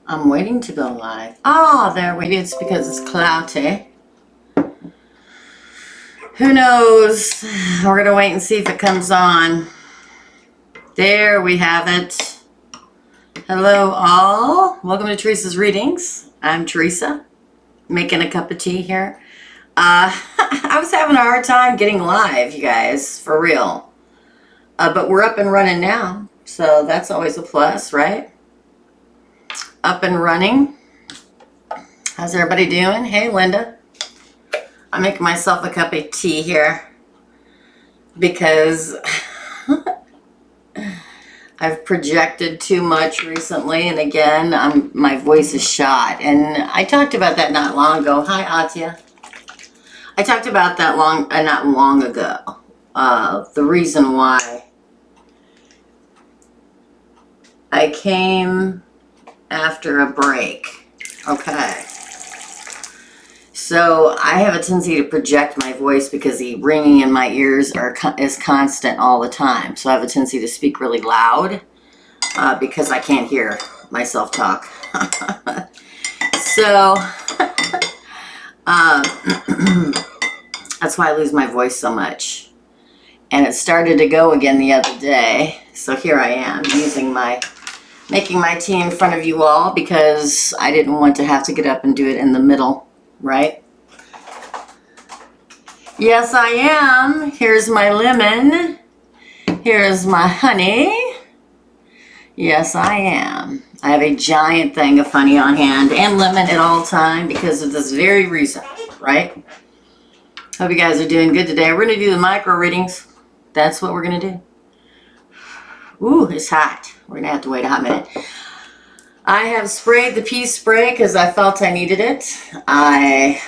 I'm waiting to go live. Oh, maybe it's because it's cloudy. Who knows? We're gonna wait and see if it comes on. There we have it. Hello all. Welcome to Teresa's Readings. I'm Theresa, making a cup of tea here. I was having a hard time getting live, you guys, for real. But we're up and running now, so that's always a plus, right? Up and running. How's everybody doing? Hey, Linda. I'm making myself a cup of tea here because I've projected too much recently, and again, my voice is shot. And I talked about that not long ago. Hi, Atiya. I talked about that not long ago. The reason why I came after a break. Okay. So I have a tendency to project my voice because the ringing in my ears is constant all the time. So I have a tendency to speak really loud because I can't hear myself talk. So that's why I lose my voice so much. And it started to go again the other day. So here I am making my tea in front of you all because I didn't want to have to get up and do it in the middle, right? Yes, I am. Here's my lemon. Here's my honey. Yes, I am. I have a giant thing of honey on hand and lemon at all time because of this very reason, right? Hope you guys are doing good today. We're going to do the micro readings. That's what we're going to do. Ooh, it's hot. We're going to have to wait a hot minute. I have sprayed the pea spray because I felt I needed it. I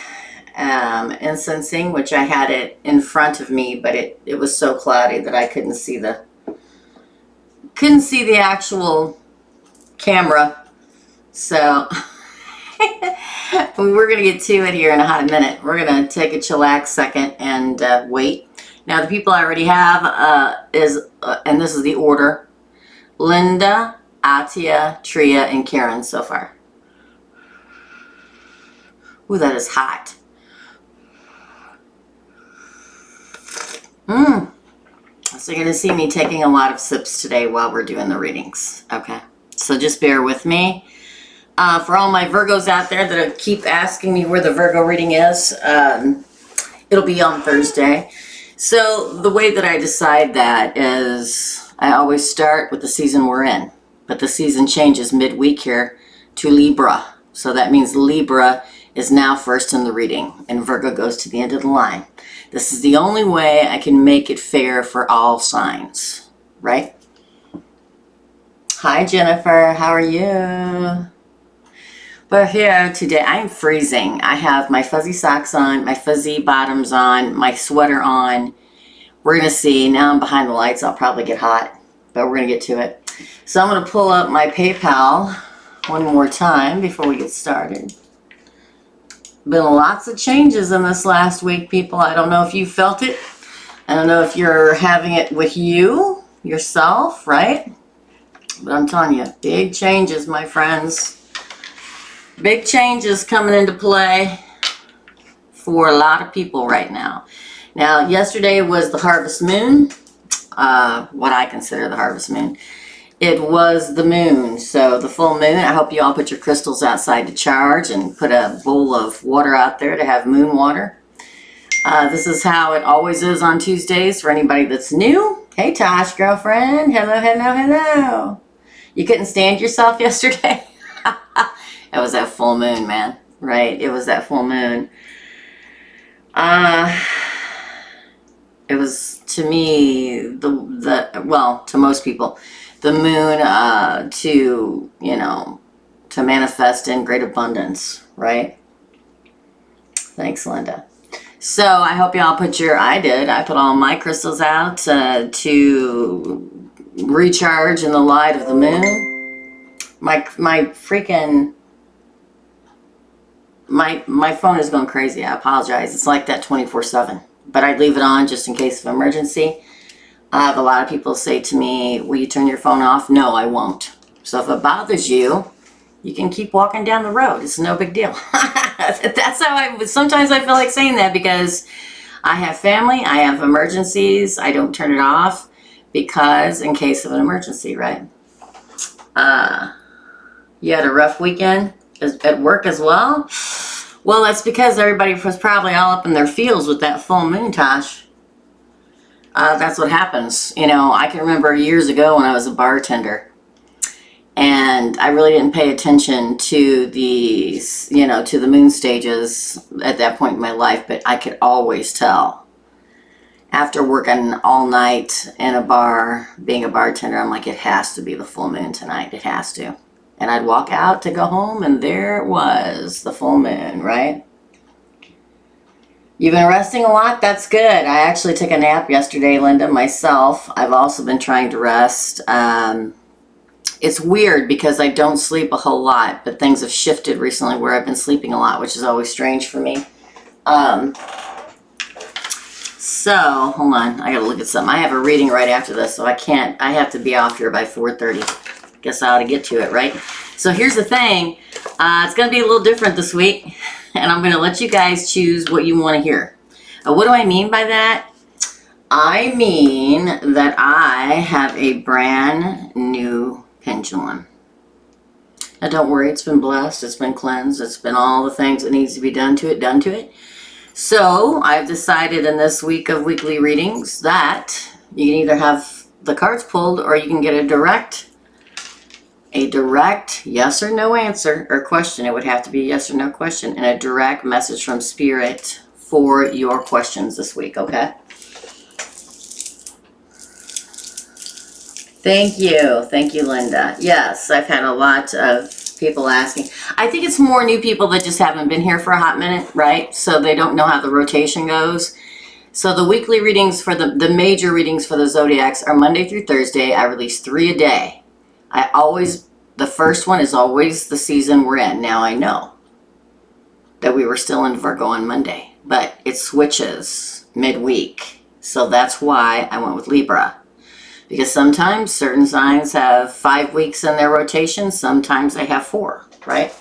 am incensing, which I had it in front of me, but it was so cloudy that I couldn't see the actual camera. So we're going to get to it here in a hot minute. We're going to take a chillax second and wait. Now the people I already have and this is the order: Linda, Atiya, Tria, and Karen so far. Ooh, that is hot. So you're going to see me taking a lot of sips today while we're doing the readings. Okay, so just bear with me. For all my Virgos out there that keep asking me where the Virgo reading is, it'll be on Thursday. So the way that I decide that is I always start with the season we're in. But the season changes midweek here to Libra. So that means Libra is now first in the reading and Virgo goes to the end of the line. This is the only way I can make it fair for all signs, right? Hi, Jennifer. How are you? We're here today. I'm freezing. I have my fuzzy socks on, my fuzzy bottoms on, my sweater on. We're going to see. Now I'm behind the lights. I'll probably get hot, but we're going to get to it. So I'm going to pull up my PayPal one more time before we get started. Been lots of changes in this last week, people. I don't know if you felt it. I don't know if you're having it with you, yourself, right? But I'm telling you, big changes, my friends. Big changes coming into play for a lot of people right now. Now, yesterday was the harvest moon, what I consider the harvest moon. It was the moon, so the full moon. I hope you all put your crystals outside to charge and put a bowl of water out there to have moon water. This is how it always is on Tuesdays for anybody that's new. Hey, Tosh, girlfriend. Hello, hello, hello. You couldn't stand yourself yesterday? It was that full moon, man. Right? It was that full moon. It was, to me, well, to most people, the moon to manifest in great abundance, right? Thanks, Linda. So I hope y'all I put all my crystals out to recharge in the light of the moon. My phone is going crazy. I apologize. It's like that 24/7. But I leave it on just in case of emergency. I have a lot of people say to me, will you turn your phone off? No, I won't. So if it bothers you, You can keep walking down the road. It's no big deal. That's how sometimes I feel like saying that, because I have family, I have emergencies. I don't turn it off because in case of an emergency, right? You had a rough weekend at work as well? Well, that's because everybody was probably all up in their fields with that full moon, Tosh. That's what happens. You know, I can remember years ago when I was a bartender, and I really didn't pay attention to the, you know, to the moon stages at that point in my life, but I could always tell. After working all night in a bar, being a bartender, I'm like, it has to be the full moon tonight. It has to. And I'd walk out to go home, and there it was, the full moon, right? You've been resting a lot? That's good. I actually took a nap yesterday, Linda, myself. I've also been trying to rest. It's weird because I don't sleep a whole lot, but things have shifted recently where I've been sleeping a lot, which is always strange for me. So, hold on. I gotta look at something. I have a reading right after this, so I have to be off here by 4:30. Guess I ought to get to it, right? So here's the thing. It's gonna be a little different this week, and I'm gonna let you guys choose what you want to hear. What do I mean by that? I mean that I have a brand new pendulum. Now don't worry, it's been blessed, it's been cleansed, it's been all the things that needs to be done to it. So I've decided in this week of weekly readings that you can either have the cards pulled, or you can get a direct yes or no answer or question. It would have to be a yes or no question, and a direct message from Spirit for your questions this week, okay? Thank you, Linda. Yes, I've had a lot of people asking. I think it's more new people that just haven't been here for a hot minute, right? So they don't know how the rotation goes. So the weekly readings for the major readings for the Zodiacs are Monday through Thursday. I release 3 a day. The first one is always the season we're in. Now I know that we were still in Virgo on Monday, but it switches midweek. So that's why I went with Libra. Because sometimes certain signs have 5 weeks in their rotation. Sometimes they have 4, right?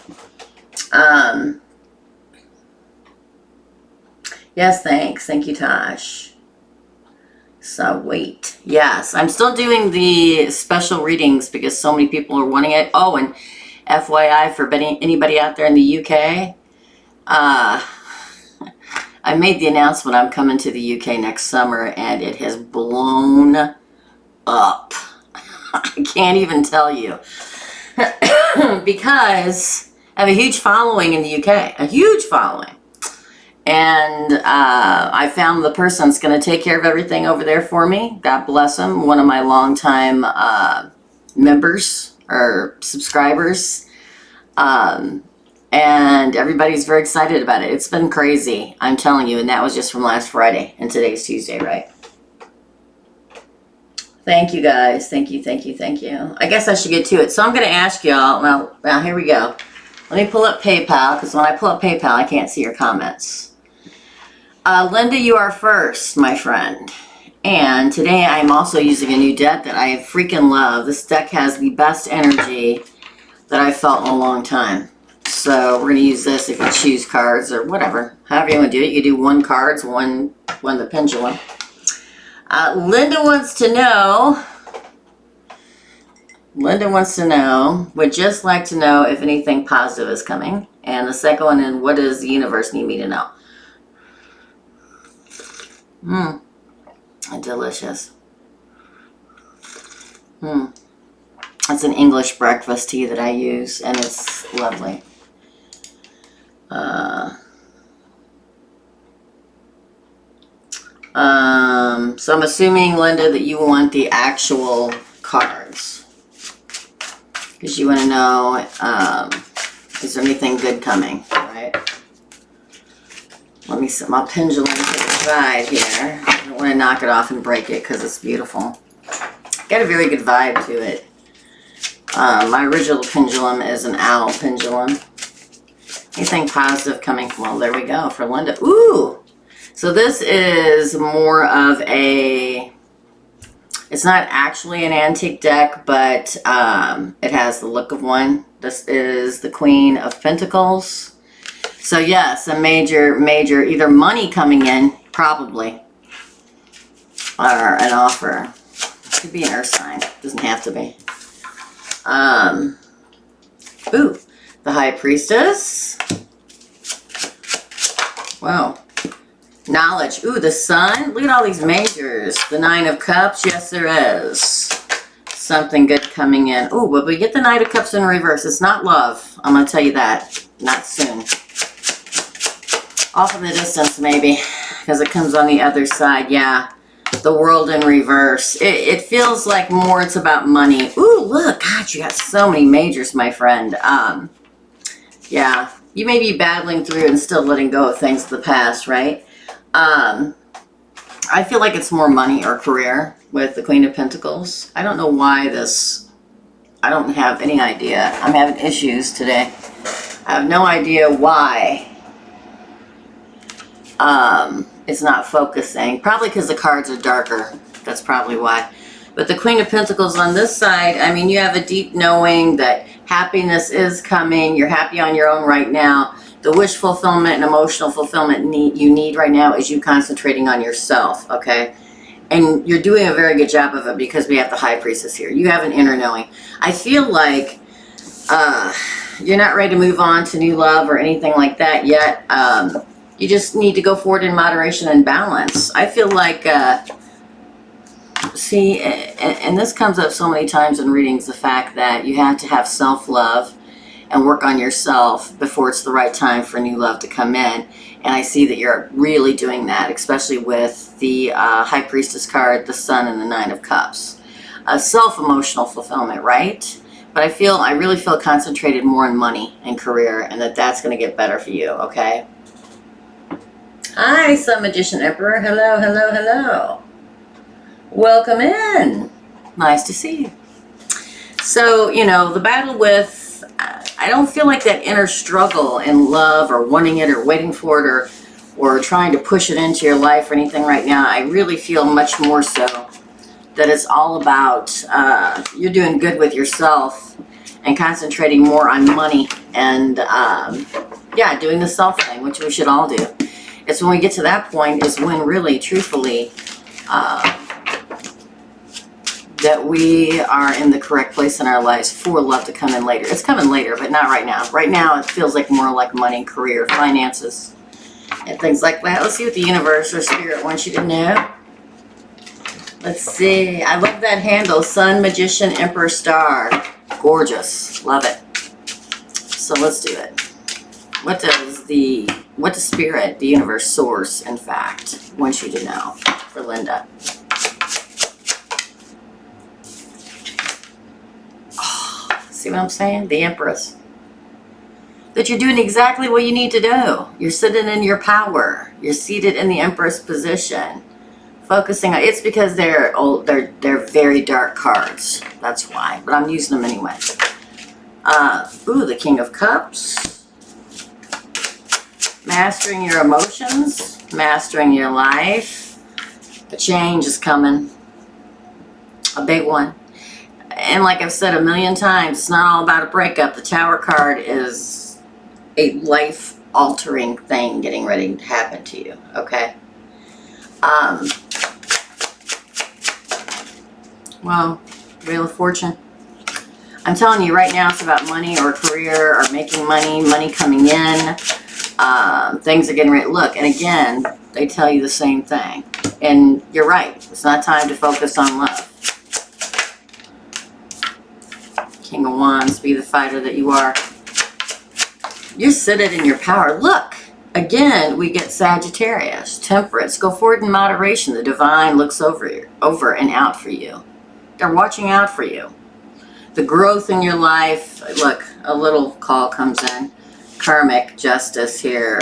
Yes, thanks. Thank you, Tosh. So wait. Yes, I'm still doing the special readings because so many people are wanting it. Oh, and FYI for anybody out there in the UK, I made the announcement I'm coming to the UK next summer, and it has blown up. I can't even tell you. Because I have a huge following in the UK, a huge following. And I found the person that's going to take care of everything over there for me. God bless him. One of my longtime members or subscribers. And everybody's very excited about it. It's been crazy, I'm telling you. And that was just from last Friday. And today's Tuesday, right? Thank you, guys. Thank you. I guess I should get to it. So I'm going to ask y'all. Now, here we go. Let me pull up PayPal, because when I pull up PayPal, I can't see your comments. Linda, you are first, my friend. And today I'm also using a new deck that I freaking love. This deck has the best energy that I've felt in a long time. So we're going to use this if you choose cards or whatever. However you want to do it. You do 1 cards, one the pendulum. Linda wants to know, would just like to know if anything positive is coming. And the second one, and what does the universe need me to know? Delicious. It's an English breakfast tea that I use, and it's lovely. So I'm assuming, Linda, that you want the actual cards. Because you want to know, is there anything good coming, right? Let me set my pendulum to the side here. I don't want to knock it off and break it because it's beautiful. Got a very good vibe to it. My original pendulum is an owl pendulum. Anything positive coming from, well, there we go, for Linda. Ooh! So this is more of a It's not actually an antique deck, but it has the look of one. This is the Queen of Pentacles. So yes, a major either money coming in, probably, or an offer. It could be an earth sign. Doesn't have to be. Ooh, the High Priestess. Wow. Knowledge. Ooh, the Sun. Look at all these majors. The Nine of Cups. Yes, there is something good coming in. Ooh, but we get the Knight of Cups in reverse. It's not love. I'm going to tell you that. Not soon. Off in the distance, maybe, because it comes on the other side. Yeah. The World in reverse. It feels like more it's about money. Ooh, look. God, you got so many majors, my friend. Yeah. You may be battling through and still letting go of things of the past, right? I feel like it's more money or career with the Queen of Pentacles. I don't know why this... I don't have any idea. I'm having issues today. I have no idea why it's not focusing. Probably because the cards are darker. That's probably why. But the Queen of Pentacles on this side, I mean, you have a deep knowing that happiness is coming. You're happy on your own right now. The wish fulfillment and emotional fulfillment you need right now is you concentrating on yourself, okay? And you're doing a very good job of it because we have the High Priestess here. You have an inner knowing. I feel like you're not ready to move on to new love or anything like that yet. You just need to go forward in moderation and balance. I feel like, see, and this comes up so many times in readings, the fact that you have to have self-love and work on yourself before it's the right time for new love to come in. And I see that you're really doing that, especially with the High Priestess card, the Sun, and the Nine of Cups. Self-emotional fulfillment, right? But I really feel concentrated more on money and career, and that's going to get better for you, okay? Hi, Sun Magician Emperor. Hello, hello, hello. Welcome in. Nice to see you. So, you know, the battle with, I don't feel like that inner struggle in love or wanting it or waiting for it or trying to push it into your life or anything right now. I really feel much more so that it's all about you're doing good with yourself and concentrating more on money and, yeah, doing the self thing, which we should all do. It's when we get to that point is when really, truthfully, that we are in the correct place in our lives for love to come in later. It's coming later, but not right now. Right now, it feels like more like money, career, finances, and things like that. Let's see what the universe or spirit wants you to know. Let's see. I love that handle. Sun, Magician, Emperor, Star. Gorgeous. Love it. So let's do it. What does spirit, the universe, source, in fact, wants you to know for Linda? See what I'm saying? The Empress. That you're doing exactly what you need to do. You're sitting in your power. You're seated in the Empress position. Focusing on, it's because they're old, they're very dark cards. That's why. But I'm using them anyway. Ooh, the King of Cups. Mastering your emotions. Mastering your life. A change is coming. A big one. And like I've said a million times, it's not all about a breakup. The Tower card is a life-altering thing getting ready to happen to you, okay? Well, Wheel of Fortune. I'm telling you right now it's about money or career or making money, money coming in. Things are getting ready. Look, and again, they tell you the same thing. And you're right. It's not time to focus on love. King of Wands, be the fighter that you are. You're seated in your power. Look, again, we get Sagittarius, Temperance. Go forward in moderation. The divine looks over and out for you. They're watching out for you. The growth in your life. Look, a little call comes in. Karmic justice here.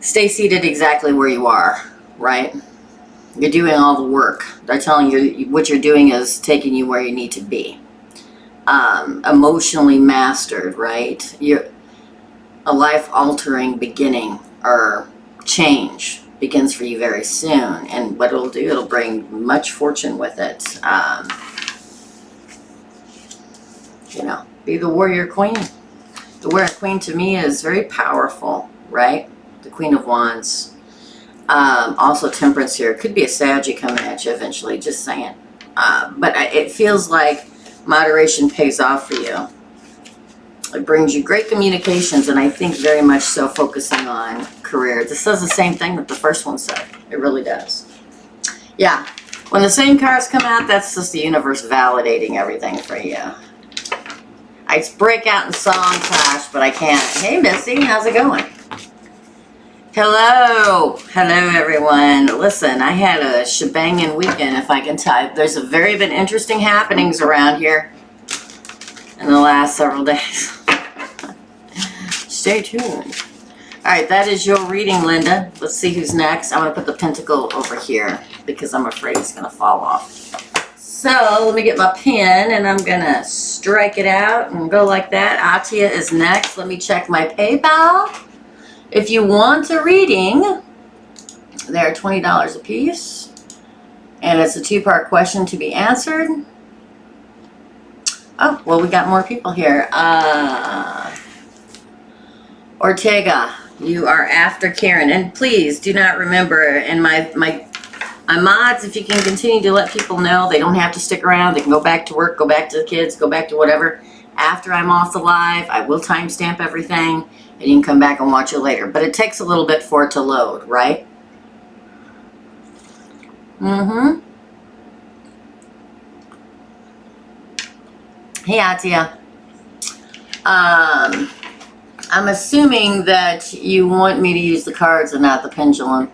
Stay seated exactly where you are, right? You're doing all the work. They're telling you what you're doing is taking you where you need to be. Emotionally mastered, right? You're a life-altering beginning or change begins for you very soon. And what it'll do, it'll bring much fortune with it. You know, be the warrior queen. The warrior queen to me is very powerful, right? The Queen of Wands. Also Temperance here. Could be a Saggy coming at you eventually, just saying. But it feels like moderation pays off for you. It brings you great communications, and I think very much so focusing on career. This says the same thing that the first one said. It really does. Yeah. When the same cards come out, that's just the universe validating everything for you. I'd break out in song, Tosh, but I can't. Hey, Missy, how's it going? Hello. Hello, everyone. Listen, I had a shebanging weekend, if I can tell you. There's very been interesting happenings around here in the last several days. Stay tuned. All right, that is your reading, Linda. Let's see who's next. I'm going to put the pentacle over here because I'm afraid it's going to fall off. So let me get my pen, and I'm going to strike it out and go like that. Atiya is next. Let me check my PayPal. If you want a reading, they're $20 a piece. And it's a 2-part question to be answered. Oh, well, we got more people here. Ortega, you are after Karen. And please do not remember, and my mods, if you can continue to let people know, they don't have to stick around. They can go back to work, go back to the kids, go back to whatever. After I'm off the live, I will timestamp everything, and you can come back and watch it later. But it takes a little bit for it to load, right? Mm-hmm. Hey, Atiya. I'm assuming that you want me to use the cards and not the pendulum.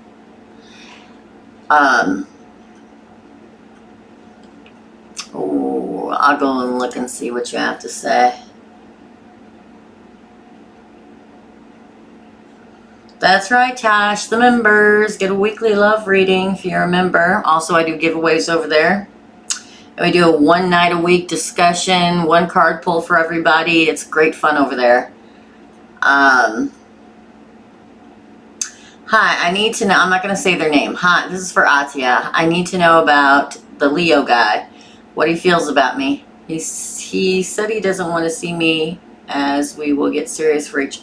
Oh, I'll go and look and see what you have to say. That's right, Tosh. The members get a weekly love reading if you're a member. Also, I do giveaways over there. And we do a 1 night a week discussion, 1 card pull for everybody. It's great fun over there. Hi, I need to know, I'm not going to say their name. Hi, this is for Atiya. I need to know about the Leo guy, what he feels about me. He said he doesn't want to see me as we will get serious for each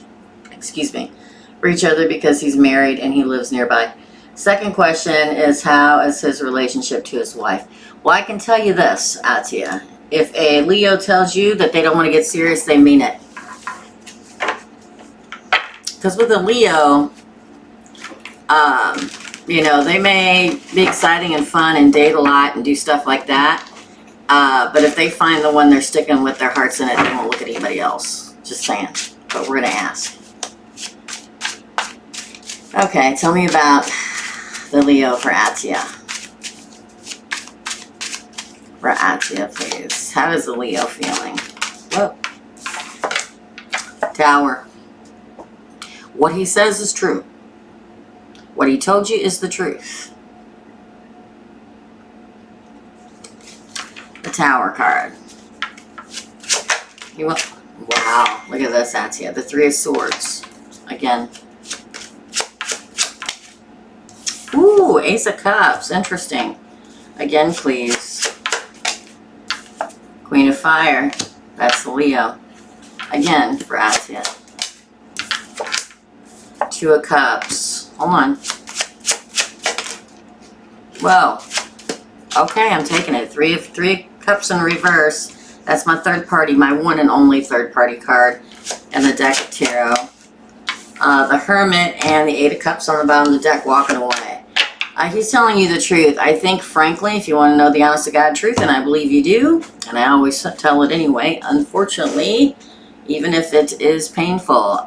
other because he's married and he lives nearby. Second question is, how is his relationship to his wife? Well, I can tell you this, Atiya. If a Leo tells you that they don't want to get serious, they mean it. Because with a Leo, you know, they may be exciting and fun and date a lot and do stuff like that. But if they find the one they're sticking with, their heart's in it, they won't look at anybody else. Just saying. But we're going to ask. Okay, tell me about the Leo for Atiya. For Atiya, please. How is the Leo feeling? Whoa. Tower. What he says is true. What he told you is the truth. The Tower card. Wow, look at this, Atiya. The 3 of Swords. Again. Ooh, Ace of Cups. Interesting. Again, please. Queen of Fire. That's the Leo. Again, for Atiya. 2 of Cups. Hold on. Whoa. Okay, I'm taking it. 3 of Cups in reverse. That's my third party, my one and only third party card in the deck of tarot. The Hermit and the 8 of Cups on the bottom of the deck walking away. He's telling you the truth. I think, frankly, if you want to know the honest to God truth, and I believe you do, and I always tell it anyway, unfortunately, even if it is painful,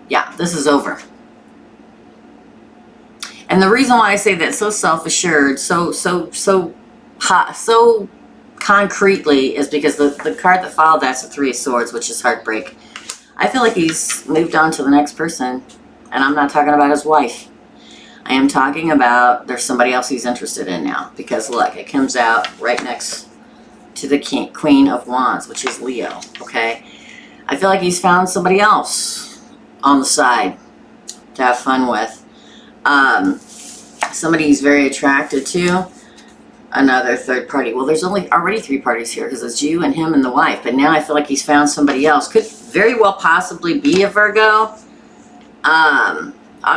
yeah, this is over. And the reason why I say that so self-assured, so concretely, is because the card that followed that's the 3 of Swords, which is heartbreak. I feel like he's moved on to the next person, and I'm not talking about his wife. I am talking about there's somebody else he's interested in now, because look, it comes out right next to the Queen of Wands, which is Leo, okay? I feel like he's found somebody else on the side to have fun with. Somebody he's very attracted to. Another third party. Well, there's already 3 parties here because it's you and him and the wife. But now I feel like he's found somebody else. Could very well possibly be a Virgo.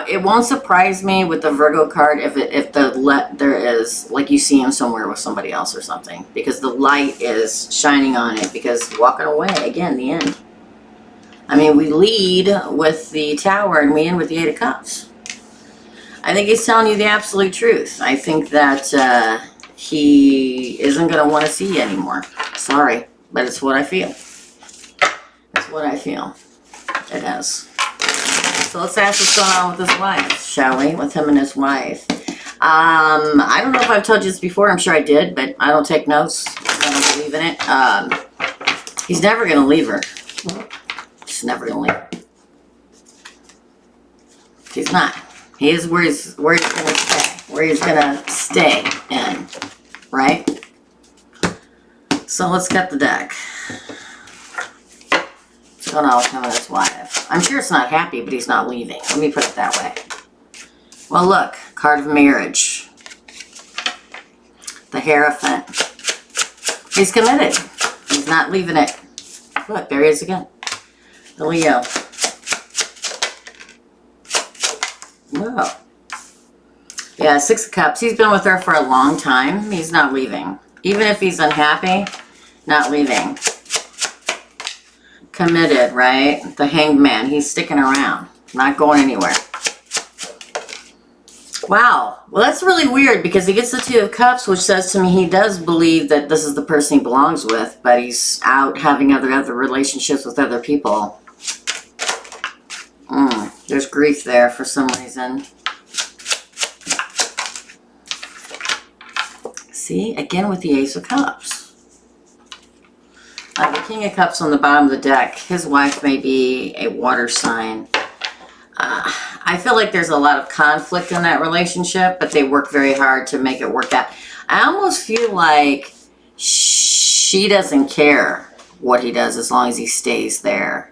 It won't surprise me with the Virgo card if there is, like, you see him somewhere with somebody else or something, because the light is shining on it, because walking away, again, the end. I mean, we lead with the Tower and we end with the 8 of Cups. I think he's telling you the absolute truth. I think that he isn't going to want to see you anymore. Sorry, but it's what I feel. It's what I feel. It is. So let's ask what's going on with his wife, shall we? With him and his wife. I don't know if I've told you this before. I'm sure I did, but I don't take notes. I don't believe in it. He's never going to leave her. He's never going to leave her. He's not. He is where he's going to stay. Where he's going to stay in. Right? So let's get the deck. What's going on with him and his wife? I'm sure it's not happy, but he's not leaving. Let me put it that way. Well, look. Card of marriage. The Hierophant. He's committed. He's not leaving it. Look, there he is again. The Leo. Whoa. Yeah, 6 of Cups. He's been with her for a long time. He's not leaving. Even if he's unhappy, not leaving. Committed, right? The Hanged Man. He's sticking around. Not going anywhere. Wow. Well, that's really weird because he gets the 2 of Cups, which says to me he does believe that this is the person he belongs with, but he's out having other relationships with other people. There's grief there for some reason. See, again with the Ace of Cups. The King of Cups on the bottom of the deck. His wife may be a water sign. I feel like there's a lot of conflict in that relationship, but they work very hard to make it work out. I almost feel like she doesn't care what he does as long as he stays there.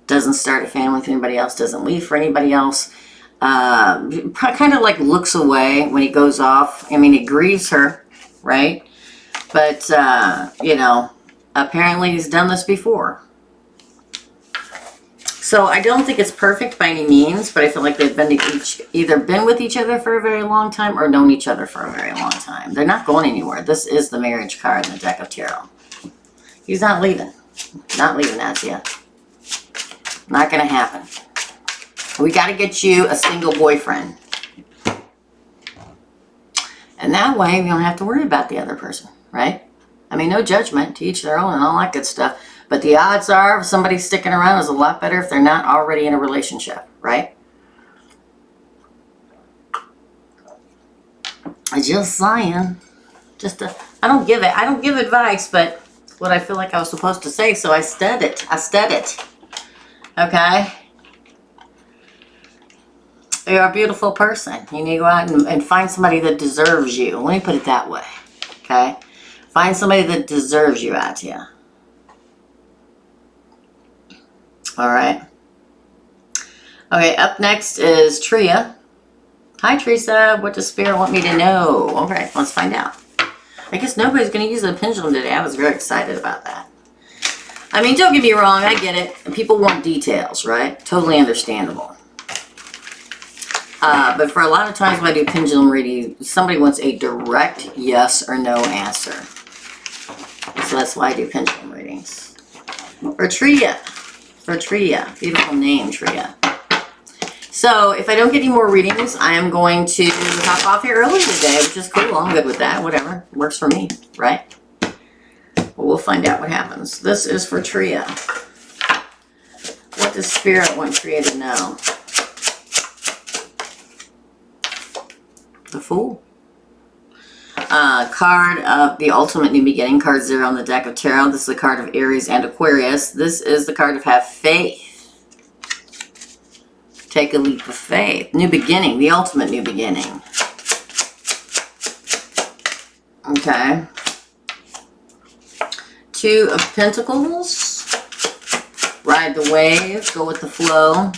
Doesn't start a family with anybody else, doesn't leave for anybody else. Kind of like looks away when he goes off. I mean, it grieves her, right? But, you know, apparently he's done this before. So I don't think it's perfect by any means, but I feel like they've been either been with each other for a very long time or known each other for a very long time. They're not going anywhere. This is the marriage card in the deck of tarot. He's not leaving. Not leaving, Atiya. Not going to happen. We got to get you a single boyfriend. And that way we don't have to worry about the other person, right? I mean, no judgment, to each their own and all that good stuff. But the odds are somebody sticking around is a lot better if they're not already in a relationship, right? Just saying. I don't give advice, but it's what I feel like I was supposed to say, so I said it. Okay? You're a beautiful person. You need to go out and find somebody that deserves you. Let me put it that way. Okay? Find somebody that deserves you, Atiya. Alright. Okay, up next is Tria. Hi, Theresa. What does Spirit want me to know? Alright, let's find out. I guess nobody's going to use the pendulum today. I was very excited about that. I mean, don't get me wrong. I get it. People want details, right? Totally understandable. But for a lot of times when I do pendulum reading, somebody wants a direct yes or no answer. So that's why I do pendulum readings. For Tria. Beautiful name, Tria. So if I don't get any more readings, I am going to hop off here early today, which is cool. I'm good with that. Whatever. Works for me, right? Well, we'll find out what happens. This is for Tria. What does Spirit want Tria to know? The Fool. Card of the Ultimate New Beginning, card 0 on the deck of tarot. This is the card of Aries and Aquarius. This is the card of Have Faith. Take a leap of faith. New beginning, the ultimate new beginning. Okay. 2 of Pentacles. Ride the wave, go with the flow.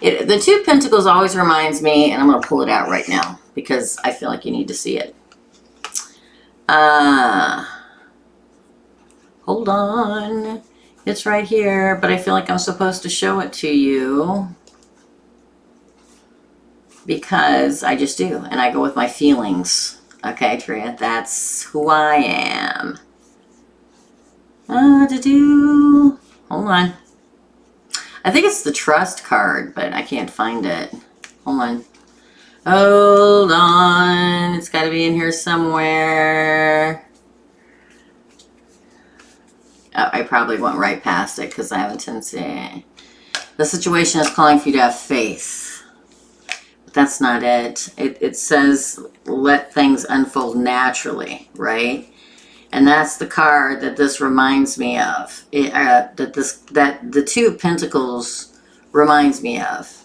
The Two of Pentacles always reminds me, and I'm going to pull it out right now because I feel like you need to see it. Hold on. It's right here, but I feel like I'm supposed to show it to you because I just do, and I go with my feelings. Okay, Tria, that's who I am. Hold on. I think it's the Trust card, but I can't find it. Hold on. Hold on. It's got to be in here somewhere. Oh, I probably went right past it because I have a tendency. The situation is calling for you to have faith. But that's not it. It says let things unfold naturally, right? And that's the card that this reminds me of. That the Two of Pentacles reminds me of.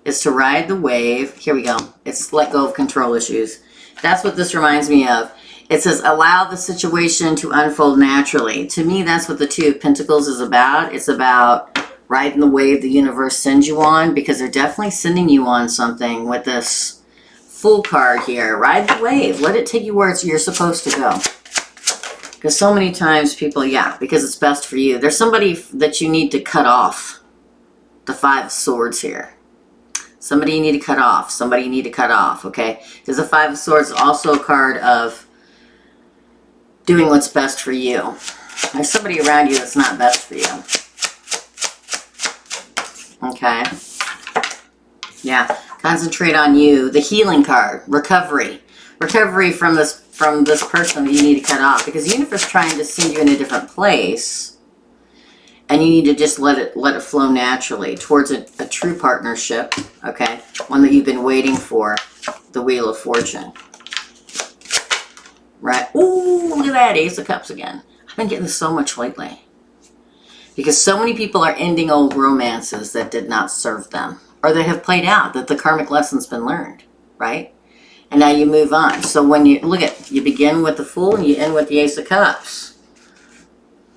Is to ride the wave. Here we go. It's let go of control issues. That's what this reminds me of. It says allow the situation to unfold naturally. To me, that's what the Two of Pentacles is about. It's about riding the wave the universe sends you on, because they're definitely sending you on something with this Fool card here. Ride the wave. Let it take you where you're supposed to go. Because so many times people, yeah, because it's best for you. There's somebody that you need to cut off. The Five of Swords here. Somebody you need to cut off. Somebody you need to cut off, okay? Because the Five of Swords is also a card of doing what's best for you. There's somebody around you that's not best for you. Okay? Yeah. Concentrate on you. The Healing card. Recovery. Recovery from this person that you need to cut off. Because the universe is trying to send you in a different place. And you need to just let it flow naturally towards a true partnership, okay? One that you've been waiting for, the Wheel of Fortune. Right? Ooh, look at that, Ace of Cups again. I've been getting this so much lately. Because so many people are ending old romances that did not serve them. Or they have played out, that the karmic lesson's been learned, right? And now you move on. So when you, look at, you begin with the Fool and you end with the Ace of Cups.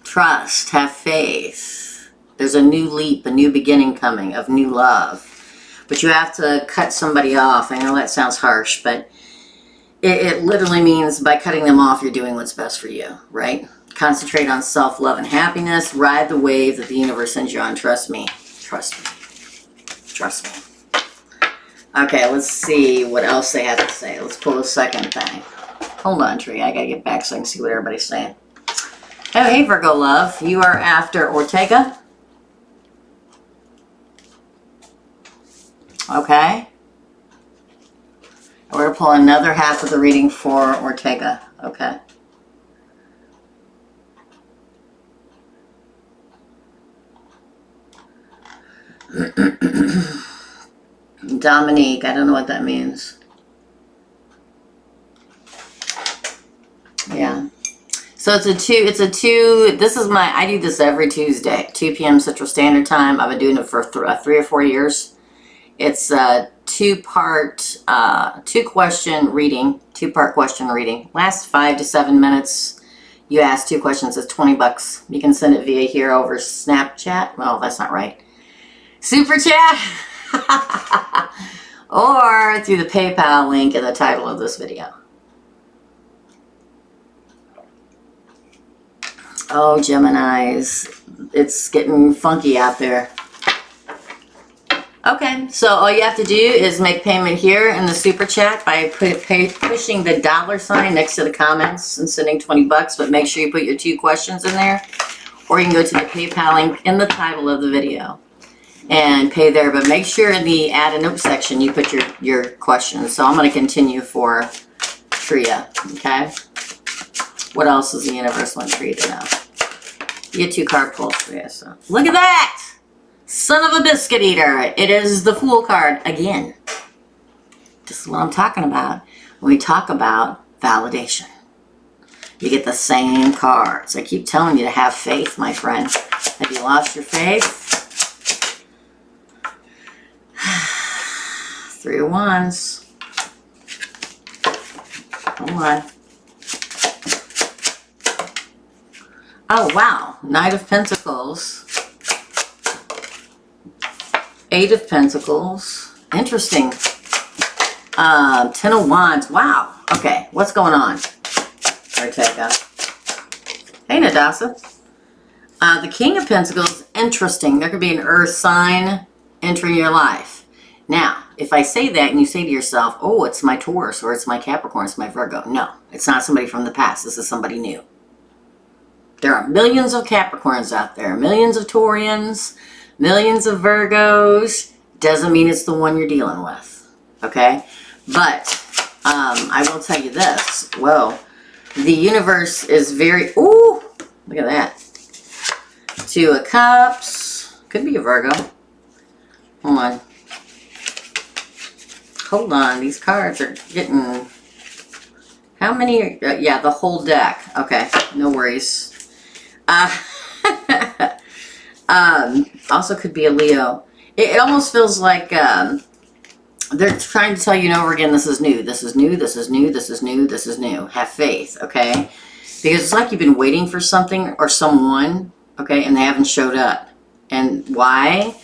Trust, have faith. There's a new leap, a new beginning coming of new love. But you have to cut somebody off. I know that sounds harsh, but it literally means by cutting them off, you're doing what's best for you, right? Concentrate on self-love and happiness. Ride the wave that the universe sends you on. Trust me. Trust me. Trust me. Okay, let's see what else they have to say. Let's pull the second thing. Hold on, Tria. I gotta get back so I can see what everybody's saying. Oh, hey, Virgo love. You are after Ortega. Okay. We're going to pull another half of the reading for Ortega. Okay. Dominique. I don't know what that means. Yeah. So it's a two, this is I do this every Tuesday, 2 p.m. Central Standard Time. I've been doing it for 3 or 4 years. It's a two-part, two-question reading, two-part question reading. Lasts 5 to 7 minutes. You ask 2 questions, it's $20. You can send it via here over Snapchat. Well, that's not right. Super Chat. Or through the PayPal link in the title of this video. Oh, Geminis, it's getting funky out there. Okay, so all you have to do is make payment here in the Super Chat by pushing the $ next to the comments and sending $20, but make sure you put your 2 questions in there. Or you can go to the PayPal link in the title of the video and pay there, but make sure in the add a note section you put your questions. So I'm going to continue for Tria, okay? What else does the universe want for you to know? You get 2 card pulls for you. So look at that! Son of a biscuit eater. It is the Fool card again. This is what I'm talking about when we talk about validation. You get the same cards. I keep telling you to have faith, my friend. Have you lost your faith? 3 of Wands. Hold on. Oh, wow. Knight of Pentacles. Eight of Pentacles. Interesting. 10 of Wands. Wow. Okay, what's going on? Ortega. Hey, Nadasa. The King of Pentacles. Interesting. There could be an earth sign entering your life. Now, if I say that and you say to yourself, oh, it's my Taurus or it's my Capricorn, it's my Virgo. No, it's not somebody from the past. This is somebody new. There are millions of Capricorns out there, millions of Taurians, millions of Virgos. Doesn't mean it's the one you're dealing with, okay? But I will tell you this. Whoa, the universe is very, ooh, look at that. Two of Cups. Could be a Virgo. Hold on. Hold on. These cards are getting, how many? Yeah, the whole deck. Okay, no worries. Also could be a Leo. It almost feels like they're trying to tell you over again, this is new, this is new, this is new, this is new, this is new. Have faith, okay? Because it's like you've been waiting for something or someone, okay, and they haven't showed up. And why?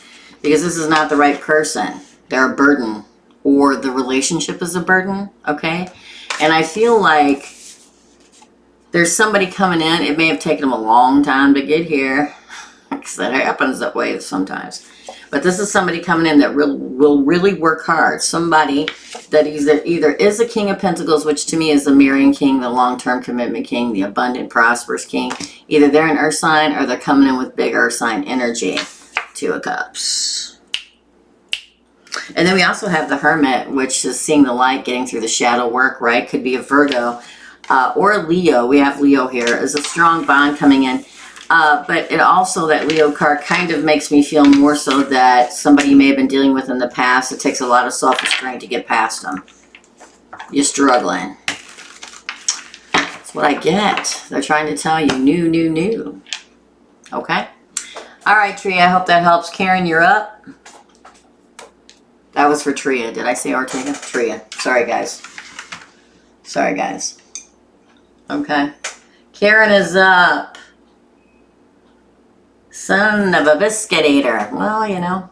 Because this is not the right person. They're a burden, or the relationship is a burden, okay? And I feel like there's somebody coming in. It may have taken them a long time to get here, because that happens that way sometimes. But this is somebody coming in that will really work hard. Somebody that either is a King of Pentacles, which to me is the marrying king, the long-term commitment king, the abundant, prosperous king. Either they're an earth sign or they're coming in with big earth sign energy. Two of Cups. And then we also have the Hermit, which is seeing the light, getting through the shadow work, right? Could be a Virgo or a Leo. We have Leo here. Is a strong bond coming in. But it also, that Leo card kind of makes me feel more so that somebody you may have been dealing with in the past, it takes a lot of self-restraint to get past them. You're struggling. That's what I get. They're trying to tell you new. Okay? All right, Tria, I hope that helps. Karen, you're up. That was for Tria. Did I say Ortega? Tria. Sorry, guys. Sorry, guys. Okay. Karen is up. Son of a biscuit eater. Well, you know.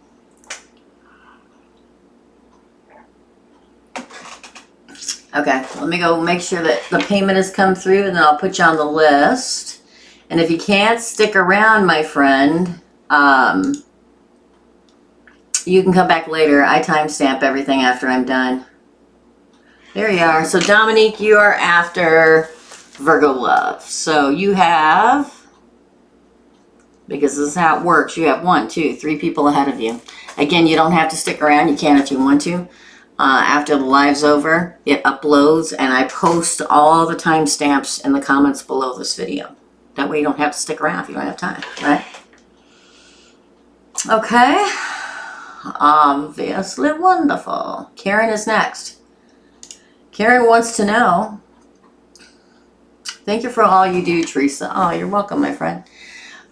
Okay, let me go make sure that the payment has come through, and then I'll put you on the list. And if you can't stick around, my friend, you can come back later. I timestamp everything after I'm done. There you are. So, Dominique, you are after Virgo love. So, you have... because this is how it works. You have 1, 2, 3 people ahead of you. Again, you don't have to stick around. You can if you want to. After the live's over, it uploads, and I post all the timestamps in the comments below this video. That way you don't have to stick around if you don't have time, right? Okay. Obviously wonderful. Karen is next. Karen wants to know, thank you for all you do, Theresa. Oh, you're welcome, my friend.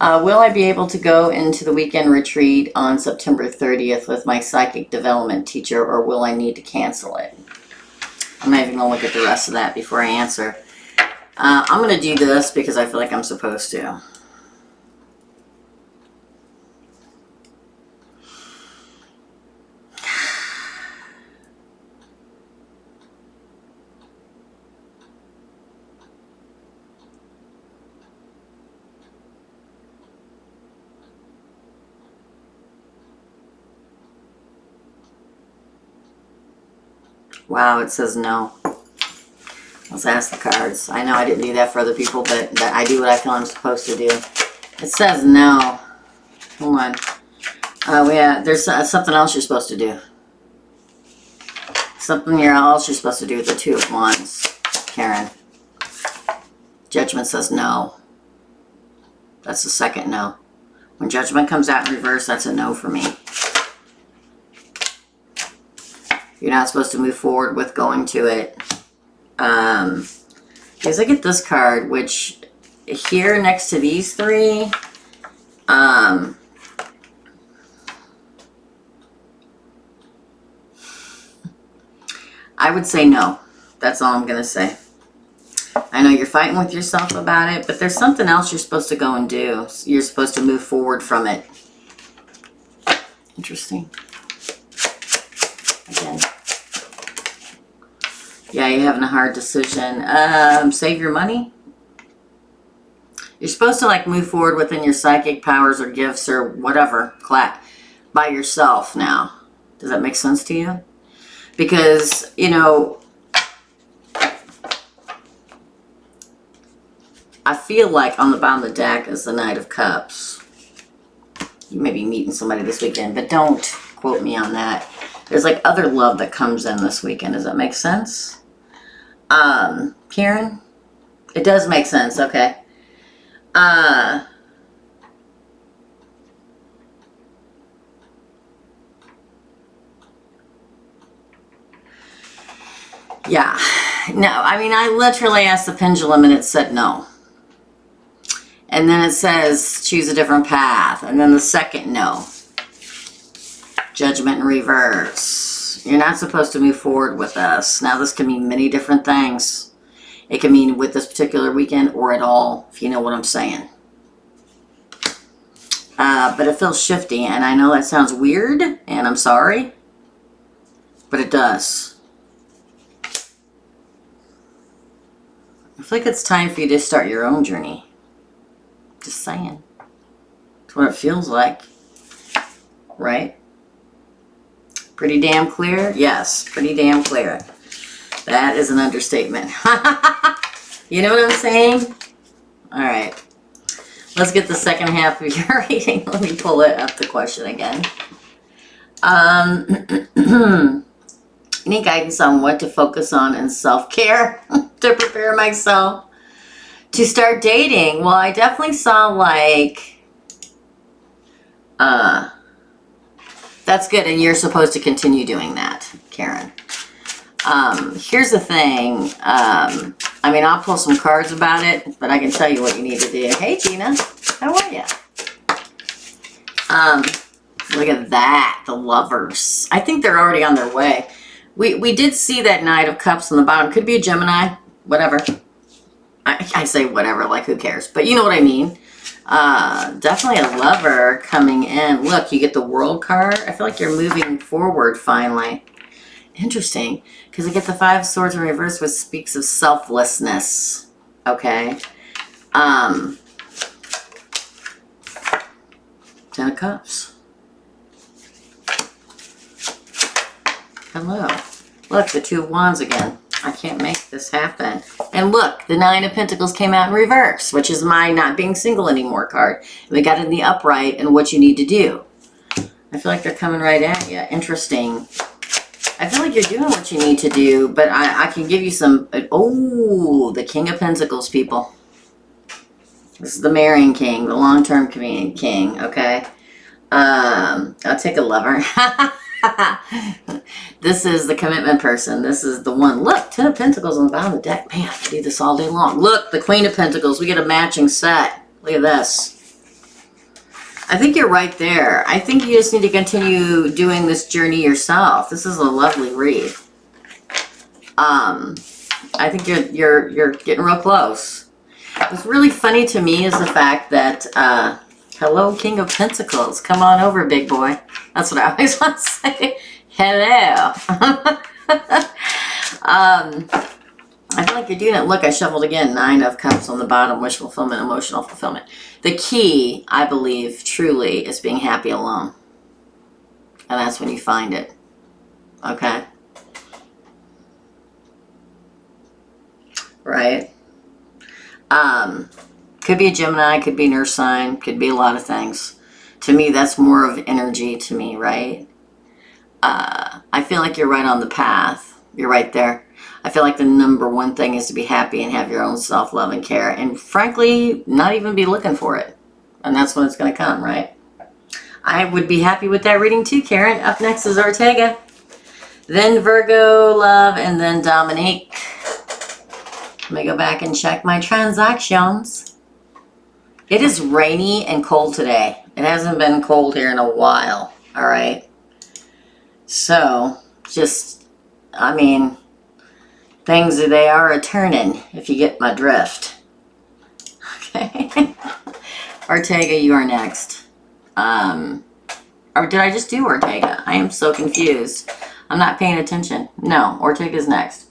Will I be able to go into the weekend retreat on September 30th with my psychic development teacher, or will I need to cancel it? I'm not even going to look at the rest of that before I answer. I'm going to do this because I feel like I'm supposed to. Wow, it says no. Let's ask the cards. I know I didn't do that for other people, but I do what I feel I'm supposed to do. It says no. Hold on. Yeah, there's something else you're supposed to do. Something else you're supposed to do with the Two of Wands, Karen. Judgment says no. That's the second no. When Judgment comes out in reverse, that's a no for me. You're not supposed to move forward with going to it. Because I get this card, which here next to these three, I would say no. That's all I'm going to say. I know you're fighting with yourself about it, but there's something else you're supposed to go and do. You're supposed to move forward from it. Interesting. again. Yeah, you're having a hard decision. Save your money. You're supposed to like move forward within your psychic powers or gifts or whatever by yourself now. Does that make sense to you? Because, you know, I feel like on the bottom of the deck is the Knight of Cups. You may be meeting somebody this weekend, but don't quote me on that. There's like other love that comes in this weekend. Does that make sense? Karen? It does make sense, okay. Yeah. No, I mean, I literally asked the pendulum and it said no. And then it says choose a different path. And then the second no. Judgment in reverse. You're not supposed to move forward with us. Now, this can mean many different things. It can mean with this particular weekend or at all, if you know what I'm saying. But it feels shifty, and I know that sounds weird, and I'm sorry, but it does. I feel like it's time for you to start your own journey. Just saying. That's what it feels like, right? Pretty damn clear? Yes, pretty damn clear. That is an understatement. You know what I'm saying? All right. Let's get the second half of your reading. Let me pull it up, the question again. Any guidance on what to focus on in self-care to prepare myself to start dating? Well, I definitely saw like, that's good, and you're supposed to continue doing that, Karen. Here's the thing. I mean, I'll pull some cards about it, but I can tell you what you need to do. Hey, Gina. How are you? Look at that. The Lovers. I think they're already on their way. We did see that Knight of Cups on the bottom. Could be a Gemini. Whatever. I say whatever, like who cares? But you know what I mean. Definitely a lover coming in. Look, you get the World card. I feel like you're moving forward finally. Interesting, because I get the Five of Swords in reverse, which speaks of selflessness. Okay. Ten of Cups. Hello. Look, the Two of Wands again. I can't make this happen. And look, the Nine of Pentacles came out in reverse, which is my not being single anymore card. And we got it in the upright and what you need to do. I feel like they're coming right at you. Interesting. I feel like you're doing what you need to do, but I can give you some... Oh, the King of Pentacles, people. This is the marrying king, the long-term king, okay? I'll take a lover. This is the commitment person. This is the one. Look, 10 of Pentacles on the bottom of the deck. Man, I can do this all day long. Look, the Queen of Pentacles. We get a matching set. Look at this. I think you're right there. I think you just need to continue doing this journey yourself. This is a lovely read. I think you're getting real close. What's really funny to me is the fact that hello, King of Pentacles. Come on over, big boy. That's what I always want to say. Hello. I feel like you're doing it. Look, I shuffled again. Nine of Cups on the bottom. Wish fulfillment, emotional fulfillment. The key, I believe, truly, is being happy alone. And that's when you find it. Okay? Right? Could be a Gemini, could be an Earth sign, could be a lot of things. To me, that's more of energy to me, right? I feel like you're right on the path. You're right there. I feel like the number one thing is to be happy and have your own self-love and care. And frankly, not even be looking for it. And that's when it's going to come, right? I would be happy with that reading too, Karen. Up next is Ortega. Then Virgo, love, and then Dominique. Let me go back and check my transactions. It is rainy and cold today. It hasn't been cold here in a while, all right? So, just, I mean, things, they are a-turning, if you get my drift. Okay? Ortega, you are next. Or did I just do Ortega? I am so confused. I'm not paying attention. No, Ortega's next.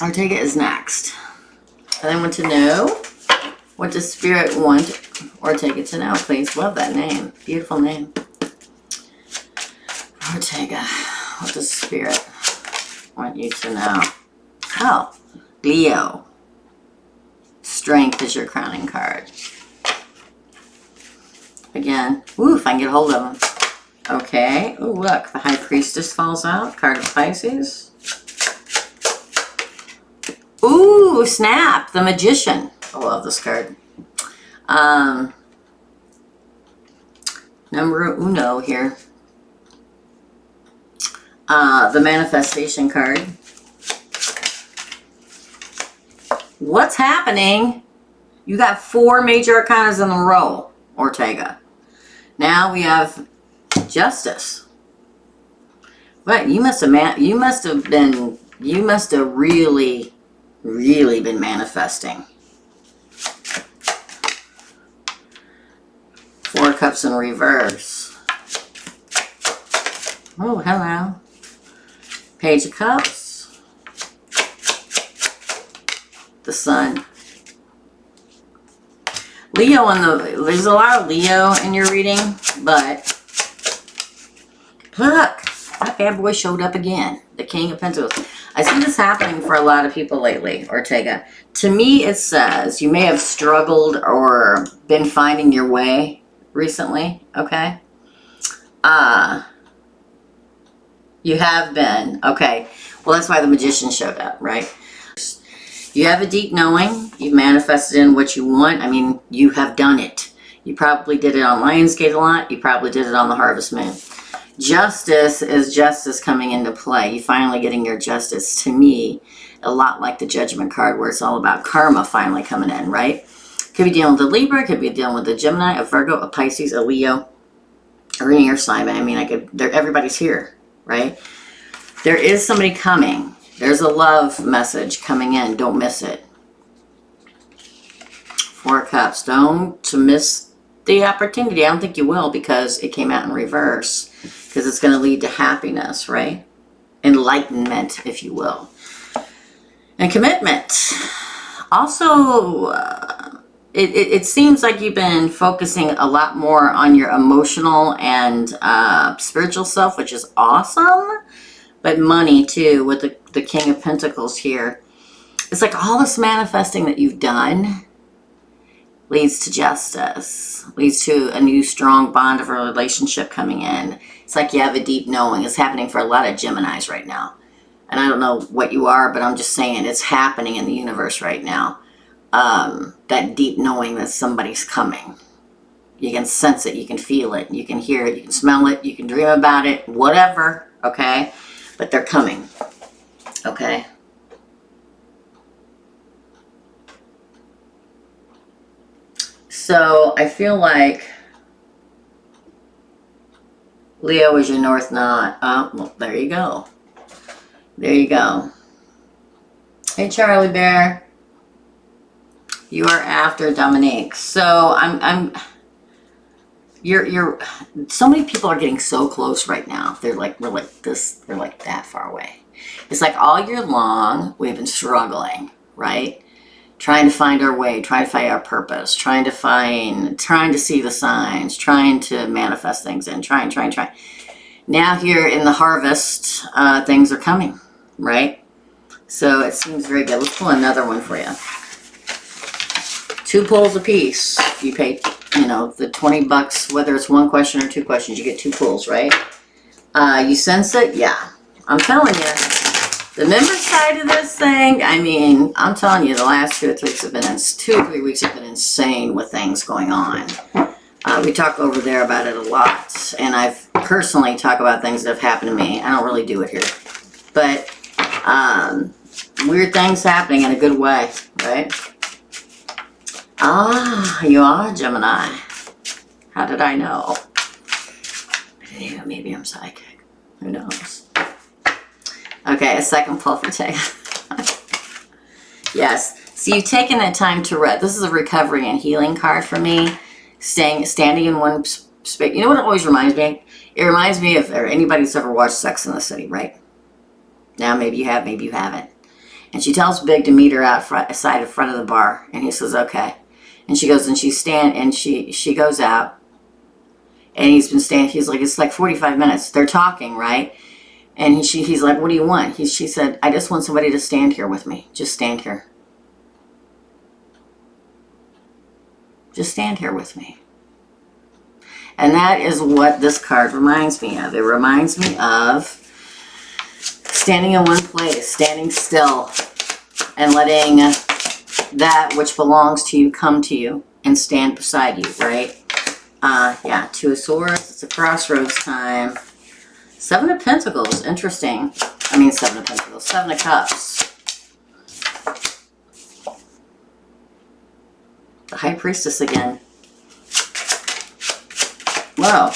Ortega is next. And I want to know, what does Spirit want Ortega to know, please? Love that name. Beautiful name. Ortega, what does Spirit want you to know? Oh, Leo. Strength is your crowning card. Again, ooh, if I can get a hold of them. Okay, ooh, look, the High Priestess falls out. Card of Pisces. Ooh, snap, the Magician. I love this card. Number uno here. The Manifestation card. What's happening? You got 4 major arcanas in a row, Ortega. Now we have Justice. But you must have really been manifesting. 4 Cups in reverse. Oh, hello. Page of Cups. The Sun. Leo there's a lot of Leo in your reading, but look, that bad boy showed up again. The King of Pentacles. I see this happening for a lot of people lately, Ortega. To me, it says you may have struggled or been finding your way recently, okay? You have been, okay. Well, that's why the Magician showed up, right? You have a deep knowing. You've manifested in what you want. I mean, you have done it. You probably did it on Lionsgate a lot. You probably did it on the Harvest Moon. Justice is justice coming into play. You finally getting your justice. To me, a lot like the Judgment card, where it's all about karma finally coming in, right? Could be dealing with a Libra. Could be dealing with a Gemini, a Virgo, a Pisces, a Leo, or any air sign. I mean, everybody's here, right? There is somebody coming. There's a love message coming in. Don't miss it. 4 Cups. Don't miss the opportunity. I don't think you will, because it came out in reverse. Because it's going to lead to happiness, right? Enlightenment, if you will. And commitment. Also, it seems like you've been focusing a lot more on your emotional and spiritual self, which is awesome. But money, too, with the King of Pentacles here. It's like all this manifesting that you've done leads to justice. Leads to a new strong bond of a relationship coming in. It's like you have a deep knowing. It's happening for a lot of Geminis right now. And I don't know what you are, but I'm just saying it's happening in the universe right now. That deep knowing that somebody's coming. You can sense it. You can feel it. You can hear it. You can smell it. You can dream about it. Whatever. Okay? But they're coming. Okay? So I feel like Leo is your North Node. Oh, well, there you go. There you go. Hey, Charlie Bear. You are after Dominique. So you're so many people are getting so close right now. They're like, we're like this, we're like that far away. It's like all year long we've been struggling, right? Trying to find our way, trying to find our purpose, trying to see the signs, trying to manifest things in, trying. Now here in the harvest, things are coming, right? So it seems very good. Let's pull another one for you. 2 pulls a piece. You pay, the $20, whether it's 1 question or 2 questions, you get 2 pulls, right? You sense it? Yeah. I'm telling you. The member side of this thing, I mean, I'm telling you, the last 2 or 3 weeks have been 2 or 3 weeks have been insane with things going on. We talk over there about it a lot, and I've personally talked about things that have happened to me. I don't really do it here, but weird things happening in a good way, right? Ah, you are Gemini. How did I know? Maybe I'm psychic. Who knows? Okay, a second pull for Tay. Yes. So you've taken that time to rest. This is a recovery and healing card for me. Standing in one space. You know what it always reminds me? It reminds me of anybody who's ever watched Sex in the City, right? Now, maybe you have, maybe you haven't. And she tells Big to meet her outside in front of the bar. And he says, okay. And she goes and she goes out. And he's been standing, he's like, it's like 45 minutes. They're talking, right? And he's like, what do you want? She said, I just want somebody to stand here with me. Just stand here. Just stand here with me. And that is what this card reminds me of. It reminds me of standing in one place, standing still, and letting that which belongs to you come to you and stand beside you, right? Yeah, Two of Swords. It's a crossroads time. Seven of Pentacles. Interesting. I mean, Seven of Pentacles. Seven of Cups. The High Priestess again. Whoa.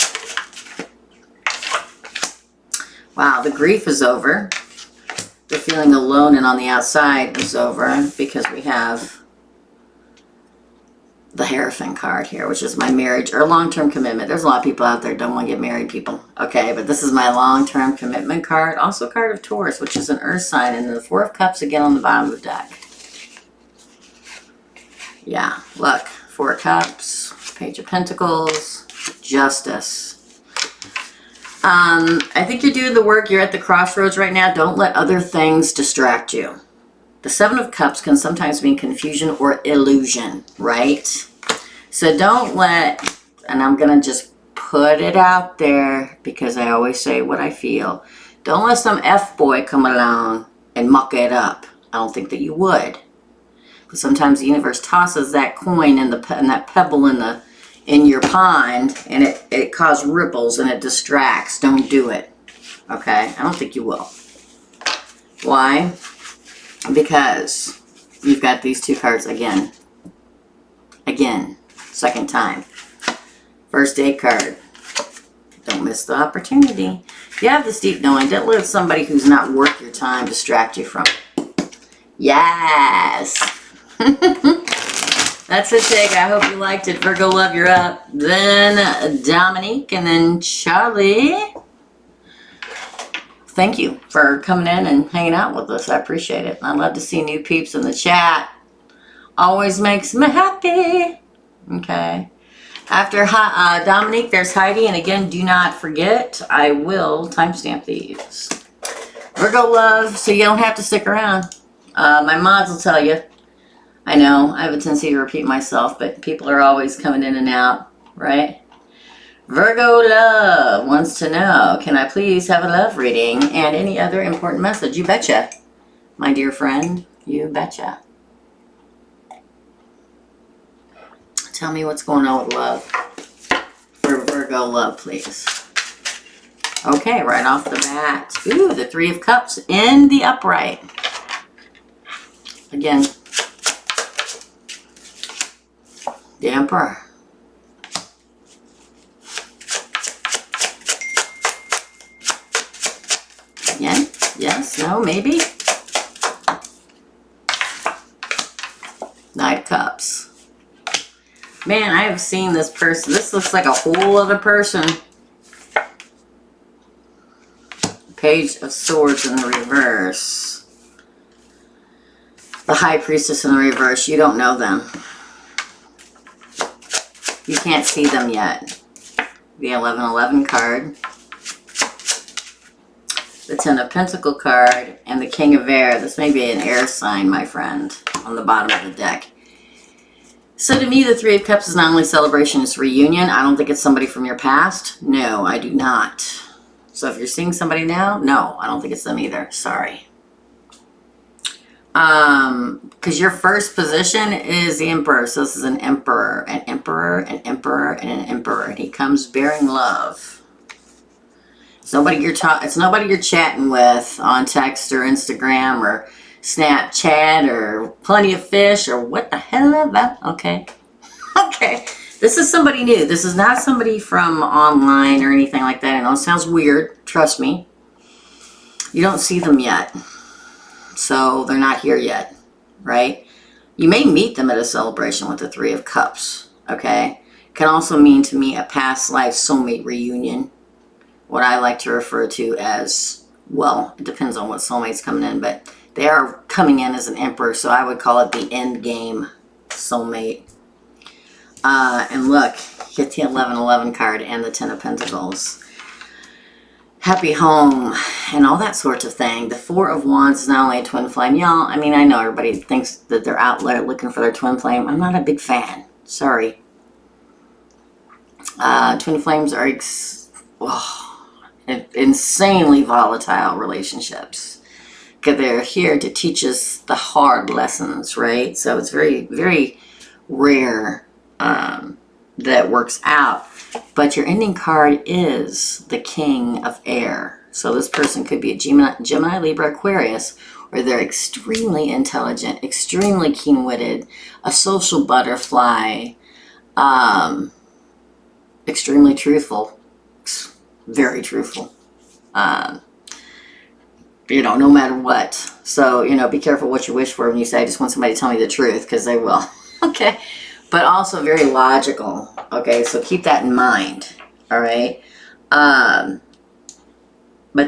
Wow, the grief is over. The feeling alone and on the outside is over because we have the Hierophant card here, which is my marriage or long-term commitment. There's a lot of people out there who don't want to get married, people. Okay, but this is my long-term commitment card. Also a card of Taurus, which is an earth sign. And the Four of Cups again on the bottom of the deck. Yeah, look. Four of Cups, Page of Pentacles, Justice. I think you're doing the work. You're at the crossroads right now. Don't let other things distract you. The Seven of Cups can sometimes mean confusion or illusion, right? So don't let, and I'm going to just put it out there because I always say what I feel. Don't let some F-boy come along and muck it up. I don't think that you would. But sometimes the universe tosses that coin and that pebble in your pond, and it causes ripples and it distracts. Don't do it. Okay? I don't think you will. Why? Because you've got these two cards again. Again. Second time. First date card. Don't miss the opportunity. You have this deep knowing. Don't let somebody who's not worth your time distract you from it. Yes. That's it, Jake. I hope you liked it. Virgo love, you're up. Then Dominique and then Charlie. Thank you for coming in and hanging out with us. I appreciate it. I love to see new peeps in the chat. Always makes me happy. Okay. After Dominique, there's Heidi. And again, do not forget, I will timestamp these. Virgo love, so you don't have to stick around. My mods will tell you. I know, I have a tendency to repeat myself, but people are always coming in and out, right? Virgo love wants to know, can I please have a love reading and any other important message? You betcha, my dear friend. You betcha. Tell me what's going on with love. For Virgo love, please. Okay, right off the bat. Ooh, the Three of Cups in the upright. Again. The Emperor. Again? Yes? No? Maybe? Knight of Cups. Man, I have seen this person. This looks like a whole other person. Page of Swords in the reverse. The High Priestess in the reverse. You don't know them. You can't see them yet. The 1111 card. The Ten of Pentacle card. And the King of Air. This may be an air sign, my friend. On the bottom of the deck. So to me, the Three of Cups is not only celebration, it's reunion. I don't think it's somebody from your past. No, I do not. So if you're seeing somebody now, no, I don't think it's them either. Sorry. Because your first position is the Emperor. So this is an Emperor, an Emperor, an Emperor, and an Emperor. And he comes bearing love. It's nobody you're chatting with on text or Instagram or Snapchat or Plenty of Fish or what the hell is that? Okay. Okay. This is somebody new. This is not somebody from online or anything like that. I know it sounds weird. Trust me. You don't see them yet. So they're not here yet. Right? You may meet them at a celebration with the Three of Cups. Okay? Can also mean to me a past life soulmate reunion. What I like to refer to as, well, it depends on what soulmate's coming in, but they are coming in as an emperor, so I would call it the end game soulmate. And look, get the 1111 card and the 10 of Pentacles. Happy home and all that sort of thing. The 4 of Wands is not only a twin flame. Y'all, I mean, I know everybody thinks that they're out there looking for their twin flame. I'm not a big fan. Sorry. Twin flames are insanely volatile relationships. Because they're here to teach us the hard lessons, right? So it's very, very rare that works out. But your ending card is the King of Air. So this person could be a Gemini, Libra, Aquarius, where they're extremely intelligent, extremely keen-witted, a social butterfly, extremely truthful, very truthful, you know, no matter what. So, you know, be careful what you wish for when you say, I just want somebody to tell me the truth, because they will. Okay. But also very logical. Okay. So keep that in mind. All right. But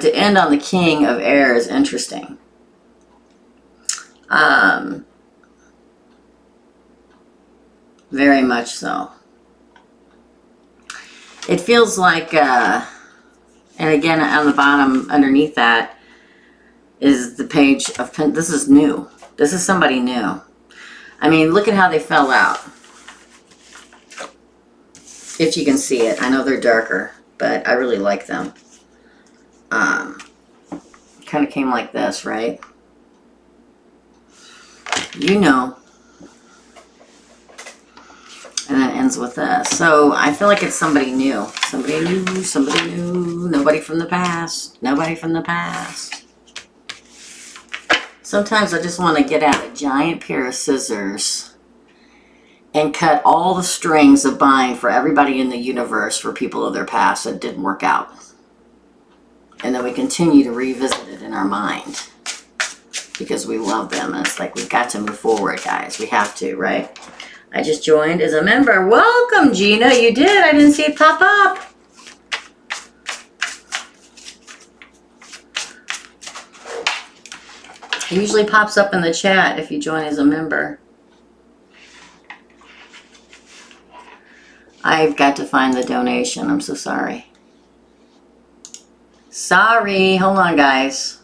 to end on the King of Air is interesting. Very much so. It feels like, and again, on the bottom underneath that is the Page of Pentacles. This is new. This is somebody new. I mean, look at how they fell out. If you can see it. I know they're darker, but I really like them. Kind of came like this, right? You know. And then ends with this. So I feel like it's somebody new. Somebody new, somebody new. Nobody from the past. Nobody from the past. Sometimes I just want to get out a giant pair of scissors and cut all the strings of bind for everybody in the universe for people of their past that didn't work out. And then we continue to revisit it in our mind. Because we love them. And it's like, we've got to move forward, guys. We have to, right? I just joined as a member. Welcome, Gina. You did. I didn't see it pop up. It usually pops up in the chat if you join as a member. I've got to find the donation. I'm so sorry. Sorry. Hold on, guys.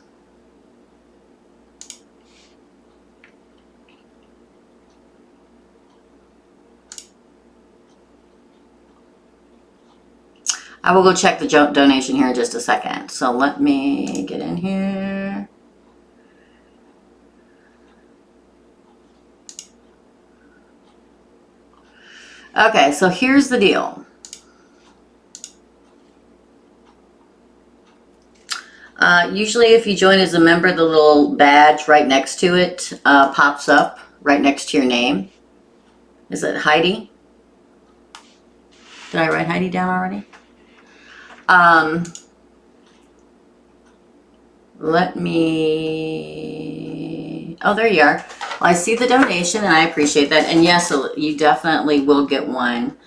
I will go check the donation here in just a second. So let me get in here. Okay, so here's the deal. Usually if you join as a member, the little badge right next to it pops up right next to your name. Is it Heidi? Did I write Heidi down already? Let me, oh, there you are. Well, I see the donation and I appreciate that. And yes, you definitely will get one.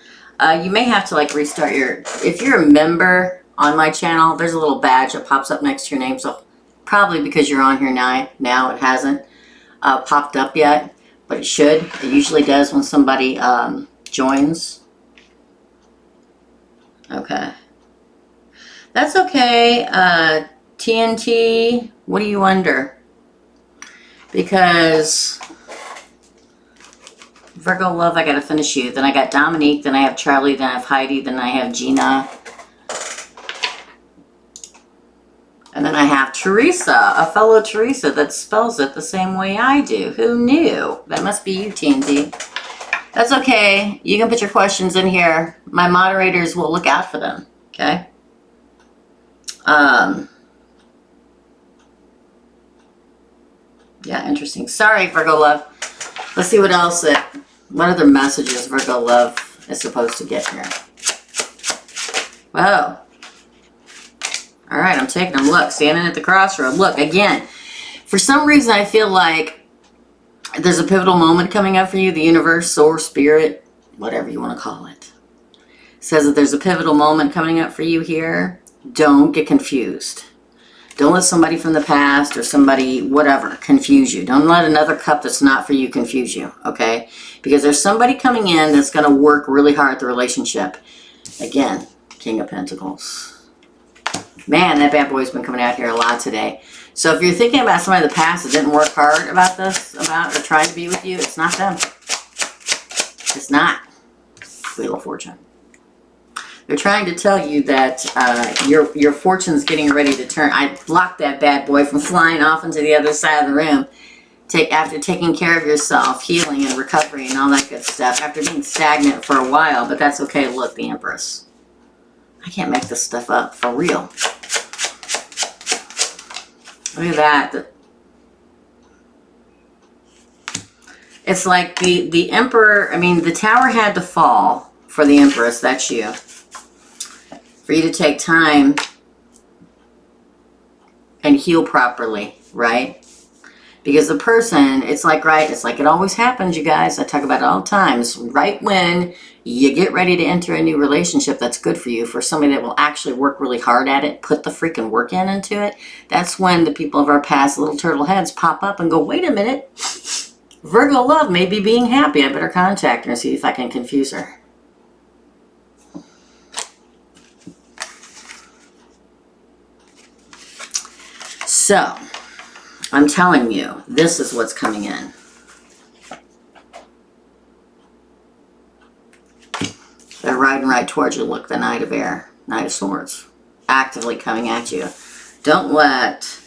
You may have to like restart your, if you're a member on my channel, there's a little badge that pops up next to your name. So probably because you're on here now it hasn't popped up yet, but it should. It usually does when somebody joins. Okay. That's okay. TNT, what do you under? Because Virgo love, I got to finish you. Then I got Dominique, then I have Charlie, then I have Heidi, then I have Gina. And then I have Theresa, a fellow Theresa that spells it the same way I do. Who knew? That must be you, TNT. That's okay. You can put your questions in here. My moderators will look out for them. Okay? Yeah, interesting. Sorry, Virgo love. Let's see what else what other messages Virgo love is supposed to get here. Whoa. All right, I'm taking them. Look, standing at the crossroad. Look, again, for some reason I feel like there's a pivotal moment coming up for you. The universe, source, spirit, whatever you want to call it. Says that there's a pivotal moment coming up for you here. Don't get confused. Don't let somebody from the past or somebody, whatever, confuse you. Don't let another cup that's not for you confuse you, okay? Because there's somebody coming in that's going to work really hard at the relationship. Again, King of Pentacles. Man, that bad boy's been coming out here a lot today. So if you're thinking about somebody in the past that didn't work hard about this, or trying to be with you, it's not them. It's not. Wheel of Fortune. They're trying to tell you that your fortune's getting ready to turn. I blocked that bad boy from flying off into the other side of the room. After taking care of yourself, healing and recovery and all that good stuff. After being stagnant for a while, but that's okay. Look, the Empress. I can't make this stuff up, for real. Look at that. It's like the Emperor, I mean, the tower had to fall for the Empress. That's you. For you to take time and heal properly, right? Because the person, it's like, right, it's like it always happens, you guys. I talk about it all the time. It's right when you get ready to enter a new relationship that's good for you, for somebody that will actually work really hard at it, put the freaking work into it. That's when the people of our past, little turtle heads, pop up and go, wait a minute. Virgo love may be being happy. I better contact her and see if I can confuse her. So, I'm telling you, this is what's coming in. They're riding right towards you. Look, the Knight of Air, Knight of Swords, actively coming at you. Don't let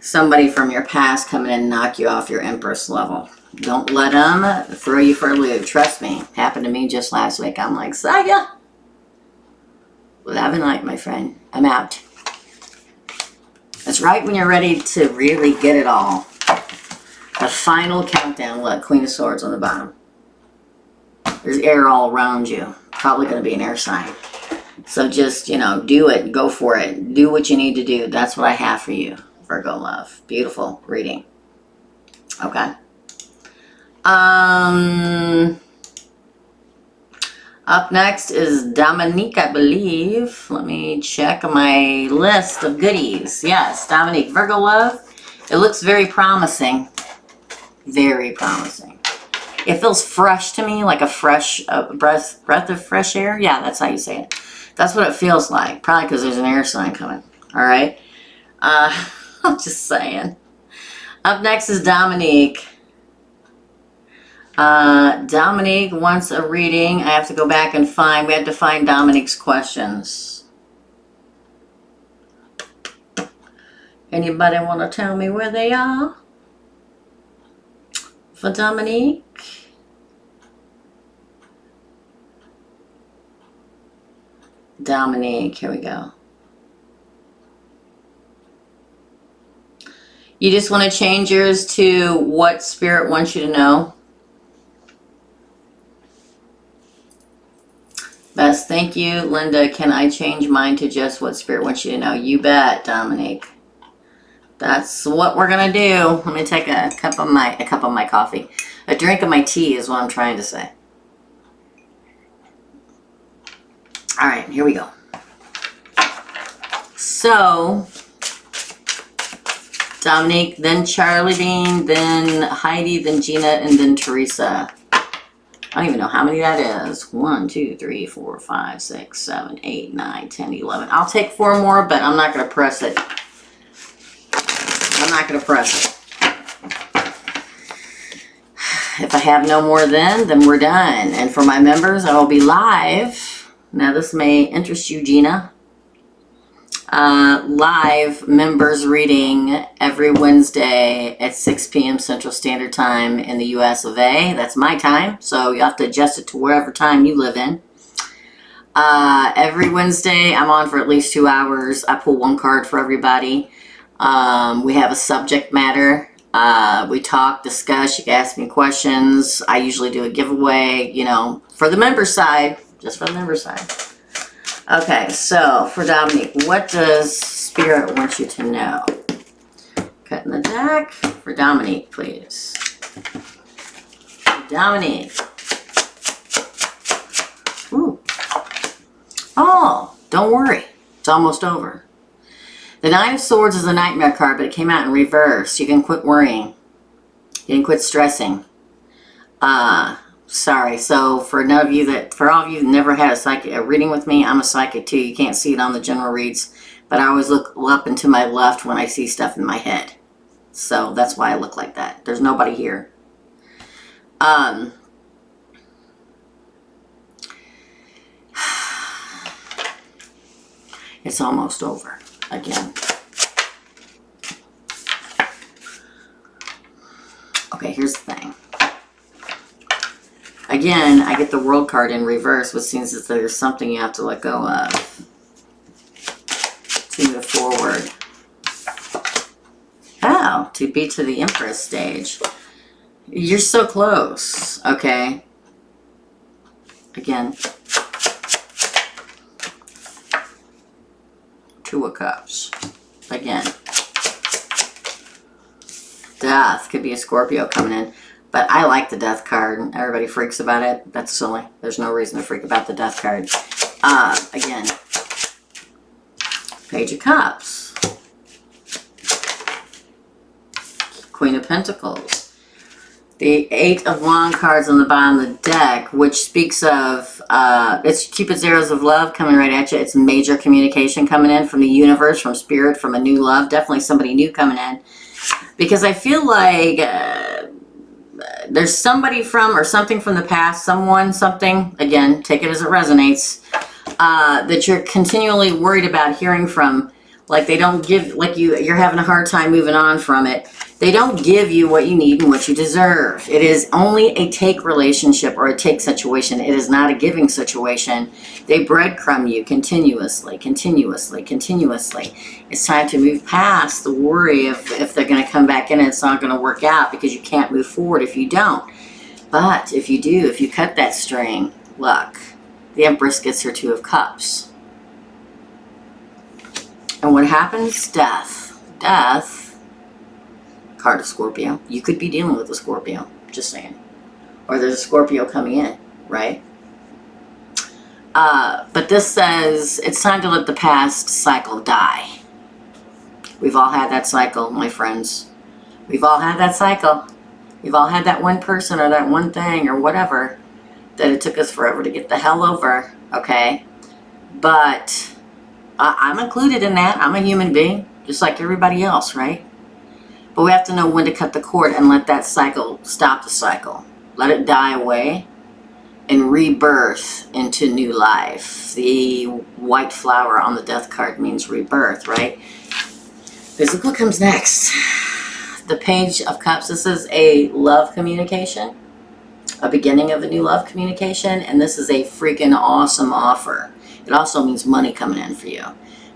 somebody from your past come in and knock you off your Empress level. Don't let them throw you for a loop. Trust me. Happened to me just last week. I'm like, Saya. Love and light, my friend. I'm out. That's right when you're ready to really get it all. The final countdown. Look, Queen of Swords on the bottom. There's air all around you. Probably going to be an air sign. So just, you know, do it. Go for it. Do what you need to do. That's what I have for you, Virgo love. Beautiful reading. Okay. Up next is Dominique, I believe. Let me check my list of goodies. Yes, Dominique, Virgo love. It looks very promising. Very promising. It feels fresh to me, like a fresh breath of fresh air. Yeah, that's how you say it. That's what it feels like. Probably because there's an air sign coming. All right. I'm just saying. Up next is Dominique. Dominique wants a reading. I have to go back and we have to find Dominique's questions. Anybody want to tell me where they are? For Dominique? Dominique, here we go. You just want to change yours to what Spirit wants you to know? Best, thank you. Linda, can I change mine to just what Spirit wants you to know? You bet, Dominique. That's what we're going to do. Let me take a cup of my coffee. A drink of my tea is what I'm trying to say. All right, here we go. So, Dominique, then Charlie Bean, then Heidi, then Gina, and then Theresa. I don't even know how many that is. 1, 2, 3, 4, 5, 6, 7, 8, 9, 10, 11. I'll take 4 more, but I'm not going to press it. I'm not going to press it. If I have no more then we're done. And for my members, I will be live. Now this may interest you, Gina. Live members reading every Wednesday at 6 p.m. Central Standard Time in the US of A. That's my time, so you have to adjust it to wherever time you live in. Every Wednesday, I'm on for at least 2 hours. I pull 1 card for everybody. We have a subject matter. We talk, discuss. You can ask me questions. I usually do a giveaway, you know, for the member side, just for the member side. Okay, so for Dominique, what does Spirit want you to know? Cutting the deck for Dominique, please. Dominique. Ooh. Don't worry. It's almost over. The Nine of Swords is a nightmare card, but it came out in reverse. You can quit worrying. You can quit stressing. Sorry. So for all of you that never had a reading with me, I'm a psychic too. You can't see it on the general reads, but I always look up and to my left when I see stuff in my head. So that's why I look like that. There's nobody here. It's almost over again. Okay, here's the thing. Again, I get the World card in reverse, which means that there's something you have to let go of to move forward. Oh, to be to the Empress stage. You're so close, okay? Again. Two of Cups. Again. Death. Could be a Scorpio coming in. But I like the Death card. Everybody freaks about it. That's silly. There's no reason to freak about the Death card. Again. Page of Cups. Queen of Pentacles. The Eight of Wand cards on the bottom of the deck, which speaks of, it's Cupid's arrows of love coming right at you. It's major communication coming in from the universe, from spirit, from a new love. Definitely somebody new coming in. Because I feel like there's somebody from or something from the past, someone, something, again, take it as it resonates, that you're continually worried about hearing from. Like they don't give, like you're having a hard time moving on from it. They don't give you what you need and what you deserve. It is only a take relationship or a take situation. It is not a giving situation. They breadcrumb you continuously, continuously, continuously. It's time to move past the worry of if they're going to come back in and it's not going to work out, because you can't move forward if you don't. But if you do, if you cut that string, look, the Empress gets her Two of Cups. And what happens? Death. Death. Card of Scorpio. You could be dealing with a Scorpio. Just saying. Or there's a Scorpio coming in, right? But this says it's time to let the past cycle die. We've all had that cycle, my friends. We've all had that cycle. We've all had that one person or that one thing or whatever that it took us forever to get the hell over, okay? But I'm included in that. I'm a human being, just like everybody else, right? But we have to know when to cut the cord and let that cycle, stop the cycle. Let it die away and rebirth into new life. The white flower on the Death card means rebirth, right? This is what comes next. The Page of Cups. This is a love communication, a beginning of a new love communication, and this is a freaking awesome offer. It also means money coming in for you.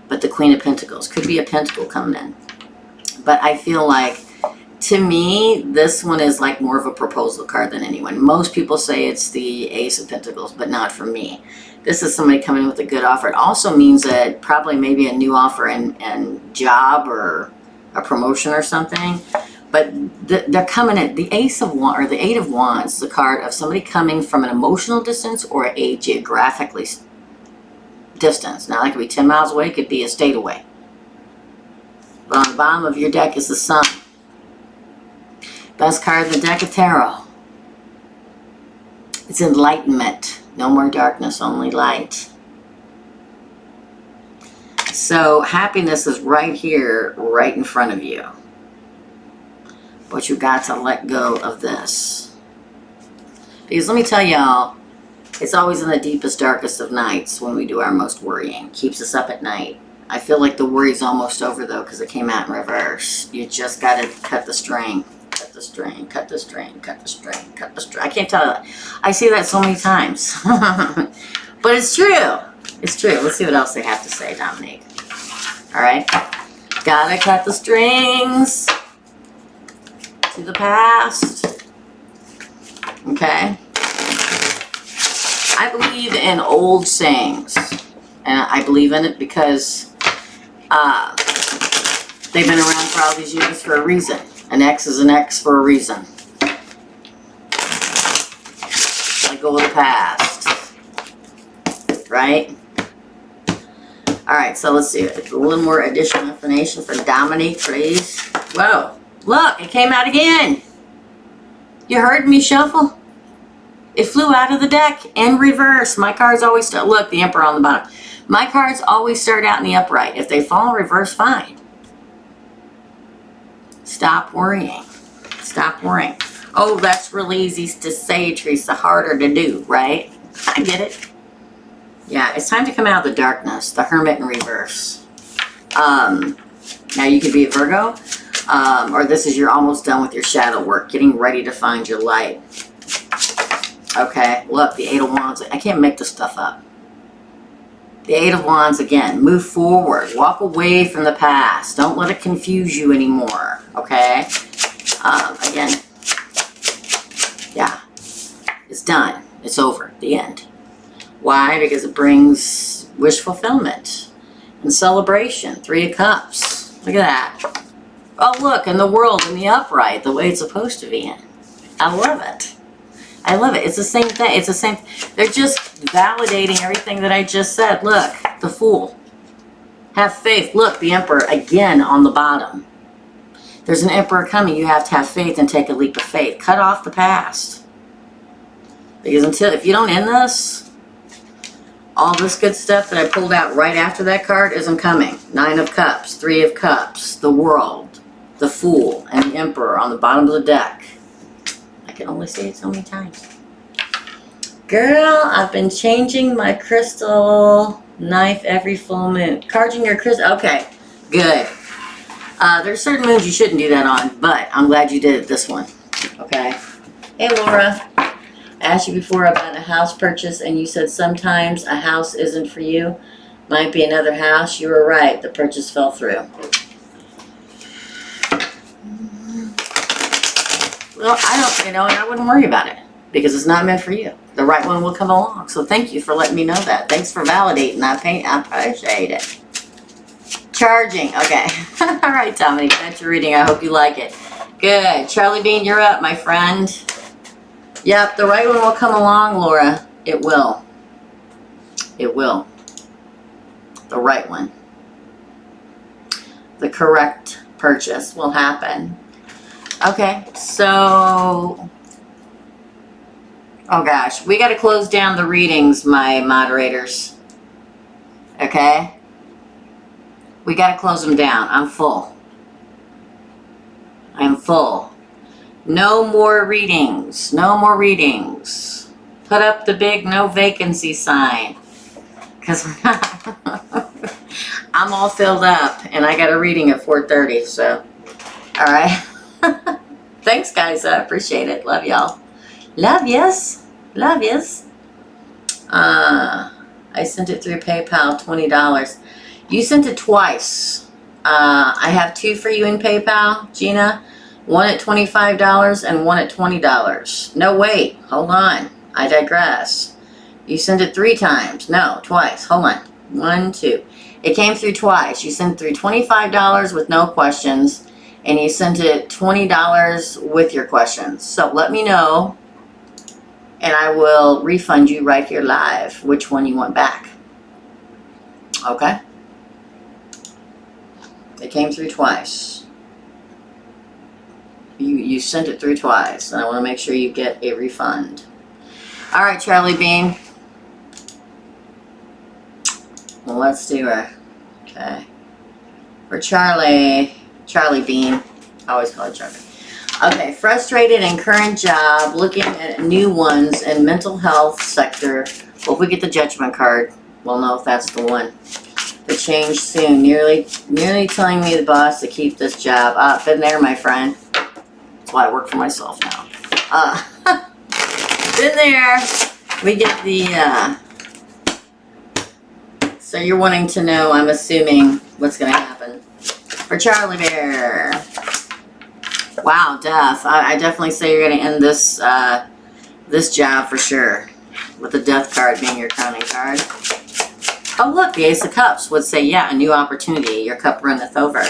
But the Queen of Pentacles could be a pentacle coming in. But I feel like, to me, this one is like more of a proposal card than anyone. Most people say it's the Ace of Pentacles, but not for me. This is somebody coming in with a good offer. It also means that probably maybe a new offer and job or a promotion or something. But they're coming in. The Ace of Wands, or the Eight of Wands, is a card of somebody coming from an emotional distance or a geographically distance. Now, that could be 10 miles away. It could be a state away. But on the bottom of your deck is the Sun. Best card in the deck of tarot. It's enlightenment. No more darkness, only light. So happiness is right here, right in front of you. But you got to let go of this. Because let me tell y'all, it's always in the deepest, darkest of nights when we do our most worrying. Keeps us up at night. I feel like the worry's almost over though, because it came out in reverse. You just got to cut the string. Cut the string, cut the string, cut the string, cut the string. I can't tell that. I see that so many times. But it's true. It's true. Let's see what else they have to say, Dominique. All right. Gotta cut the strings to the past. Okay. I believe in old sayings. And I believe in it because they've been around for all these years for a reason. An X is an X for a reason. Let go of the past. Right? All right, so let's do it. A little more additional information for Dominique, please. Whoa, look, it came out again. You heard me shuffle? It flew out of the deck in reverse. My cards always start, look, the Emperor on the bottom. My cards always start out in the upright. If they fall in reverse, fine. Stop worrying. Stop worrying. Oh, that's really easy to say, Theresa. Harder to do, right? I get it. Yeah, it's time to come out of the darkness. The Hermit in reverse. Now you could be a Virgo, or this is you're almost done with your shadow work, getting ready to find your light. Okay, look, the Eight of Wands. I can't make this stuff up. The Eight of Wands again. Move forward. Walk away from the past. Don't let it confuse you anymore. Okay? Again, yeah, it's done. It's over. The end. Why? Because it brings wish fulfillment and celebration. Three of Cups. Look at that. Oh, look, in the world, in the upright, the way it's supposed to be in. I love it. I love it. It's the same thing. It's the same. They're just validating everything that I just said. Look, the Fool. Have faith. Look, the Emperor again on the bottom. There's an Emperor coming. You have to have faith and take a leap of faith. Cut off the past. Because if you don't end this, all this good stuff that I pulled out right after that card isn't coming. Nine of Cups, Three of Cups, the World, the Fool, and the Emperor on the bottom of the deck. I can only say it so many times. Girl, I've been changing my crystal knife every full moon. Charging your crystal. Okay, good. There's certain moons you shouldn't do that on, but I'm glad you did it this one. Okay. Hey, Laura. I asked you before about a house purchase, and you said sometimes a house isn't for you. Might be another house. You were right. The purchase fell through. Well, and I wouldn't worry about it because it's not meant for you. The right one will come along. So thank you for letting me know that. Thanks for validating that. I appreciate it. Charging. Okay. All right, Dominique. That's your reading. I hope you like it. Good. Charlie Bean, you're up, my friend. Yep, the right one will come along, Laura. It will. It will. The right one. The correct purchase will happen. Okay, so, oh gosh, we got to close down the readings, my moderators. Okay? We got to close them down. I'm full. I'm full. No more readings. No more readings. Put up the big no vacancy sign. Because I'm all filled up and I got a reading at 4:30, so, all right. Thanks, guys. I appreciate it. Love y'all. Love yous. Love yous. I sent it through PayPal, $20. You sent it twice. I have two for you in PayPal, Gina. One at $25 and one at $20. No, wait. Hold on. I digress. You sent it 3 times. No, twice. Hold on. 1, 2. It came through twice. You sent through $25 with no questions. And you sent it $20 with your questions. So let me know, and I will refund you right here live which one you want back. Okay? It came through twice. You sent it through twice, and I want to make sure you get a refund. All right, Charlie Bean. Well, let's do it. Okay. For Charlie Bean. I always call it Charlie. Okay, frustrated in current job, looking at new ones in mental health sector. Well, if we get the Judgment card, we'll know if that's the one. The change soon. Nearly telling me the boss to keep this job. Been there, my friend. That's why I work for myself now. Been there. We get the, so you're wanting to know, I'm assuming, what's going to happen. For Charlie Bear. Wow, death. I definitely say you're going to end this this job for sure. With the death card being your crowning card. Oh, look, the Ace of Cups would say, yeah, a new opportunity. Your cup runneth over.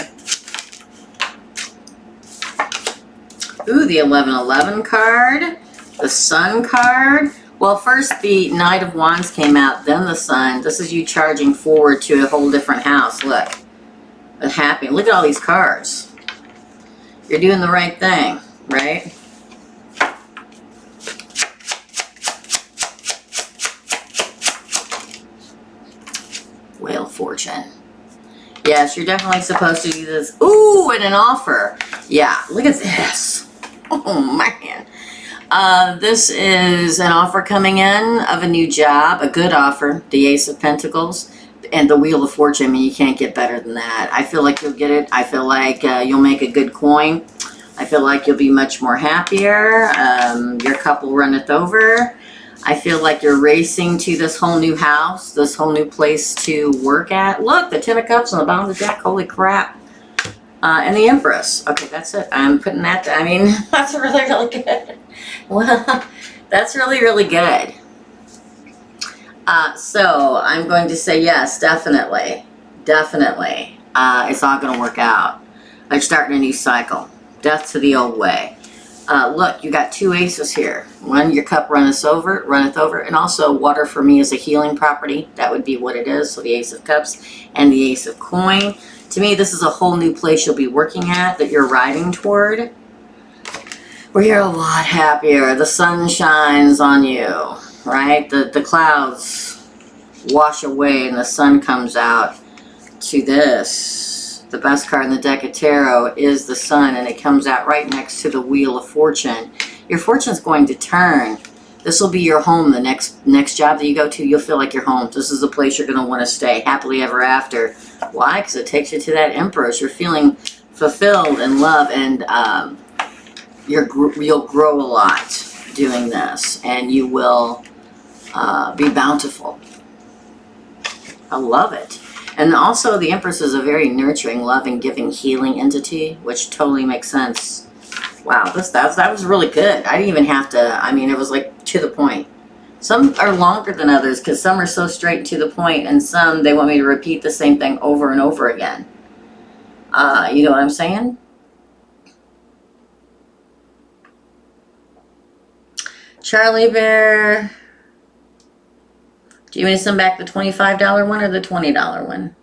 Ooh, the 1111 card. The Sun card. Well, first the Knight of Wands came out, then the Sun. This is you charging forward to a whole different house. Look. Happy. Look at all these cards. You're doing the right thing, right? Wheel of Fortune. Yes, you're definitely supposed to do this. Ooh, and an offer. Yeah, look at this. Oh, man. This is an offer coming in of a new job, a good offer, the Ace of Pentacles. And the Wheel of Fortune, I mean, you can't get better than that. I feel like you'll get it. I feel like you'll make a good coin. I feel like you'll be much more happier. Your cup will runneth over. I feel like you're racing to this whole new house, this whole new place to work at. Look, the Ten of Cups on the bottom of the deck. Holy crap. And the Empress. Okay, that's it. I'm putting that, I mean, that's really, really good. Well, that's really, really good. So I'm going to say yes, definitely. Definitely. It's all going to work out. They're starting a new cycle. Death to the old way. Look, you got two aces here. One, your cup runneth over. And also water for me is a healing property. That would be what it is. So the Ace of Cups and the Ace of Coin. To me, this is a whole new place you'll be working at that you're riding toward. Where you're a lot happier. The sun shines on you. Right? The clouds wash away and the sun comes out to this. The best card in the deck of tarot is the Sun, and it comes out right next to the Wheel of Fortune. Your fortune's going to turn. This will be your home. The next job that you go to, you'll feel like you're home. This is the place you're going to want to stay happily ever after. Why? Because it takes you to that Empress. You're feeling fulfilled in love, and you'll grow a lot doing this, and you will be bountiful. I love it. And also the Empress is a very nurturing, loving, giving, healing entity, which totally makes sense. Wow, that was really good. I didn't even have to, I mean, it was like to the point. Some are longer than others because some are so straight to the point, and some, they want me to repeat the same thing over and over again. You know what I'm saying? Charlie Bear. Do you want to send back the $25 one or the $20 one?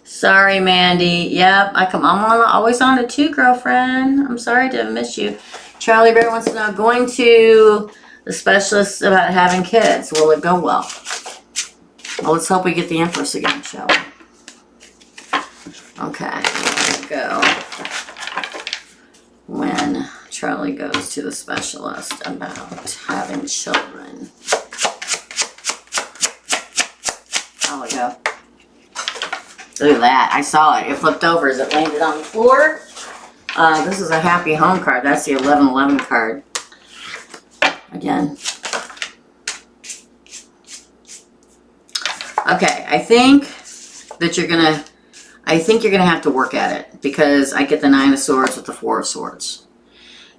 Sorry, Mandy. Yep, I'm always on it too, girlfriend. I'm sorry to miss you. Charlie Bear wants to know, going to the specialist about having kids. Will it go well? Well, let's hope we get the Empress again, shall we? Okay, here we go. When Charlie goes to the specialist about having children. Oh, we go. Look at that. I saw it. It flipped over as it landed on the floor. This is a happy home card. That's the 1111 card. Again. Okay, I think you're gonna have to work at it, because I get the 9 of Swords with the 4 of Swords.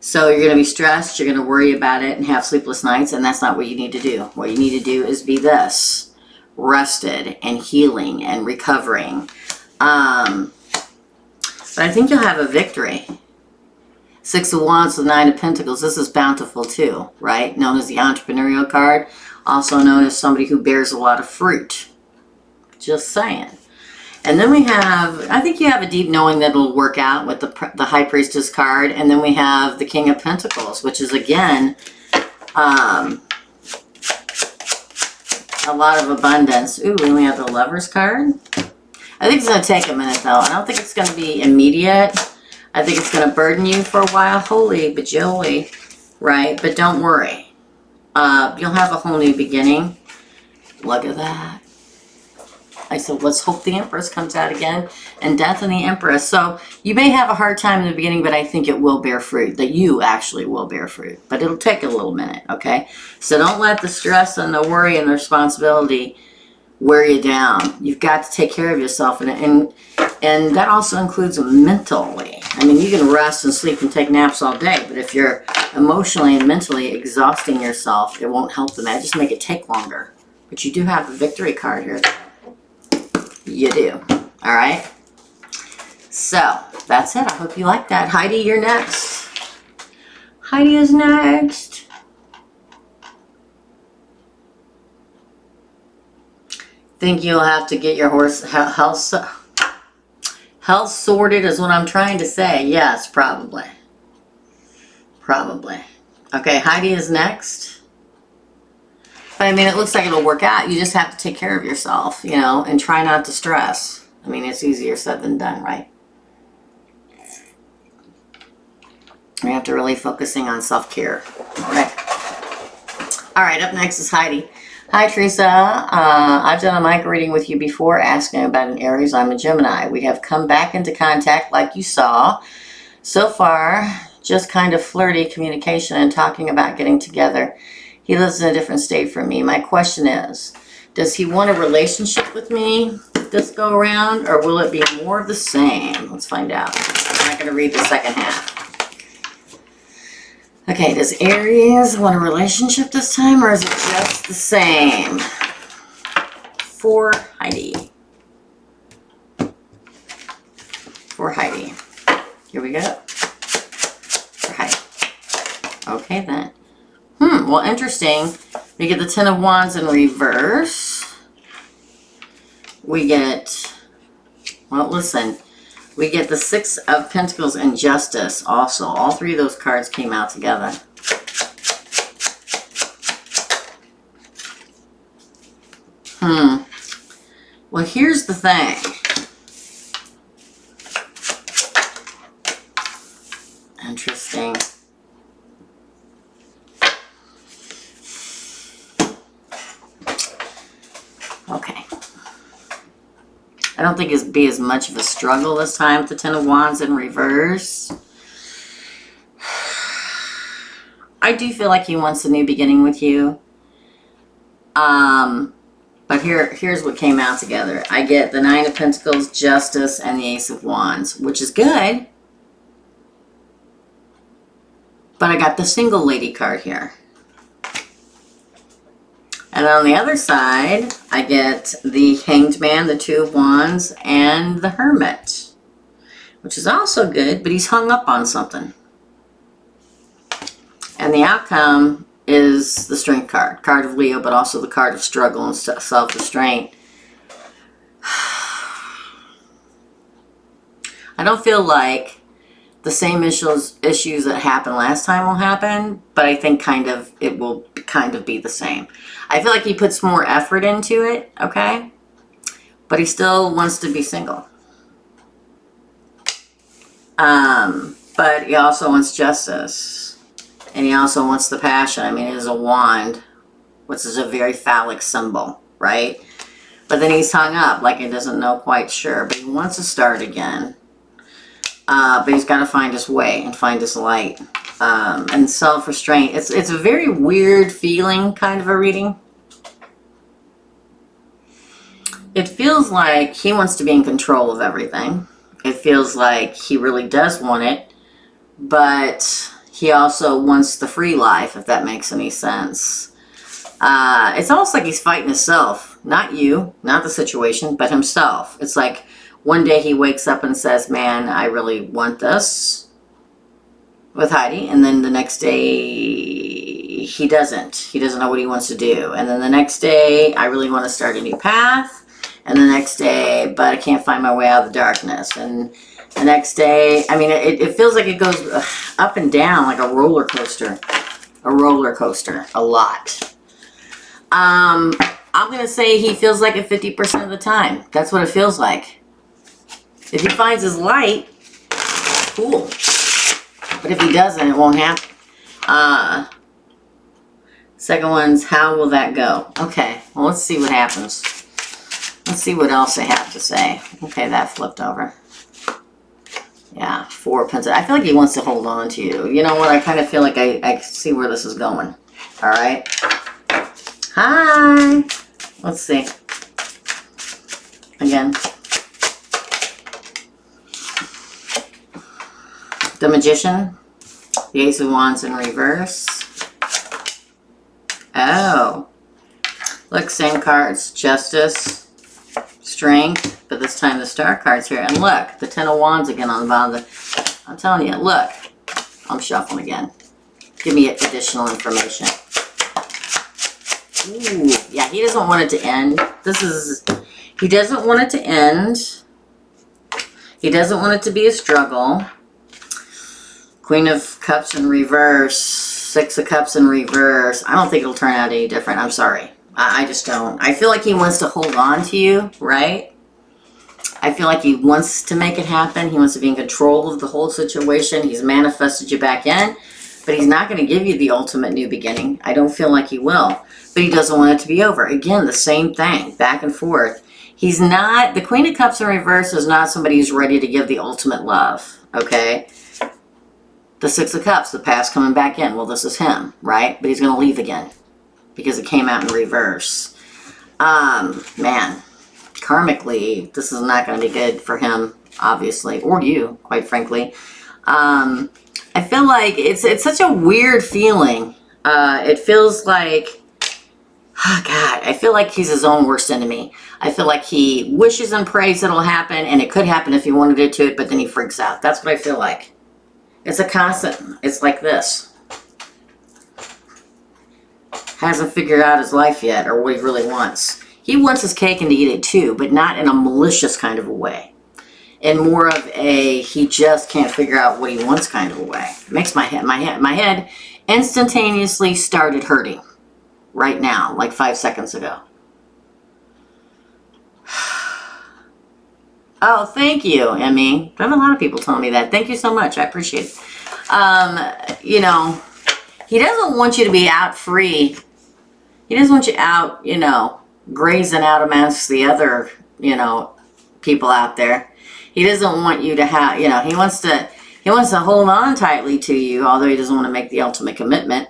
So you're going to be stressed, you're going to worry about it and have sleepless nights, and that's not what you need to do. What you need to do is be this, rested and healing and recovering. But I think you'll have a victory. 6 of Wands with 9 of Pentacles. This is bountiful too, right? Known as the entrepreneurial card. Also known as somebody who bears a lot of fruit. Just saying. And then we have, I think you have a deep knowing that it'll work out with the High Priestess card. And then we have the King of Pentacles, which is, again, a lot of abundance. Ooh, and we have the Lover's card. I think it's going to take a minute, though. I don't think it's going to be immediate. I think it's going to burden you for a while. Holy bajilly, right? But don't worry. You'll have a whole new beginning. Look at that. I said, let's hope the Empress comes out again, and Death and the Empress. So you may have a hard time in the beginning, but I think it will bear fruit, that you actually will bear fruit. But it'll take a little minute, okay? So don't let the stress and the worry and the responsibility wear you down. You've got to take care of yourself, and that also includes mentally. I mean, you can rest and sleep and take naps all day, but if you're emotionally and mentally exhausting yourself, it won't help the matter. Just make it take longer. But you do have a victory card here. You do. All right. So that's it. I hope you like that. Heidi, you're next. Heidi is next. Think you'll have to get your horse health sorted is what I'm trying to say. Yes, probably. Probably. Okay, Heidi is next. But I mean, it looks like it'll work out. You just have to take care of yourself, you know, and try not to stress. I mean, it's easier said than done, right? We have to really focusing on self-care. All right, up next is Heidi. Hi, Theresa. I've done a mic reading with you before asking about an Aries. I'm a Gemini. We have come back into contact like you saw. So far, just kind of flirty communication and talking about getting together. He lives in a different state from me. My question is, does he want a relationship with me this go around, or will it be more of the same? Let's find out. I'm not going to read the second half. Okay, does Aries want a relationship this time, or is it just the same? For Heidi. For Heidi. Here we go. For Heidi. Okay, then. Well, interesting. We get the Ten of Wands in reverse. We get, well, listen. We get the Six of Pentacles and Justice also. All three of those cards came out together. Well, here's the thing. Interesting. Okay. I don't think it'd be as much of a struggle this time with the Ten of Wands in reverse. I do feel like he wants a new beginning with you. But here's what came out together. I get the Nine of Pentacles, Justice, and the Ace of Wands, which is good. But I got the Single Lady card here. And on the other side, I get the Hanged Man, the Two of Wands, and the Hermit, which is also good, but he's hung up on something. And the outcome is the Strength card, card of Leo, but also the card of struggle and self-restraint. I don't feel like the same issues that happened last time will happen, but I think it will kind of be the same. I feel like he puts more effort into it, okay? But he still wants to be single. But he also wants justice. And he also wants the passion. I mean, it is a wand, which is a very phallic symbol, right? But then he's hung up, like he doesn't know quite sure. But he wants to start again. But he's got to find his way and find his light. And self-restraint. It's a very weird feeling kind of a reading. It feels like he wants to be in control of everything. It feels like he really does want it. But he also wants the free life, if that makes any sense. It's almost like he's fighting himself. Not you, not the situation, but himself. It's like one day he wakes up and says, man, I really want this with Heidi. And then the next day, he doesn't. He doesn't know what he wants to do. And then the next day, I really want to start a new path. And the next day, but I can't find my way out of the darkness. And the next day, I mean, it feels like it goes up and down like a roller coaster. A roller coaster, a lot. I'm going to say he feels like it 50% of the time. That's what it feels like. If he finds his light, cool. But if he doesn't, it won't happen. Second one's, how will that go? Okay, well, let's see what happens. Let's see what else they have to say. Okay, that flipped over. Yeah, Four of Pentacles. I feel like he wants to hold on to you. You know what? I kind of feel like I see where this is going. All right. Hi. Let's see. Again. The Magician. The Ace of Wands in reverse. Oh. Look, same cards. Justice. Strength. But this time the Star card's here. And look, the Ten of Wands again on the bottom. I'm telling you, look. I'm shuffling again. Give me additional information. Ooh, yeah, he doesn't want it to end. He doesn't want it to end. He doesn't want it to be a struggle. Queen of Cups in reverse. 6 of Cups in reverse. I don't think it'll turn out any different. I'm sorry. I just don't. I feel like he wants to hold on to you, right? I feel like he wants to make it happen. He wants to be in control of the whole situation. He's manifested you back in, but he's not going to give you the ultimate new beginning. I don't feel like he will, but he doesn't want it to be over. Again, the same thing, back and forth. He's not, the Queen of Cups in reverse is not somebody who's ready to give the ultimate love, okay? The 6 of Cups, the past coming back in. Well, this is him, right? But he's going to leave again because it came out in reverse. Man, karmically, this is not going to be good for him, obviously, or you, quite frankly. I feel like it's such a weird feeling. It feels like, oh God, I feel like he's his own worst enemy. I feel like he wishes and prays it'll happen, and it could happen if he wanted it to, but then he freaks out. That's what I feel like. It's a constant. It's like this. Hasn't figured out his life yet, or what he really wants. He wants his cake and to eat it too, but not in a malicious kind of a way. In more of a, he just can't figure out what he wants kind of a way. It makes my head instantaneously started hurting right now, like 5 seconds ago. Oh, thank you, Emmy. I have a lot of people telling me that. Thank you so much. I appreciate it. You know, he doesn't want you to be out free. He doesn't want you out, you know, grazing out amongst the other, you know, people out there. He doesn't want you to have, you know, he wants to hold on tightly to you, although he doesn't want to make the ultimate commitment.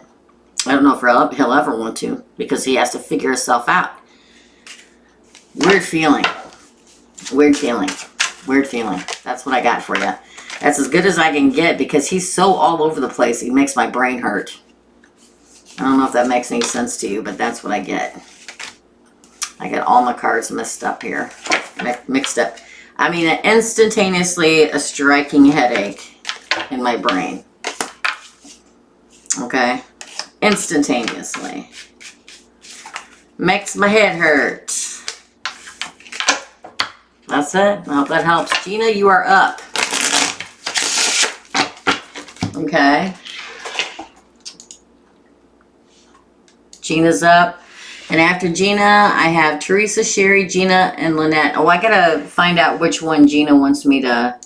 I don't know if he'll ever want to, because he has to figure himself out. Weird feeling. Weird feeling. Weird feeling. That's what I got for you. That's as good as I can get, because he's so all over the place. He makes my brain hurt. I don't know if that makes any sense to you, but that's what I get. I get all my cards mixed up here. Mixed up. I mean, instantaneously a striking headache in my brain. Okay? Instantaneously. Makes my head hurt. That's it. I hope that helps. Gina, you are up. Okay. Gina's up. And after Gina, I have Theresa, Sherry, Gina, and Lynette. Oh, I gotta find out which one Gina wants me to...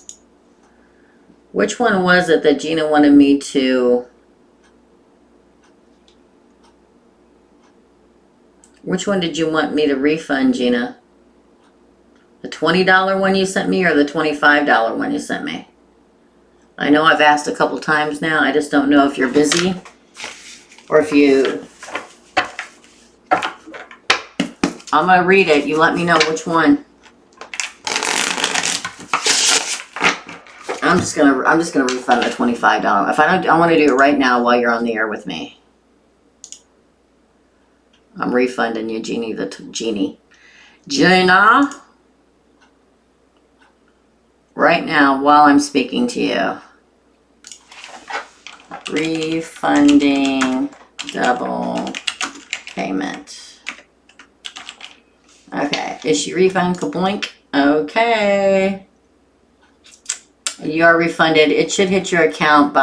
Which one was it that Gina wanted me to... Which one did you want me to refund, Gina? The $20 one you sent me, or the $25 one you sent me? I know I've asked a couple times now. I just don't know if you're busy or if you... I'm gonna read it. You let me know which one. I'm just gonna refund the $25. If I don't, I want to do it right now while you're on the air with me. I'm refunding you, Gina. Right now, while I'm speaking to you. Refunding double payment. Okay, issue refund, kaboink. Okay. You are refunded. It should hit your account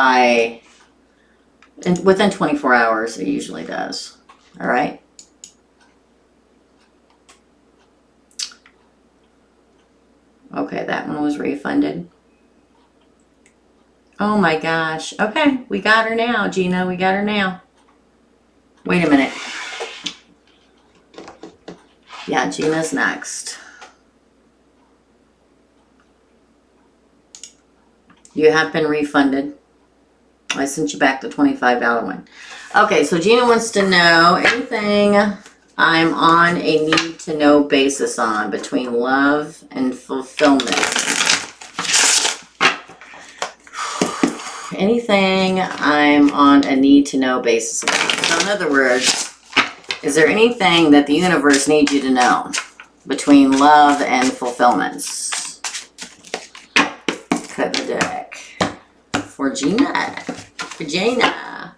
within 24 hours. It usually does. All right. Okay, that one was refunded. Oh my gosh. Okay, we got her now, Gina. We got her now. Wait a minute. Yeah, Gina's next. You have been refunded. I sent you back the $25 one. Okay, so Gina wants to know anything I'm on a need-to-know basis on between love and fulfillment. Anything I'm on a need-to-know basis about. So in other words, is there anything that the universe needs you to know between love and fulfillments? Cut the deck for Gina. For Gina.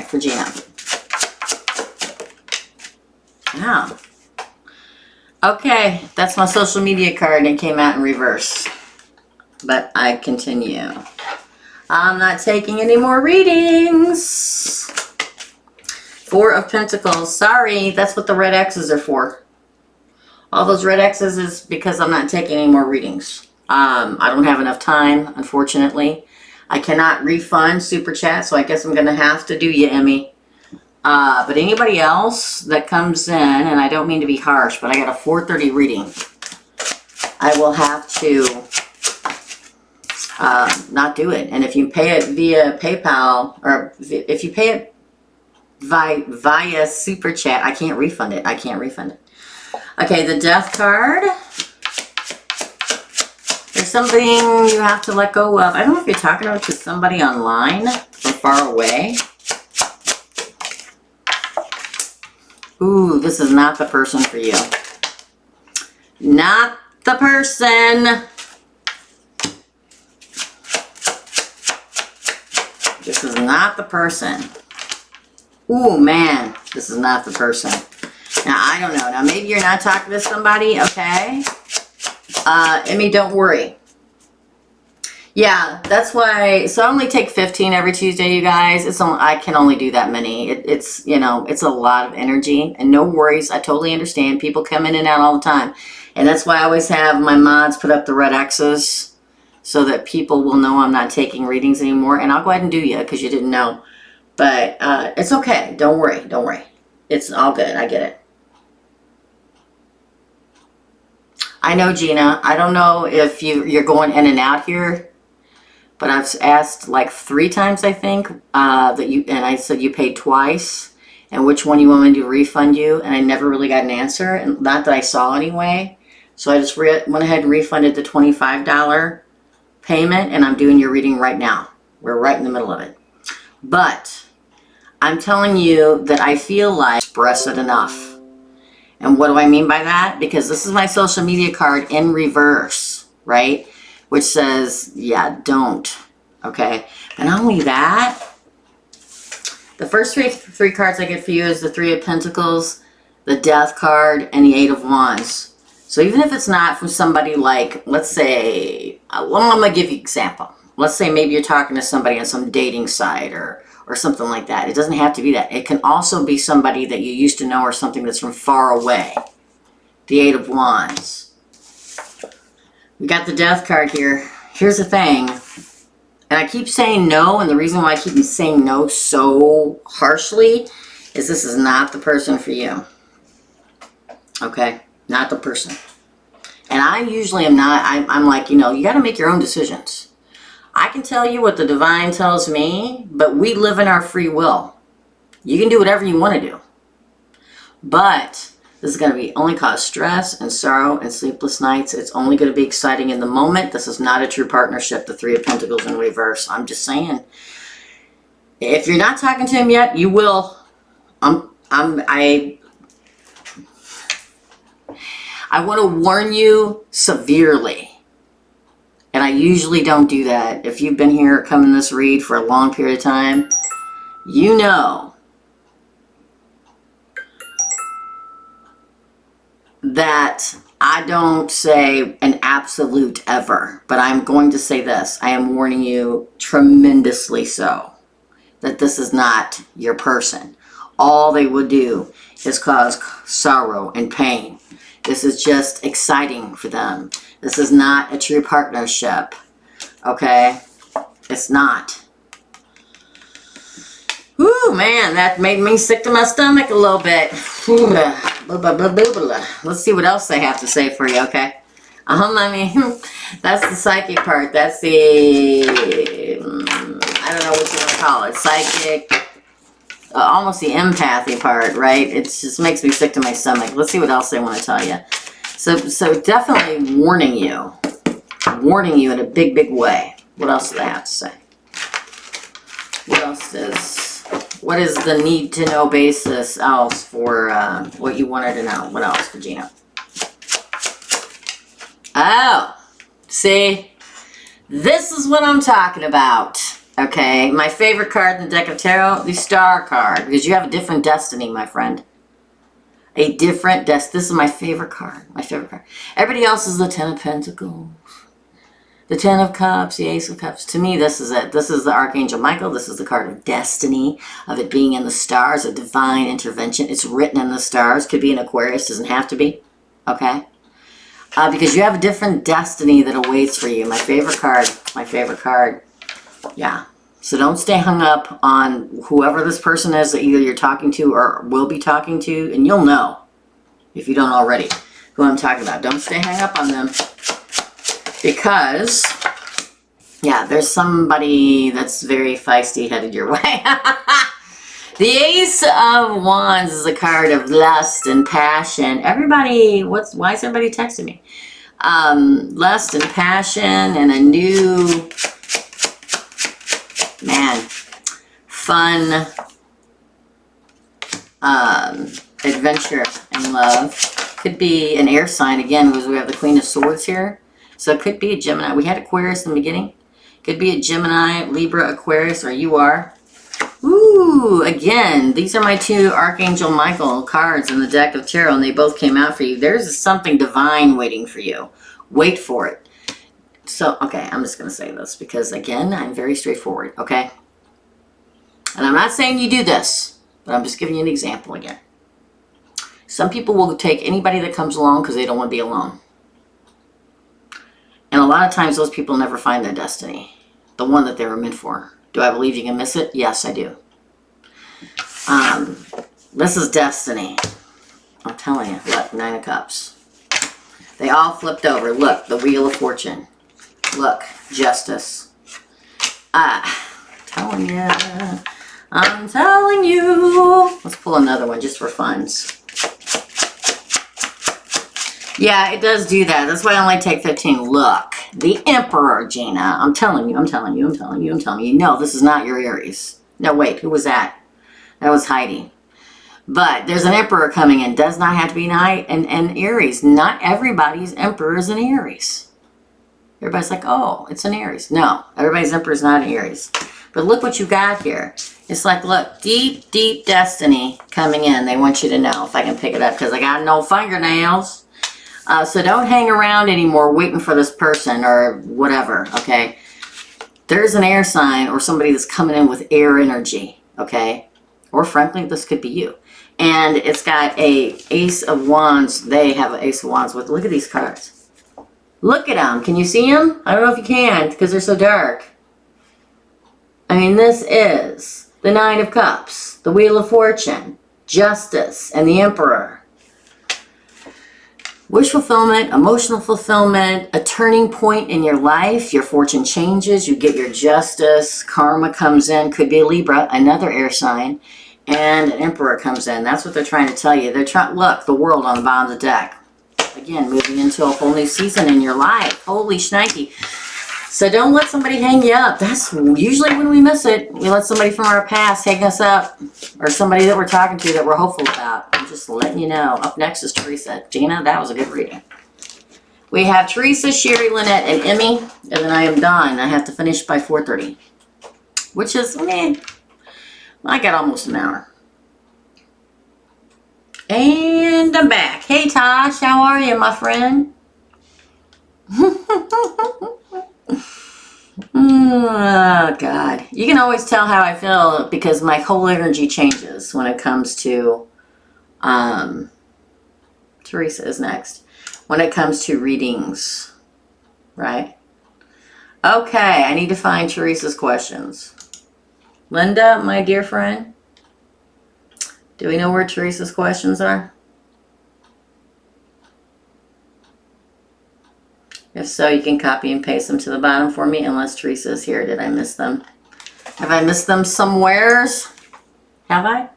for Gina. Wow. Okay, that's my social media card and it came out in reverse. But I continue. I'm not taking any more readings. Four of Pentacles. Sorry, that's what the red X's are for. All those red X's is because I'm not taking any more readings. I don't have enough time, unfortunately. I cannot refund Super Chat, so I guess I'm going to have to do you, Emmy. But anybody else that comes in, and I don't mean to be harsh, but I got a 4:30 reading. I will have to not do it. And if you pay it via PayPal, or if you pay it via Super Chat, I can't refund it. I can't refund it. Okay, the Death card. There's something you have to let go of. I don't know if you're talking to somebody online or far away. Ooh, this is not the person for you. Not the person. This is not the person. Ooh, man, this is not the person. Now, I don't know. Now, maybe you're not talking to somebody, okay? Emmy, don't worry. Yeah, that's why. So I only take 15 every Tuesday, you guys. I can only do that many. It's, you know, it's a lot of energy. And no worries. I totally understand. People come in and out all the time. And that's why I always have my mods put up the red X's so that people will know I'm not taking readings anymore. And I'll go ahead and do you because you didn't know. But it's okay. Don't worry. Don't worry. It's all good. I get it. I know, Gina. I don't know if you're going in and out here, but I've asked like 3 times, I think, that you, and I said you paid twice, and which one you want me to refund you, and I never really got an answer, and not that I saw anyway. So I just went ahead and refunded the $25 payment, and I'm doing your reading right now. We're right in the middle of it. But I'm telling you that I feel like express it enough. And what do I mean by that? Because this is my social media card in reverse, right? Which says, yeah, don't. Okay. And not only that, the first three cards I get for you is the Three of Pentacles, the Death card, and the Eight of Wands. So even if it's not from somebody like, let's say, well, I'm going to give you an example. Let's say maybe you're talking to somebody on some dating site or something like that. It doesn't have to be that. It can also be somebody that you used to know or something that's from far away. The Eight of Wands. We got the Death card here. Here's the thing. And I keep saying no, and the reason why I keep saying no so harshly is this is not the person for you. Okay? Not the person. And I usually am not. I'm like, you know, you got to make your own decisions. I can tell you what the divine tells me, but we live in our free will. You can do whatever you want to do. But this is going to be only cause stress and sorrow and sleepless nights. It's only going to be exciting in the moment. This is not a true partnership, the Three of Pentacles in reverse. I'm just saying. If you're not talking to him yet, you will. I want to warn you severely. And I usually don't do that. If you've been here coming this read for a long period of time, you know that I don't say an absolute ever, but I'm going to say this. I am warning you tremendously so that this is not your person. All they would do is cause sorrow and pain. This is just exciting for them. This is not a true partnership. Okay? It's not. Ooh, man, that made me sick to my stomach a little bit. Let's see what else they have to say for you, okay? I mean, that's the psychic part. That's the, I don't know what you want to call it. Psychic, almost the empathy part, right? It just makes me sick to my stomach. Let's see what else they want to tell you. So definitely warning you in a big, big way. What else do they have to say? What is the need to know basis else for what you wanted to know? What else for Gina? Oh, see, this is what I'm talking about. Okay, my favorite card in the deck of tarot, the Star card, because you have a different destiny, my friend. A different destiny. This is my favorite card. My favorite card. Everybody else is the Ten of Pentacles, the Ten of Cups, the Ace of Cups. To me, this is it. This is the Archangel Michael. This is the card of destiny, of it being in the stars, a divine intervention. It's written in the stars. Could be an Aquarius. Doesn't have to be. Okay? Because you have a different destiny that awaits for you. My favorite card. My favorite card. Yeah. So don't stay hung up on whoever this person is that either you're talking to or will be talking to. And you'll know, if you don't already, who I'm talking about. Don't stay hung up on them. Because, yeah, there's somebody that's very feisty headed your way. The Ace of Wands is a card of lust and passion. Everybody, why is everybody texting me? Lust and passion and a new, man, fun adventure and love. Could be an air sign again, because we have the Queen of Swords here. So it could be a Gemini. We had Aquarius in the beginning. Could be a Gemini, Libra, Aquarius, or you are. Ooh, again, these are my two Archangel Michael cards in the deck of tarot, and they both came out for you. There's something divine waiting for you. Wait for it. So, okay, I'm just going to say this because, again, I'm very straightforward, okay? And I'm not saying you do this, but I'm just giving you an example again. Some people will take anybody that comes along because they don't want to be alone. And a lot of times those people never find their destiny, the one that they were meant for. Do I believe you can miss it? Yes, I do. This is destiny. I'm telling you. Look, Nine of Cups. They all flipped over. Look, the Wheel of Fortune. Look, Justice. Telling you. I'm telling you. Let's pull another one just for funs. Yeah, it does do that. That's why I only take 15. Look, the Emperor, Gina. I'm telling you, I'm telling you, I'm telling you, I'm telling you. No, this is not your Aries. No, wait, who was that? That was Heidi. But there's an Emperor coming in. Does not have to be an Aries. Not everybody's Emperor is an Aries. Everybody's like, oh, it's an Aries. No, everybody's Emperor is not an Aries. But look what you got here. It's like, look, deep, deep destiny coming in. They want you to know. If I can pick it up because I got no fingernails. So don't hang around anymore waiting for this person or whatever, okay? There's an air sign or somebody that's coming in with air energy, okay? Or frankly, this could be you. And it's got a Ace of Wands. They have an Ace of Wands with, look at these cards. Look at them. Can you see them? I don't know if you can because they're so dark. I mean, this is the Nine of Cups, the Wheel of Fortune, Justice, and the Emperor. Wish fulfillment, emotional fulfillment, a turning point in your life. Your fortune changes. You get your justice. Karma comes in. Could be a Libra, another air sign. And an Emperor comes in. That's what they're trying to tell you. They're trying, look, the World on the bottom of the deck. Again, moving into a whole new season in your life. Holy shnikey. So don't let somebody hang you up. That's usually when we miss it. We let somebody from our past hang us up. Or somebody that we're talking to that we're hopeful about. I'm just letting you know. Up next is Teresa. Gina, that was a good reading. We have Theresa, Sherry, Lynette, and Emmy. And then I am done. I have to finish by 4:30. Which is, meh. I got almost an hour. And I'm back. Hey, Tosh. How are you, my friend? Oh, God. You can always tell how I feel because my whole energy changes when it comes to, Teresa is next. When it comes to readings, right? Okay, I need to find Teresa's questions. Linda, my dear friend, do we know where Teresa's questions are? If so, you can copy and paste them to the bottom for me, unless Teresa is here. Did I miss them? Have I missed them somewheres? Have I?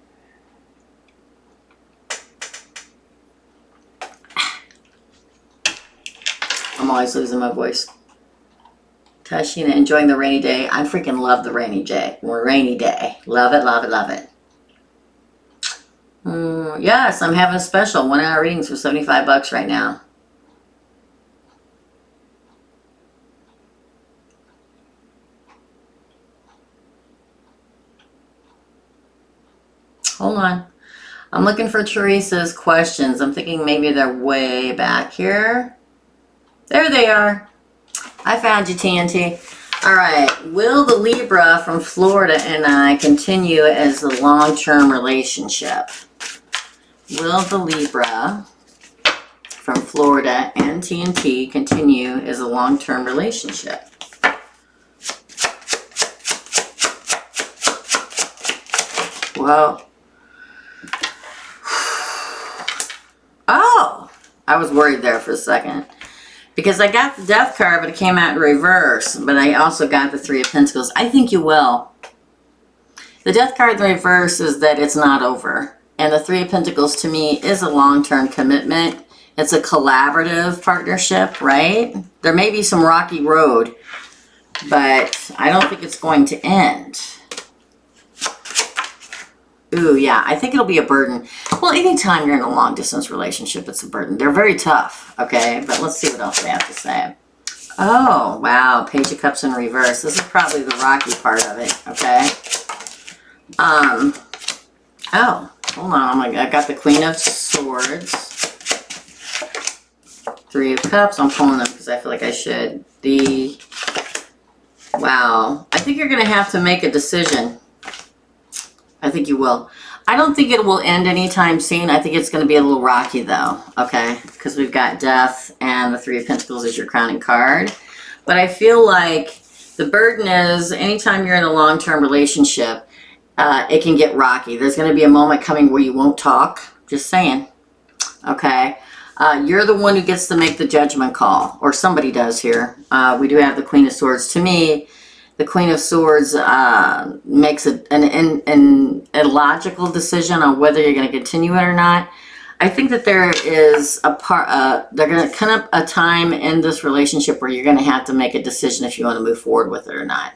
I'm always losing my voice. Tashina, enjoying the rainy day. I freaking love the rainy day. Rainy day. Love it, love it, love it. Yes, I'm having a special 1 hour readings for $75 right now. Hold on. I'm looking for Teresa's questions. I'm thinking maybe they're way back here. There they are. I found you, TNT. All right. Will the Libra from Florida and I continue as a long-term relationship? Will the Libra from Florida and TNT continue as a long-term relationship? Well, oh, I was worried there for a second because I got the Death card, but it came out in reverse. But I also got the Three of Pentacles. I think you will. The Death card in reverse is that it's not over. And the Three of Pentacles to me is a long-term commitment. It's a collaborative partnership, right? There may be some rocky road, but I don't think it's going to end. Ooh, yeah, I think it'll be a burden. Well, anytime you're in a long-distance relationship, it's a burden. They're very tough, okay? But let's see what else they have to say. Oh, wow, Page of Cups in reverse. This is probably the rocky part of it, okay? Oh, hold on. I got the Queen of Swords. Three of Cups. I'm pulling them because I feel like I should. Wow. I think you're going to have to make a decision. I think you will. I don't think it will end anytime soon. I think it's going to be a little rocky though, okay? Because we've got Death and the Three of Pentacles as your crowning card. But I feel like the burden is anytime you're in a long-term relationship, it can get rocky. There's going to be a moment coming where you won't talk. Just saying, okay? You're the one who gets to make the judgment call, or somebody does here. We do have the Queen of Swords. To me, the Queen of Swords makes a logical decision on whether you're going to continue it or not. I think that there is they're going to come up a time in this relationship where you're going to have to make a decision if you want to move forward with it or not.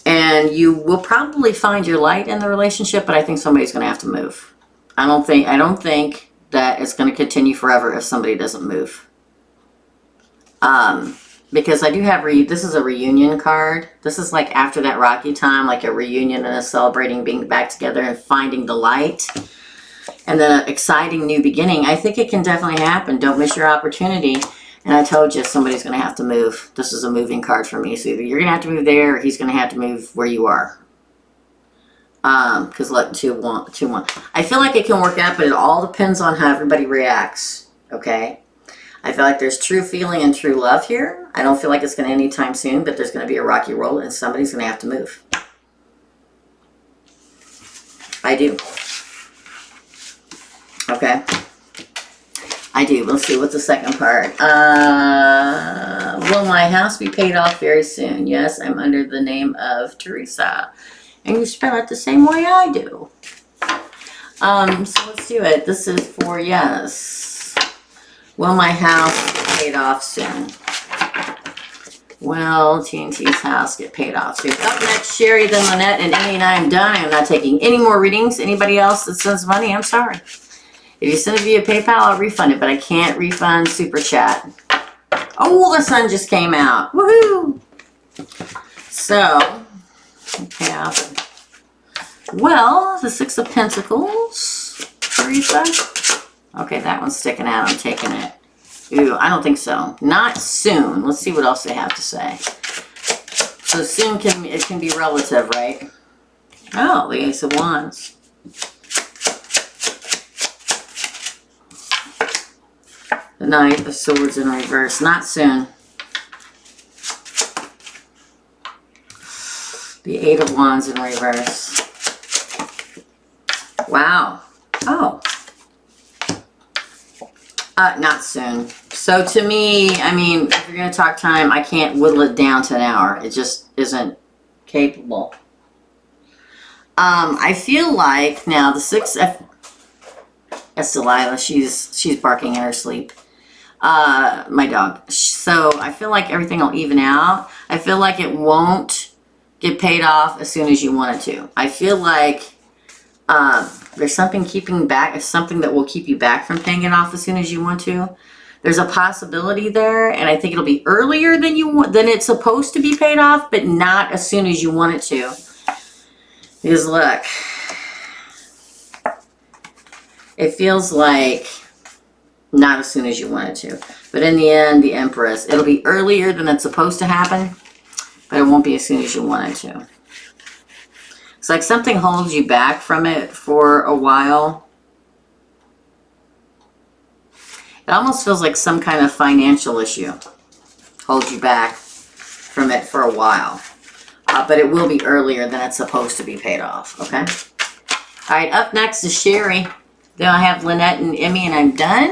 And you will probably find your light in the relationship, but I think somebody's going to have to move. I don't think that it's going to continue forever if somebody doesn't move. Because I do have, this is a reunion card. This is like after that rocky time, like a reunion and a celebrating being back together and finding the light. And then an exciting new beginning. I think it can definitely happen. Don't miss your opportunity. And I told you, somebody's going to have to move. This is a moving card for me. So either you're going to have to move there or he's going to have to move where you are. Because look, 2-1. I feel like it can work out, but it all depends on how everybody reacts. Okay? I feel like there's true feeling and true love here. I don't feel like it's going to end anytime soon, but there's going to be a rocky roll and somebody's going to have to move. I do. Okay. I do. Let's see. What's the second part? Will my house be paid off very soon? Yes, I'm under the name of Teresa. And you spell it the same way I do. So let's do it. This is for yes. Will my house get paid off soon? Will TNT's house get paid off soon? Up next, Sherry, then Lynette, and Emmy and I am done. I am not taking any more readings. Anybody else that sends money, I'm sorry. If you send it via PayPal, I'll refund it, but I can't refund Super Chat. Oh, the sun just came out. Woohoo! So, okay, well, the Six of Pentacles, Theresa. Okay, that one's sticking out. I'm taking it. Ooh, I don't think so. Not soon. Let's see what else they have to say. So soon can be relative, right? Oh, the Ace of Wands. The Knight of Swords in reverse. Not soon. The Eight of Wands in reverse. Wow. Oh. Not soon. So to me, I mean, if you're going to talk time, I can't whittle it down to an hour. It just isn't capable. I feel like now the that's Delilah. She's barking in her sleep. My dog. So I feel like everything will even out. I feel like it won't get paid off as soon as you want it to. I feel like there's something keeping back, something that will keep you back from paying it off as soon as you want to. There's a possibility there, and I think it'll be earlier than it's supposed to be paid off, but not as soon as you want it to. Because look, it feels like not as soon as you want it to. But in the end, the Empress, it'll be earlier than it's supposed to happen, but it won't be as soon as you want it to. It's like something holds you back from it for a while. It almost feels like some kind of financial issue holds you back from it for a while. But it will be earlier than it's supposed to be paid off, okay? All right, up next is Sherry. Then I have Lynette and Emmy, and I'm done.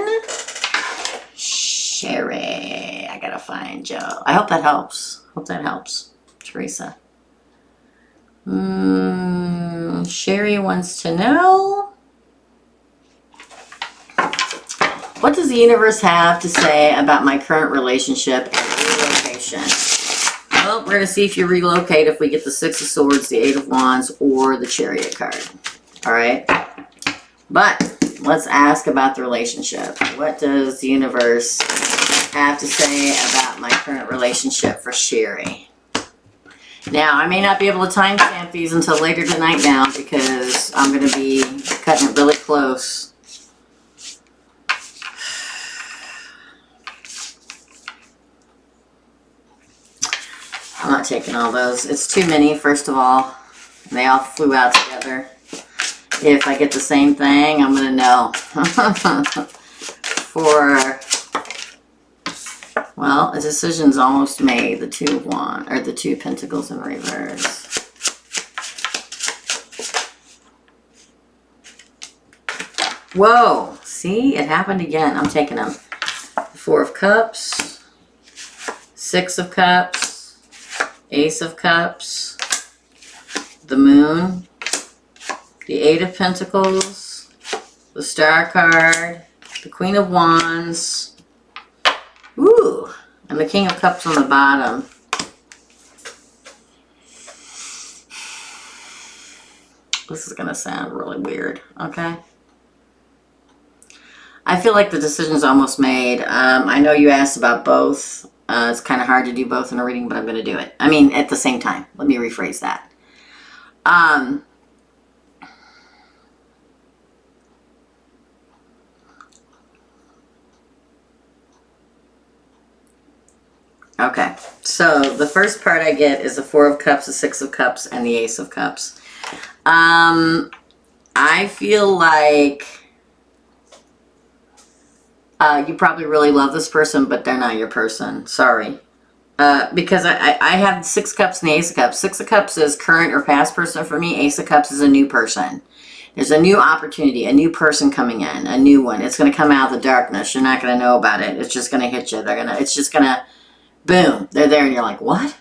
Sherry, I gotta find Joe. I hope that helps. Hope that helps. Theresa. Sherry wants to know, what does the universe have to say about my current relationship and relocation? Well, we're going to see if you relocate if we get the Six of Swords, the Eight of Wands, or the Chariot card. All right? But let's ask about the relationship. What does the universe have to say about my current relationship for Sherry? Now, I may not be able to timestamp these until later tonight now because I'm going to be cutting it really close. I'm not taking all those. It's too many, first of all. They all flew out together. If I get the same thing, I'm going to know. Well, a decision's almost made. The Two of Wands, or the Two of Pentacles in reverse. Whoa. See? It happened again. I'm taking them. Four of Cups. Six of Cups. Ace of Cups, the Moon, the Eight of Pentacles, the Star card, the Queen of Wands, ooh, and the King of Cups on the bottom. This is going to sound really weird, okay? I feel like the decision's almost made. I know you asked about both. It's kind of hard to do both in a reading, but I'm going to do it. I mean, at the same time. Let me rephrase that. Okay. So the first part I get is the Four of Cups, the Six of Cups, and the Ace of Cups. I feel like you probably really love this person, but they're not your person. Sorry. Because I have Six Cups and the Ace of Cups. Six of Cups is current or past person for me. Ace of Cups is a new person. There's a new opportunity, a new person coming in, a new one. It's going to come out of the darkness. You're not going to know about it. It's just going to hit you. It's just going to, boom, they're there and you're like, what?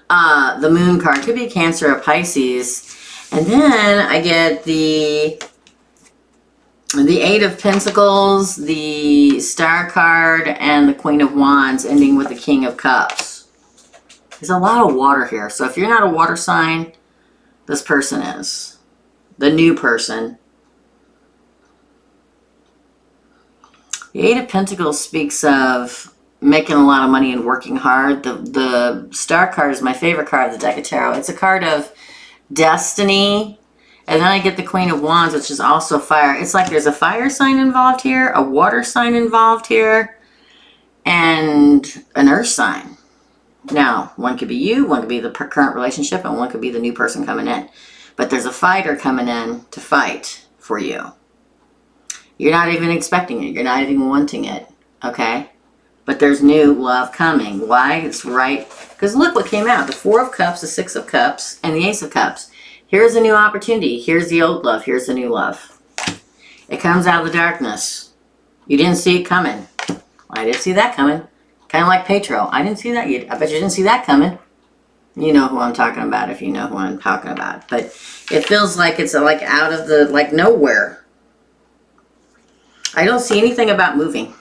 The Moon card could be Cancer or Pisces. And then I get the Eight of Pentacles, the Star card, and the Queen of Wands, ending with the King of Cups. There's a lot of water here. So if you're not a water sign, this person is. The new person. The Eight of Pentacles speaks of making a lot of money and working hard. The Star card is my favorite card of the deck of tarot. It's a card of destiny. And then I get the Queen of Wands, which is also fire. It's like there's a fire sign involved here, a water sign involved here, and an earth sign. Now, one could be you, one could be the current relationship, and one could be the new person coming in. But there's a fighter coming in to fight for you. You're not even expecting it. You're not even wanting it, okay? But there's new love coming. Why? It's right. Because look what came out. The Four of Cups, the Six of Cups, and the Ace of Cups. Here's a new opportunity. Here's the old love. Here's the new love. It comes out of the darkness. You didn't see it coming. I didn't see that coming. Kind of like Petro. I didn't see that. I bet you didn't see that coming. You know who I'm talking about if you know who I'm talking about. But it feels like it's like out of the, like nowhere. I don't see anything about moving.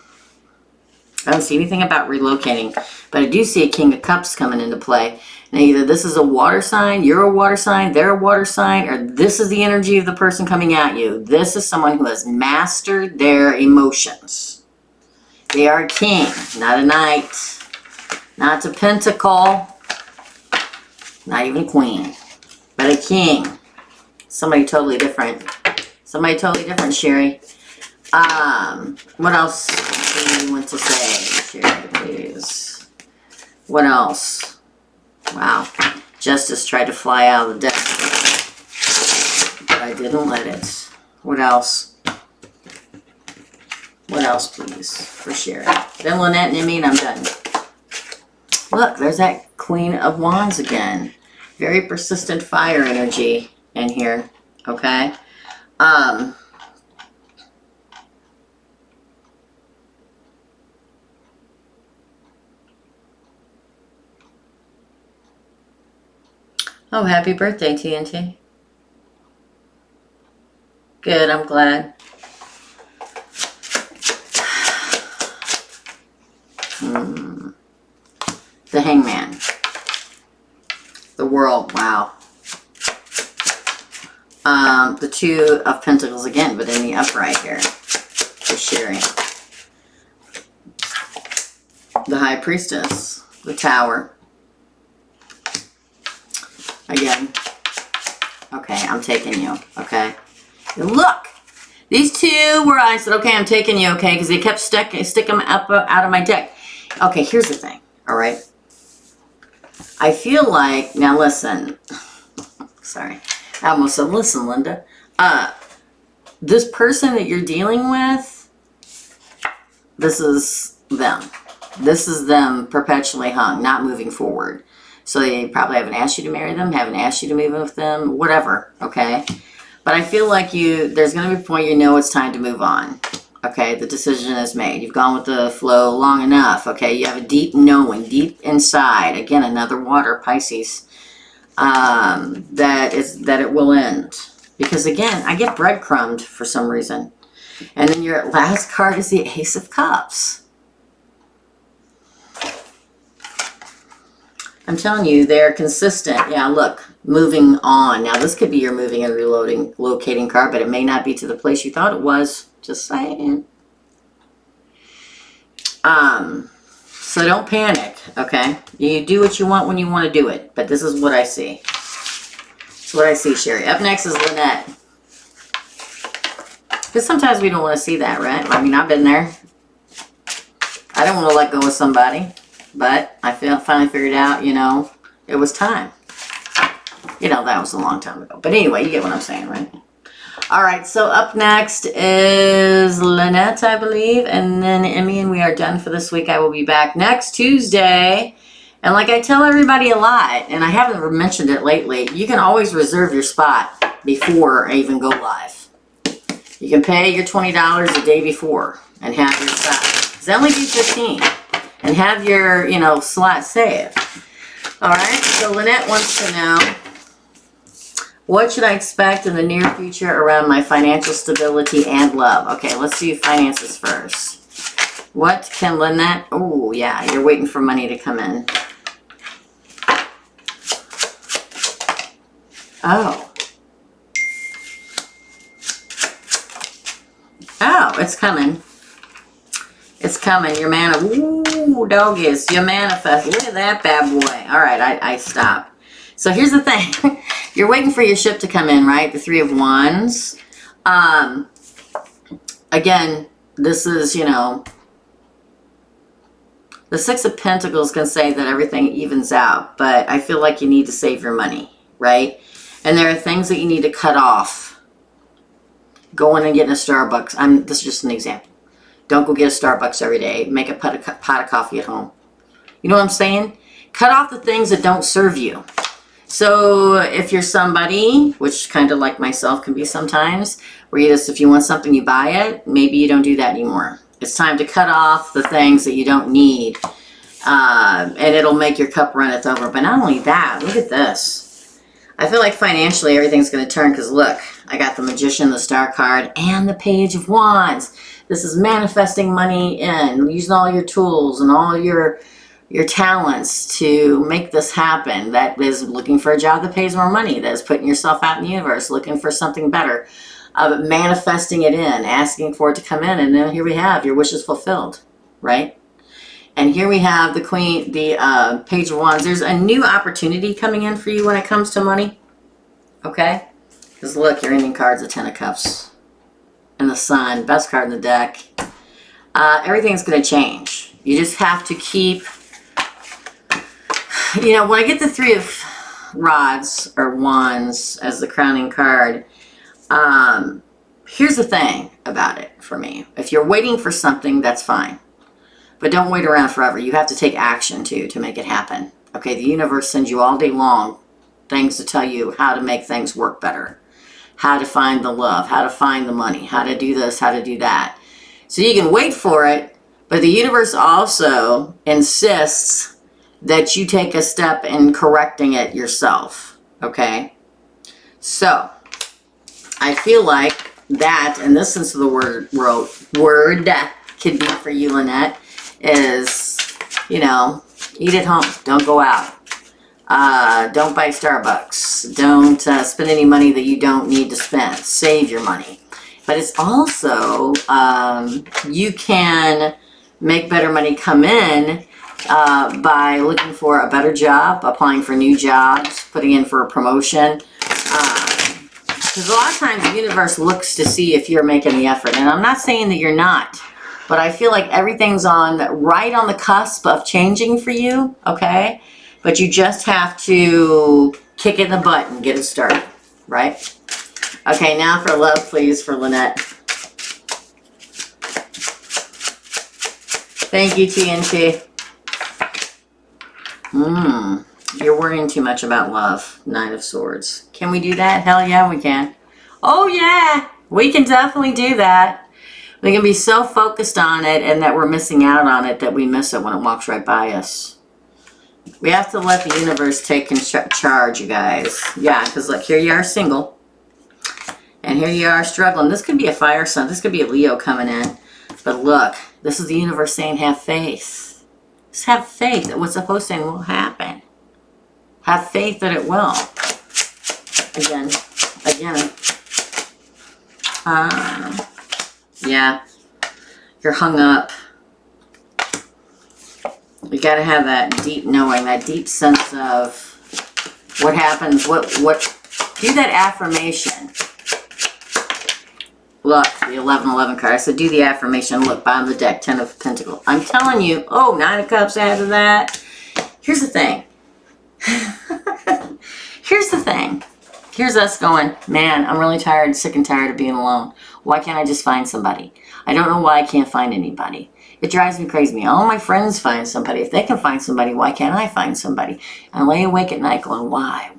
I don't see anything about relocating. But I do see a King of Cups coming into play. Now, either this is a water sign, you're a water sign, they're a water sign, or this is the energy of the person coming at you. This is someone who has mastered their emotions. They are a king, not a knight, not a pentacle, not even a queen, but a king. Somebody totally different. Somebody totally different, Sherry. What else do you want to say, Sherry, please? What else? Wow. Justice tried to fly out of the deck, but I didn't let it. What else? What else, please, for Sherry? Then Lynette and Emmy, and I'm done. Look, there's that Queen of Wands again. Very persistent fire energy in here, okay? Oh, happy birthday, TNT. Good, I'm glad. The Hangman. The World, wow. The Two of Pentacles again, but in the upright here. For sharing. The High Priestess. The Tower. Again. Okay, I'm taking you. Okay. And look! These two were, I said, okay, I'm taking you, okay? Because they kept sticking them up out of my deck. Okay, here's the thing. All right. I feel like, now listen. Sorry. I almost said, listen, Linda. This person that you're dealing with, this is them. This is them perpetually hung, not moving forward. So they probably haven't asked you to marry them, haven't asked you to move in with them, whatever, okay? But I feel like there's going to be a point you know it's time to move on, okay? The decision is made. You've gone with the flow long enough, okay? You have a deep knowing, deep inside. Again, another water, Pisces, that it will end. Because again, I get breadcrumbed for some reason. And then your last card is the Ace of Cups. I'm telling you, they're consistent. Yeah, look, moving on. Now, this could be your moving and relocating card, but it may not be to the place you thought it was. Just saying. So don't panic, okay? You do what you want when you want to do it, but this is what I see. That's what I see, Sherry. Up next is Lynette. Because sometimes we don't want to see that, right? I mean, I've been there. I don't want to let go of somebody. But I finally figured out, you know, it was time. You know, that was a long time ago. But anyway, you get what I'm saying, right? All right, so up next is Lynette, I believe. And then Emmy, and we are done for this week. I will be back next Tuesday. And like I tell everybody a lot, and I haven't mentioned it lately, you can always reserve your spot before I even go live. You can pay your $20 a day before and have your spot. It's only be $15. And have your, you know, slot saved. All right, so Lynette wants to know, what should I expect in the near future around my financial stability and love? Okay, let's do finances first. What can Lynette, oh yeah, you're waiting for money to come in. Oh. Oh, it's coming. It's coming. Your man, ooh, doggies, you manifest. Look at that bad boy. All right, I stop. So here's the thing. You're waiting for your ship to come in, right? The Three of Wands. Again, this is, you know, the Six of Pentacles can say that everything evens out, but I feel like you need to save your money, right? And there are things that you need to cut off. Going and getting a Starbucks. This is just an example. Don't go get a Starbucks every day. Make a pot of coffee at home. You know what I'm saying? Cut off the things that don't serve you. So if you're somebody, which kind of like myself can be sometimes, where you just, if you want something, you buy it, maybe you don't do that anymore. It's time to cut off the things that you don't need. And it'll make your cup runneth over. But not only that, look at this. I feel like financially everything's going to turn because look, I got the Magician, the Star card, and the Page of Wands. This is manifesting money in, using all your tools and all your talents to make this happen. That is looking for a job that pays more money. That is putting yourself out in the universe, looking for something better. Manifesting it in, asking for it to come in. And then here we have your wishes fulfilled, right? And here we have the Queen, the Page of Wands. There's a new opportunity coming in for you when it comes to money, okay? Because look, your ending card's a 10 of Cups. And the Sun, best card in the deck. Everything's going to change. You just have to keep, you know, when I get the 3 of Rods or Wands as the crowning card, here's the thing about it for me. If you're waiting for something, that's fine. But don't wait around forever. You have to take action too to make it happen. Okay, the universe sends you all day long things to tell you how to make things work better. How to find the love, how to find the money, how to do this, how to do that. So you can wait for it, but the universe also insists that you take a step in correcting it yourself. Okay? So, I feel like that, and this sense of the word could be for you, Lynette, is, you know, eat at home. Don't go out. Don't buy Starbucks. Don't spend any money that you don't need to spend. Save your money. But it's also, you can make better money come in by looking for a better job, applying for new jobs, putting in for a promotion. Because a lot of times the universe looks to see if you're making the effort. And I'm not saying that you're not. But I feel like everything's right on the cusp of changing for you, okay? But you just have to kick it in the butt and get it started, right? Okay, now for love, please, for Lynette. Thank you, TNT. You're worrying too much about love. 9 of Swords. Can we do that? Hell yeah, we can. Oh yeah, we can definitely do that. We can be so focused on it and that we're missing out on it that we miss it when it walks right by us. We have to let the universe take charge, you guys. Yeah, because look, here you are single. And here you are struggling. This could be a fire sign. This could be a Leo coming in. But look, this is the universe saying have faith. Just have faith that what's supposed to will happen. Have faith that it will. Again. Yeah. You're hung up. You got to have that deep knowing, that deep sense of what happens, what, do that affirmation. Look, the 11-11 card. I said do the affirmation. Look, bottom of the deck, 10 of Pentacles. I'm telling you, 9 of Cups after that. Here's the thing. Here's the thing. Here's us going, man, I'm really tired, sick and tired of being alone. Why can't I just find somebody? I don't know why I can't find anybody. It drives me crazy. All my friends find somebody. If they can find somebody, why can't I find somebody? I lay awake at night going, why?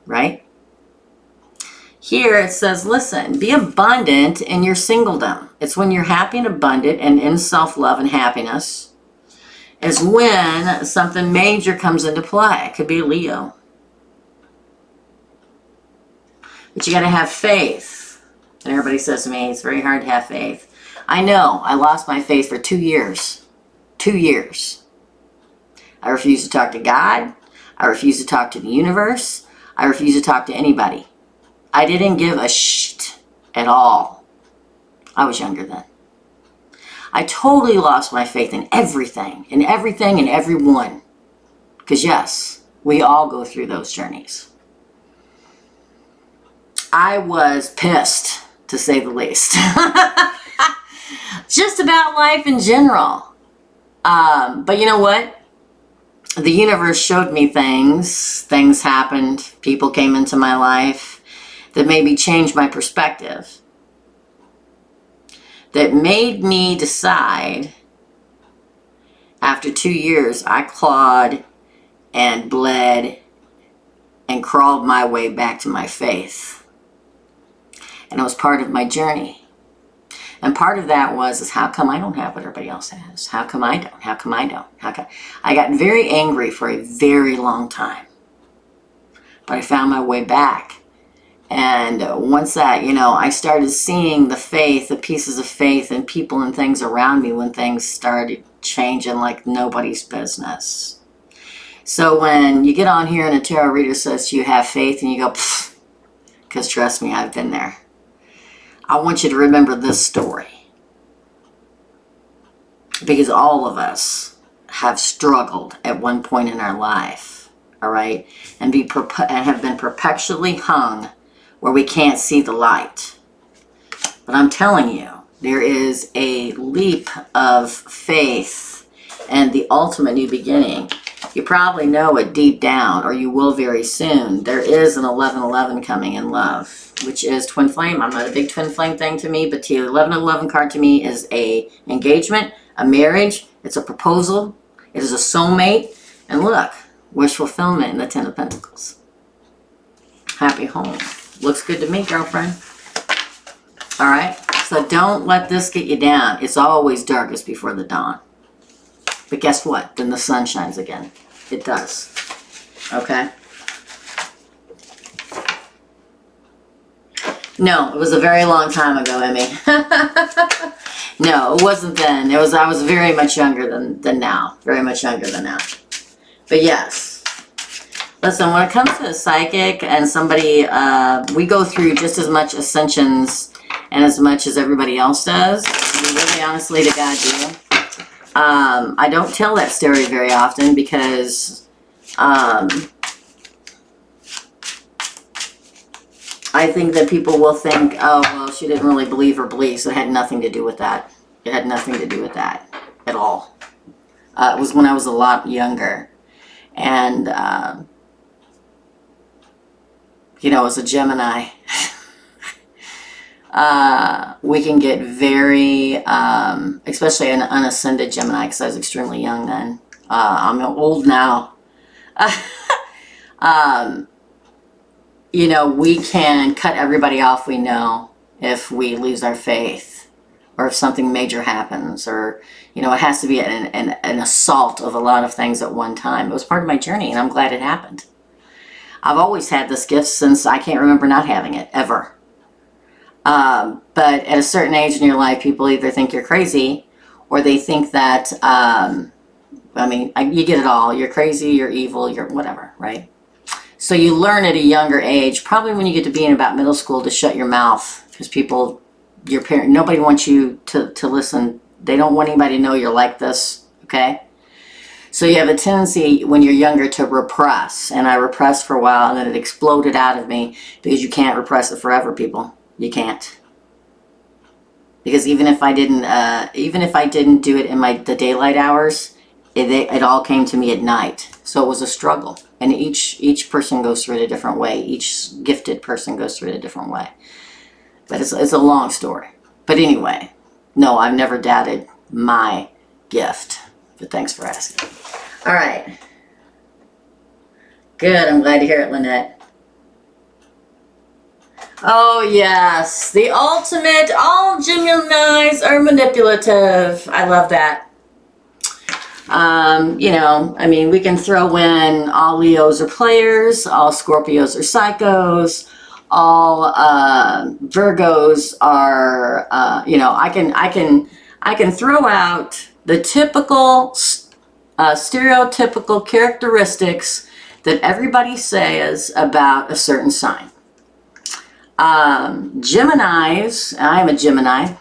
Right? Here it says, listen, be abundant in your singledom. It's when you're happy and abundant and in self-love and happiness is when something major comes into play. It could be a Leo. But you got to have faith. And everybody says to me, it's very hard to have faith. I know. I lost my faith for 2 years. 2 years. I refuse to talk to God. I refuse to talk to the universe. I refuse to talk to anybody. I didn't give a shit at all. I was younger then. I totally lost my faith in everything and everyone. Because yes, we all go through those journeys. I was pissed, to say the least. Just about life in general. But you know what? The universe showed me things. Things happened. People came into my life that made me change my perspective. That made me decide, after 2 years, I clawed and bled and crawled my way back to my faith. And it was part of my journey. And part of that is how come I don't have what everybody else has? How come I don't? How come I don't? I got very angry for a very long time. But I found my way back. And once that, I started seeing the faith, the pieces of faith and people and things around me when things started changing like nobody's business. So when you get on here and a tarot reader says to you, have faith, and you go, because trust me, I've been there. I want you to remember this story. Because all of us have struggled at one point in our life. all right, and have been perpetually hung where we can't see the light. But I'm telling you, there is a leap of faith and the ultimate new beginning. You probably know it deep down, or you will very soon. There is an 1111 coming in love, which is twin flame. I'm not a big twin flame thing to me, but the 1111 card to me is a engagement, a marriage. It's a proposal. It is a soulmate. And look, wish fulfillment in the 10 of Pentacles. Happy home. Looks good to me, girlfriend. All right. So don't let this get you down. It's always darkest before the dawn. But guess what? Then the sun shines again. It does. Okay? No, it was a very long time ago, Emmy. No, it wasn't then. I was very much younger than now. Very much younger than now. But yes. Listen, when it comes to a psychic and somebody, we go through just as much ascensions and as much as everybody else does. We really honestly to God do. I don't tell that story very often because I think that people will think, oh, well, she didn't really believe her beliefs. It had nothing to do with that. It had nothing to do with that at all. It was when I was a lot younger. And, you know, as a Gemini, we can get very, especially an unascended Gemini, because I was extremely young then. I'm old now. You know, we can cut everybody off we know if we lose our faith, or if something major happens, or, you know, it has to be an assault of a lot of things at one time. It was part of my journey, and I'm glad it happened. I've always had this gift since I can't remember not having it, ever. But at a certain age in your life, people either think you're crazy, or they think that, I mean, you get it all. You're crazy, you're evil, you're whatever, right? So you learn at a younger age, probably when you get to be in about middle school, to shut your mouth, because people, your parent, nobody wants you to listen. They don't want anybody to know you're like this, okay? So you have a tendency when you're younger to repress, and I repressed for a while, and then it exploded out of me, because you can't repress it forever, people. You can't. Because even if I didn't do it in the daylight hours, it all came to me at night. So it was a struggle. And each person goes through it a different way. Each gifted person goes through it a different way. But it's a long story. But anyway, no, I've never doubted my gift. But thanks for asking. All right. Good. I'm glad to hear it, Lynette. Oh, yes. The ultimate. All Geminis are manipulative. I love that. You know, I mean, we can throw in all Leos are players, all Scorpios are psychos, all Virgos are, you know, I can throw out the typical, stereotypical characteristics that everybody says about a certain sign. Geminis, I am a Gemini.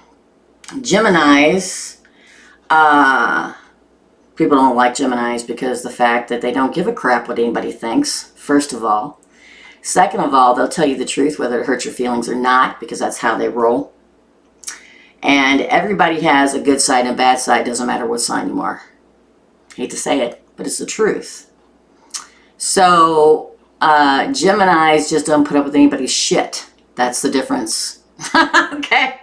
Geminis, people don't like Geminis because the fact that they don't give a crap what anybody thinks, first of all. Second of all, they'll tell you the truth whether it hurts your feelings or not, because that's how they roll. And everybody has a good side and a bad side, doesn't matter what sign you are. Hate to say it, but it's the truth. So, Geminis just don't put up with anybody's shit. That's the difference. Okay?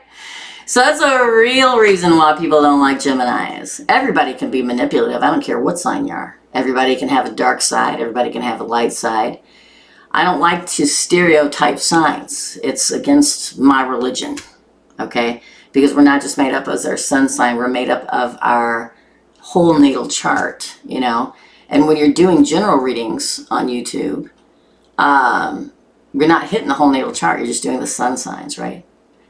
So that's a real reason why people don't like Geminis. Everybody can be manipulative. I don't care what sign you are. Everybody can have a dark side. Everybody can have a light side. I don't like to stereotype signs. It's against my religion. Okay? Because we're not just made up as our sun sign. We're made up of our whole natal chart, you know. And when you're doing general readings on YouTube, we're not hitting the whole natal chart. You're just doing the sun signs, right?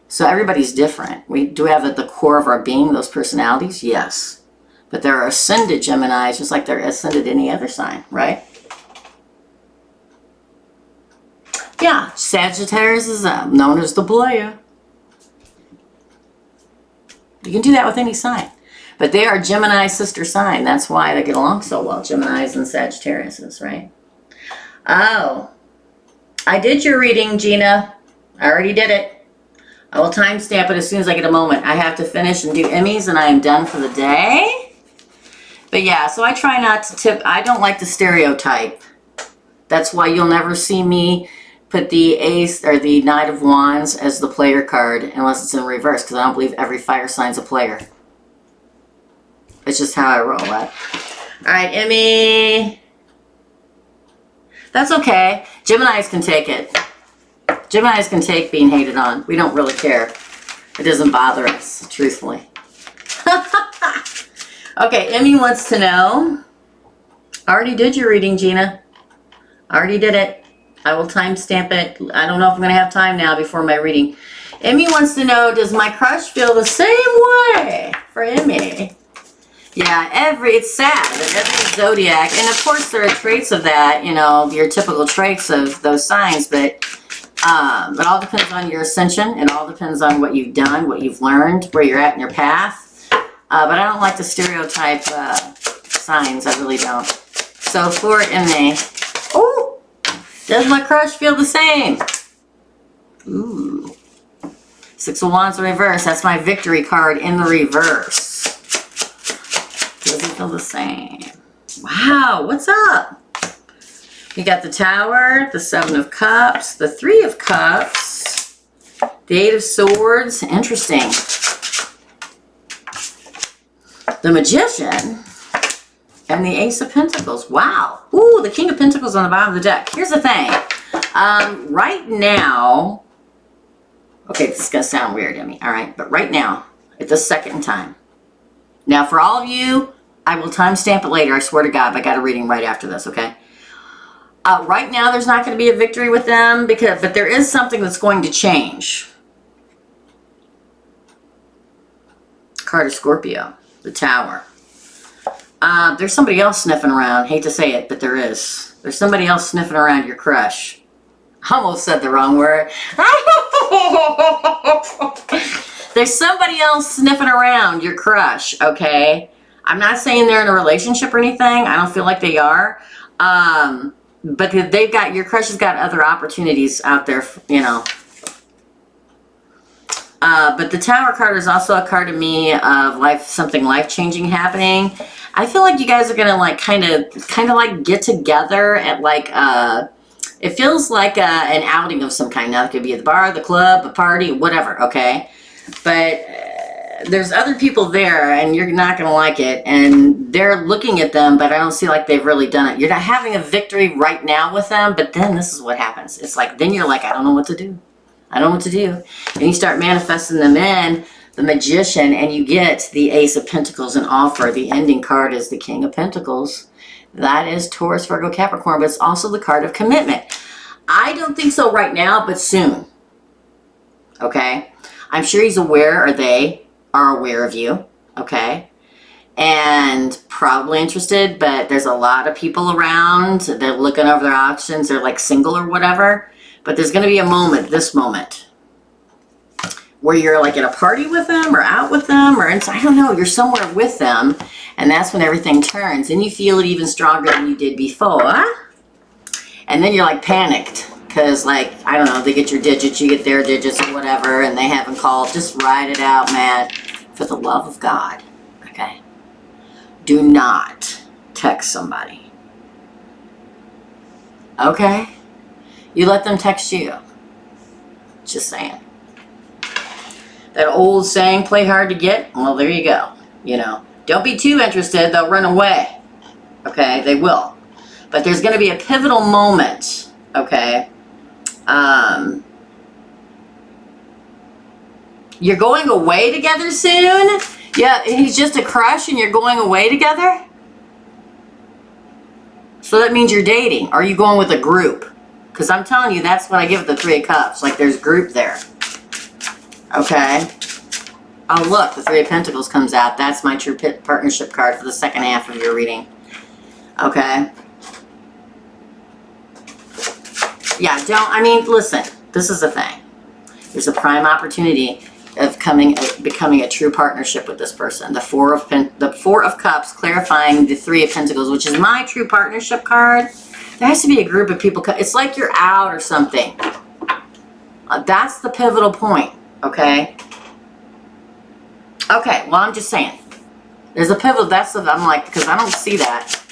So everybody's different. Do we have at the core of our being those personalities? Yes. But there are ascended Geminis just like they're ascended any other sign, right? Yeah, Sagittarius is known as the player. You can do that with any sign. But they are Gemini's sister sign. That's why they get along so well, Geminis and Sagittariuses, right? Oh, I did your reading, Gina. I already did it. I will timestamp it as soon as I get a moment. I have to finish and do Emmys, and I am done for the day. But yeah, so I try not to tip. I don't like the stereotype. That's why you'll never see me put the Ace or the Knight of Wands as the player card unless it's in reverse, because I don't believe every fire sign's a player. It's just how I roll it. All right, Emmy. That's okay. Geminis can take it. Geminis can take being hated on. We don't really care. It doesn't bother us, truthfully. Okay, Emmy wants to know. I already did your reading, Gina. I already did it. I will timestamp it. I don't know if I'm going to have time now before my reading. Emmy wants to know, does my crush feel the same way for Emmy? Yeah, it's sad that every zodiac, and of course there are traits of that, you know, your typical traits of those signs, but it all depends on your ascension. It all depends on what you've done, what you've learned, where you're at in your path. But I don't like the stereotype signs. I really don't. So for Emmy, oh, does my crush feel the same? Ooh. 6 of Wands in reverse. That's my victory card in the reverse. Does it feel the same? Wow, what's up? You got the Tower, the 7 of Cups, the 3 of Cups, the 8 of Swords. Interesting. The Magician and the Ace of Pentacles. Wow. Ooh, the King of Pentacles on the bottom of the deck. Here's the thing. Right now, okay, this is going to sound weird, Emmy. All right, but right now, at the second time. Now, for all of you, I will timestamp it later. I swear to God, I got a reading right after this, okay? Right now, there's not going to be a victory with them, but there is something that's going to change. Card of Scorpio. The Tower. There's somebody else sniffing around. Hate to say it, but there is. There's somebody else sniffing around your crush. I almost said the wrong word. There's somebody else sniffing around your crush, okay? I'm not saying they're in a relationship or anything. I don't feel like they are. But your crush has got other opportunities out there, you know. But the Tower card is also a card to me of something life-changing happening. I feel like you guys are gonna like kind of like get together at like it feels like an outing of some kind. Now it could be at the bar, the club, a party, whatever. Okay, but there's other people there, and you're not gonna like it. And they're looking at them, but I don't see like they've really done it. You're not having a victory right now with them, but then this is what happens. It's like then you're like, I don't know what to do. I don't know what to do. And you start manifesting them in the Magician, and you get the Ace of Pentacles and offer. The ending card is the King of Pentacles. That is Taurus, Virgo, Capricorn, but it's also the card of commitment. I don't think so right now, but soon. Okay? I'm sure he's aware, or they are aware of you. Okay? And probably interested, but there's a lot of people around. They're looking over their options. They're like single or whatever. But there's going to be a moment, this moment, where you're like at a party with them or out with them or inside, I don't know, you're somewhere with them, and that's when everything turns and you feel it even stronger than you did before. And then you're like panicked because like, I don't know, they get your digits, you get their digits or whatever, and they haven't called. Just ride it out, man, for the love of God. Okay? Do not text somebody. Okay? You let them text you. Just saying. That old saying, play hard to get. Well, there you go. You know, don't be too interested. They'll run away. Okay, they will. But there's going to be a pivotal moment. Okay. You're going away together soon? Yeah, he's just a crush and you're going away together? So that means you're dating. Or are you going with a group? Because I'm telling you, that's what I give the 3 of Cups. Like, there's group there. Okay? Oh, look, the 3 of Pentacles comes out. That's my true partnership card for the second half of your reading. Okay? Yeah, listen. This is the thing. There's a prime opportunity of becoming a true partnership with this person. The 4 of Cups clarifying the 3 of Pentacles, which is my true partnership card. There has to be a group of people. It's like you're out or something. That's the pivotal point, okay? Okay, well, I'm just saying. There's a pivotal, I'm like, because I don't see that.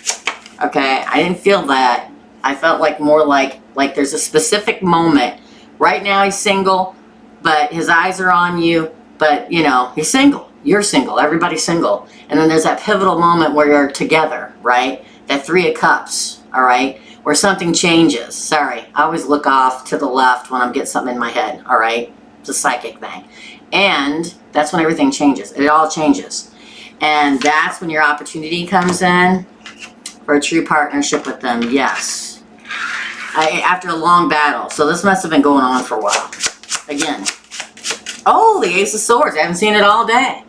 Okay, I didn't feel that. I felt like more like there's a specific moment. Right now he's single, but his eyes are on you. But, you know, he's single. You're single. Everybody's single. And then there's that pivotal moment where you're together, right? That 3 of Cups, all right? Where something changes. Sorry, I always look off to the left when I'm getting something in my head, all right? It's a psychic thing. And that's when everything changes. It all changes. And that's when your opportunity comes in for a true partnership with them. Yes. After a long battle. So this must have been going on for a while. Again. Oh, the Ace of Swords. I haven't seen it all day.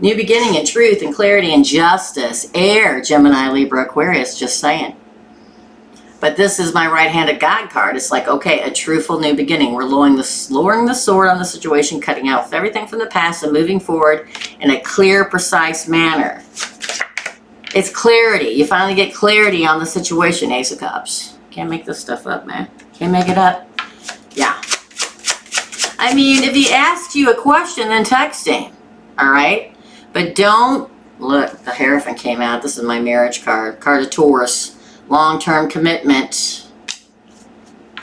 New beginning and truth and clarity and justice. Air, Gemini, Libra, Aquarius. Just saying. But this is my right-handed God card. It's like, okay, a truthful new beginning. We're lowering the sword on the situation, cutting out everything from the past and moving forward in a clear, precise manner. It's clarity. You finally get clarity on the situation, Ace of Cups. Can't make this stuff up, man. Can't make it up. Yeah. I mean, if he asks you a question, then text him. All right? But don't... Look, the Hierophant came out. This is my marriage card. Card of Taurus. Long-term commitment.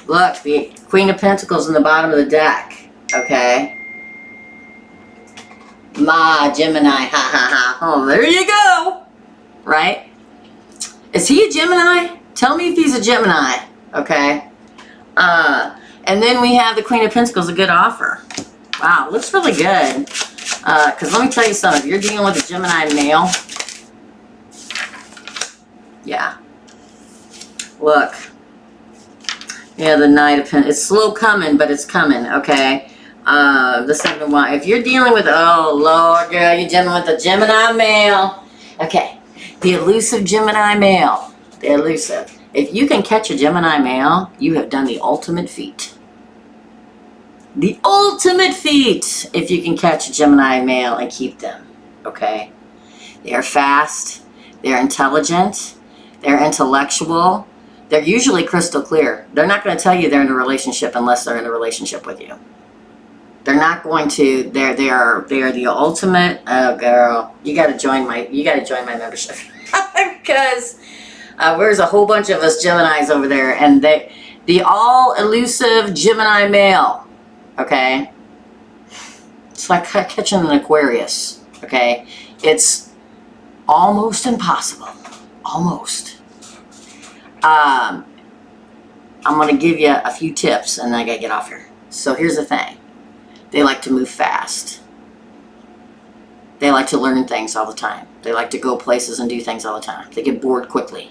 Look, the Queen of Pentacles in the bottom of the deck. Okay. Ma, Gemini, ha ha ha. Oh, there you go. Right? Is he a Gemini? Tell me if he's a Gemini. Okay. And then we have the Queen of Pentacles, a good offer. Wow, looks really good. Because let me tell you something. If you're dealing with a Gemini male, yeah. Look. Yeah, the Knight of Pentacles. It's slow coming, but it's coming, okay? The 7 of Wands. If you're dealing with, oh, Lord, girl, you're dealing with a Gemini male. Okay. The elusive Gemini male. The elusive. If you can catch a Gemini male, you have done the ultimate feat. The ultimate feat, if you can catch a Gemini male and keep them, okay? They are fast. They're intelligent. They're intellectual. They're usually crystal clear. They're not going to tell you they're in a relationship unless they're in a relationship with you. They're not going to. They are the ultimate. Oh, girl, you got to join my membership because there's a whole bunch of us Geminis over there, and the all elusive Gemini male. Okay, it's like catching an Aquarius. Okay, it's almost impossible. Almost. I'm going to give you a few tips and then I got to get off here. So here's the thing. They like to move fast. They like to learn things all the time. They like to go places and do things all the time. They get bored quickly.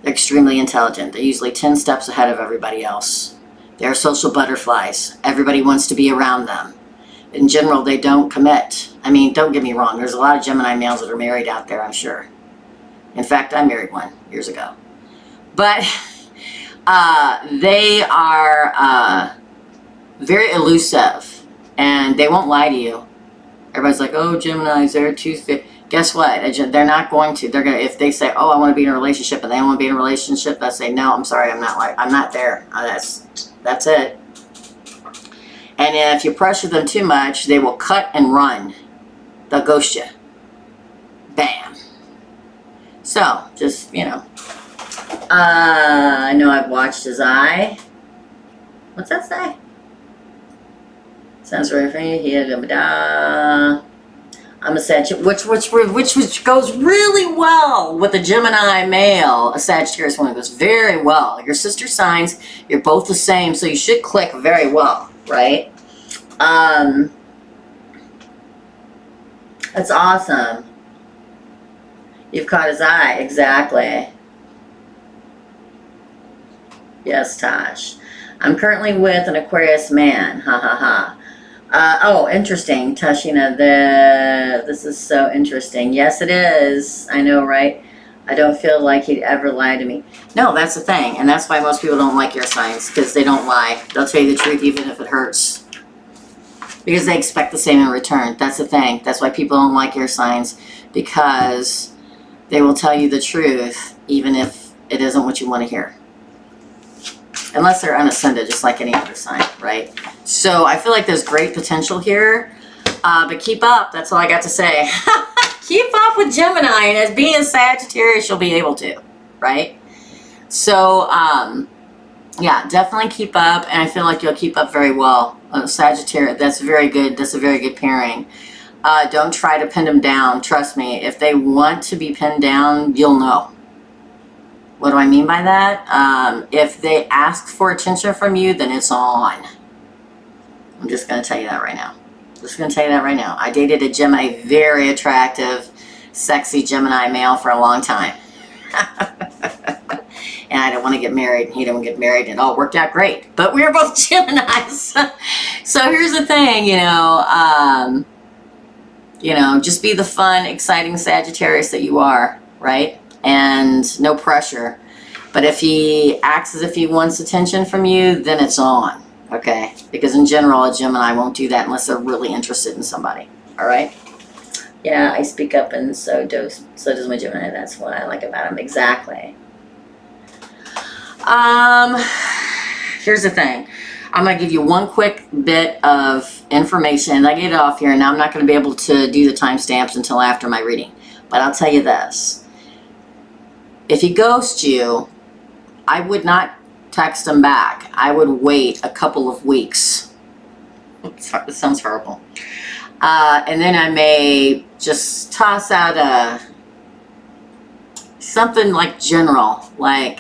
They're extremely intelligent. They're usually 10 steps ahead of everybody else. They're social butterflies. Everybody wants to be around them. In general, they don't commit. I mean, don't get me wrong. There's a lot of Gemini males that are married out there, I'm sure. In fact, I married one years ago. But they are very elusive, and they won't lie to you. Everybody's like, oh, Geminis, they're too fit. Guess what? They're not going to. They're gonna. If they say, oh, I want to be in a relationship, and they don't want to be in a relationship, I say, no, I'm sorry, I'm not there. That's it. And if you pressure them too much, they will cut and run. They'll ghost you. Bam. So, just, you know. I know I've watched his eye. What's that say? Sounds very funny. He had I'm a Sagittarius, which goes really well with a Gemini male. A Sagittarius one goes very well. Your sister signs, you're both the same, so you should click very well, right? That's awesome. You've caught his eye, exactly. Yes, Tosh. I'm currently with an Aquarius man. Ha ha ha. Oh, interesting, Tashina. This is so interesting. Yes, it is. I know, right? I don't feel like he'd ever lie to me. No, that's the thing. And that's why most people don't like your signs, because they don't lie. They'll tell you the truth even if it hurts. Because they expect the same in return. That's the thing. That's why people don't like your signs, because they will tell you the truth even if it isn't what you want to hear. unless they're unascended, just like any other sign, right? So I feel like there's great potential here, but keep up. That's all I got to say. Keep up with Gemini, and as being Sagittarius, you'll be able to, right? So, yeah, definitely keep up, and I feel like you'll keep up very well. Sagittarius, that's very good. That's a very good pairing. Don't try to pin them down. Trust me, if they want to be pinned down, you'll know. What do I mean by that? If they ask for attention from you, then it's on. I'm just going to tell you that right now. Just going to tell you that right now. I dated a Gemini, very attractive, sexy Gemini male for a long time. And I didn't want to get married, and he didn't get married, and it all worked out great. But we were both Geminis. So here's the thing, you know, just be the fun, exciting Sagittarius that you are, right? And no pressure. But if he acts as if he wants attention from you, then it's on. Okay, because in general, a Gemini won't do that unless they're really interested in somebody. All right. Yeah, I speak up, and so does my Gemini. That's what I like about him. Exactly. Here's the thing. I'm gonna give you one quick bit of information. I get it off here, and I'm not gonna be able to do the timestamps until after my reading. But I'll tell you this: if he ghosts you, I would not text him back. I would wait a couple of weeks. It sounds horrible. And then I may just toss out something like general, like,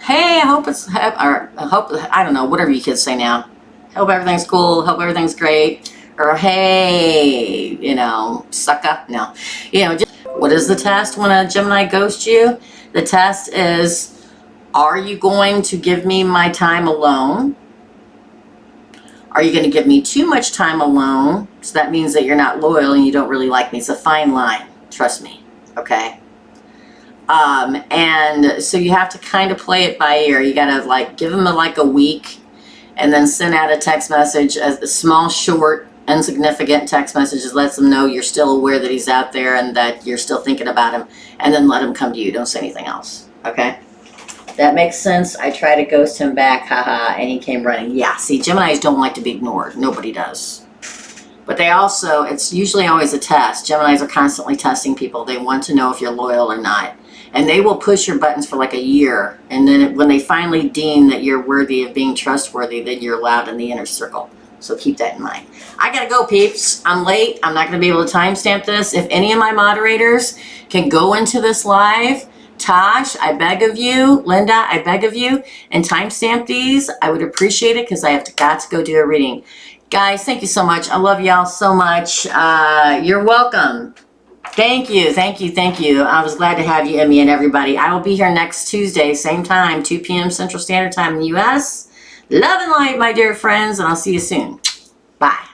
hey, I hope I don't know, whatever you kids say now. Hope everything's cool. Hope everything's great. Or, hey, you know, sucker. No. You know, just, what is the test when a Gemini ghosts you? The test is, are you going to give me my time alone? Are you going to give me too much time alone? So that means that you're not loyal and you don't really like me. It's a fine line. Trust me. Okay? And so you have to kind of play it by ear. You got to like give him like a week and then send out a text message, a small, short, insignificant text messages, lets them know you're still aware that he's out there and that you're still thinking about him, and then let him come to you. Don't say anything else. Okay? That makes sense. I tried to ghost him back, haha, and he came running. Yeah, see, Geminis don't like to be ignored. Nobody does. But they also, it's usually always a test. Geminis are constantly testing people. They want to know if you're loyal or not. And they will push your buttons for like a year. And then when they finally deem that you're worthy of being trustworthy, then you're allowed in the inner circle. So keep that in mind. I gotta go, peeps. I'm late. I'm not gonna be able to timestamp this. If any of my moderators can go into this live, Tosh, I beg of you, Linda, I beg of you, and timestamp these, I would appreciate it because I have got to go do a reading. Guys, thank you so much. I love y'all so much. You're welcome. Thank you, thank you, thank you. I was glad to have you, Emmy, and everybody. I will be here next Tuesday, same time, 2 p.m. Central Standard Time in the U.S. Love and light, my dear friends, and I'll see you soon. Bye.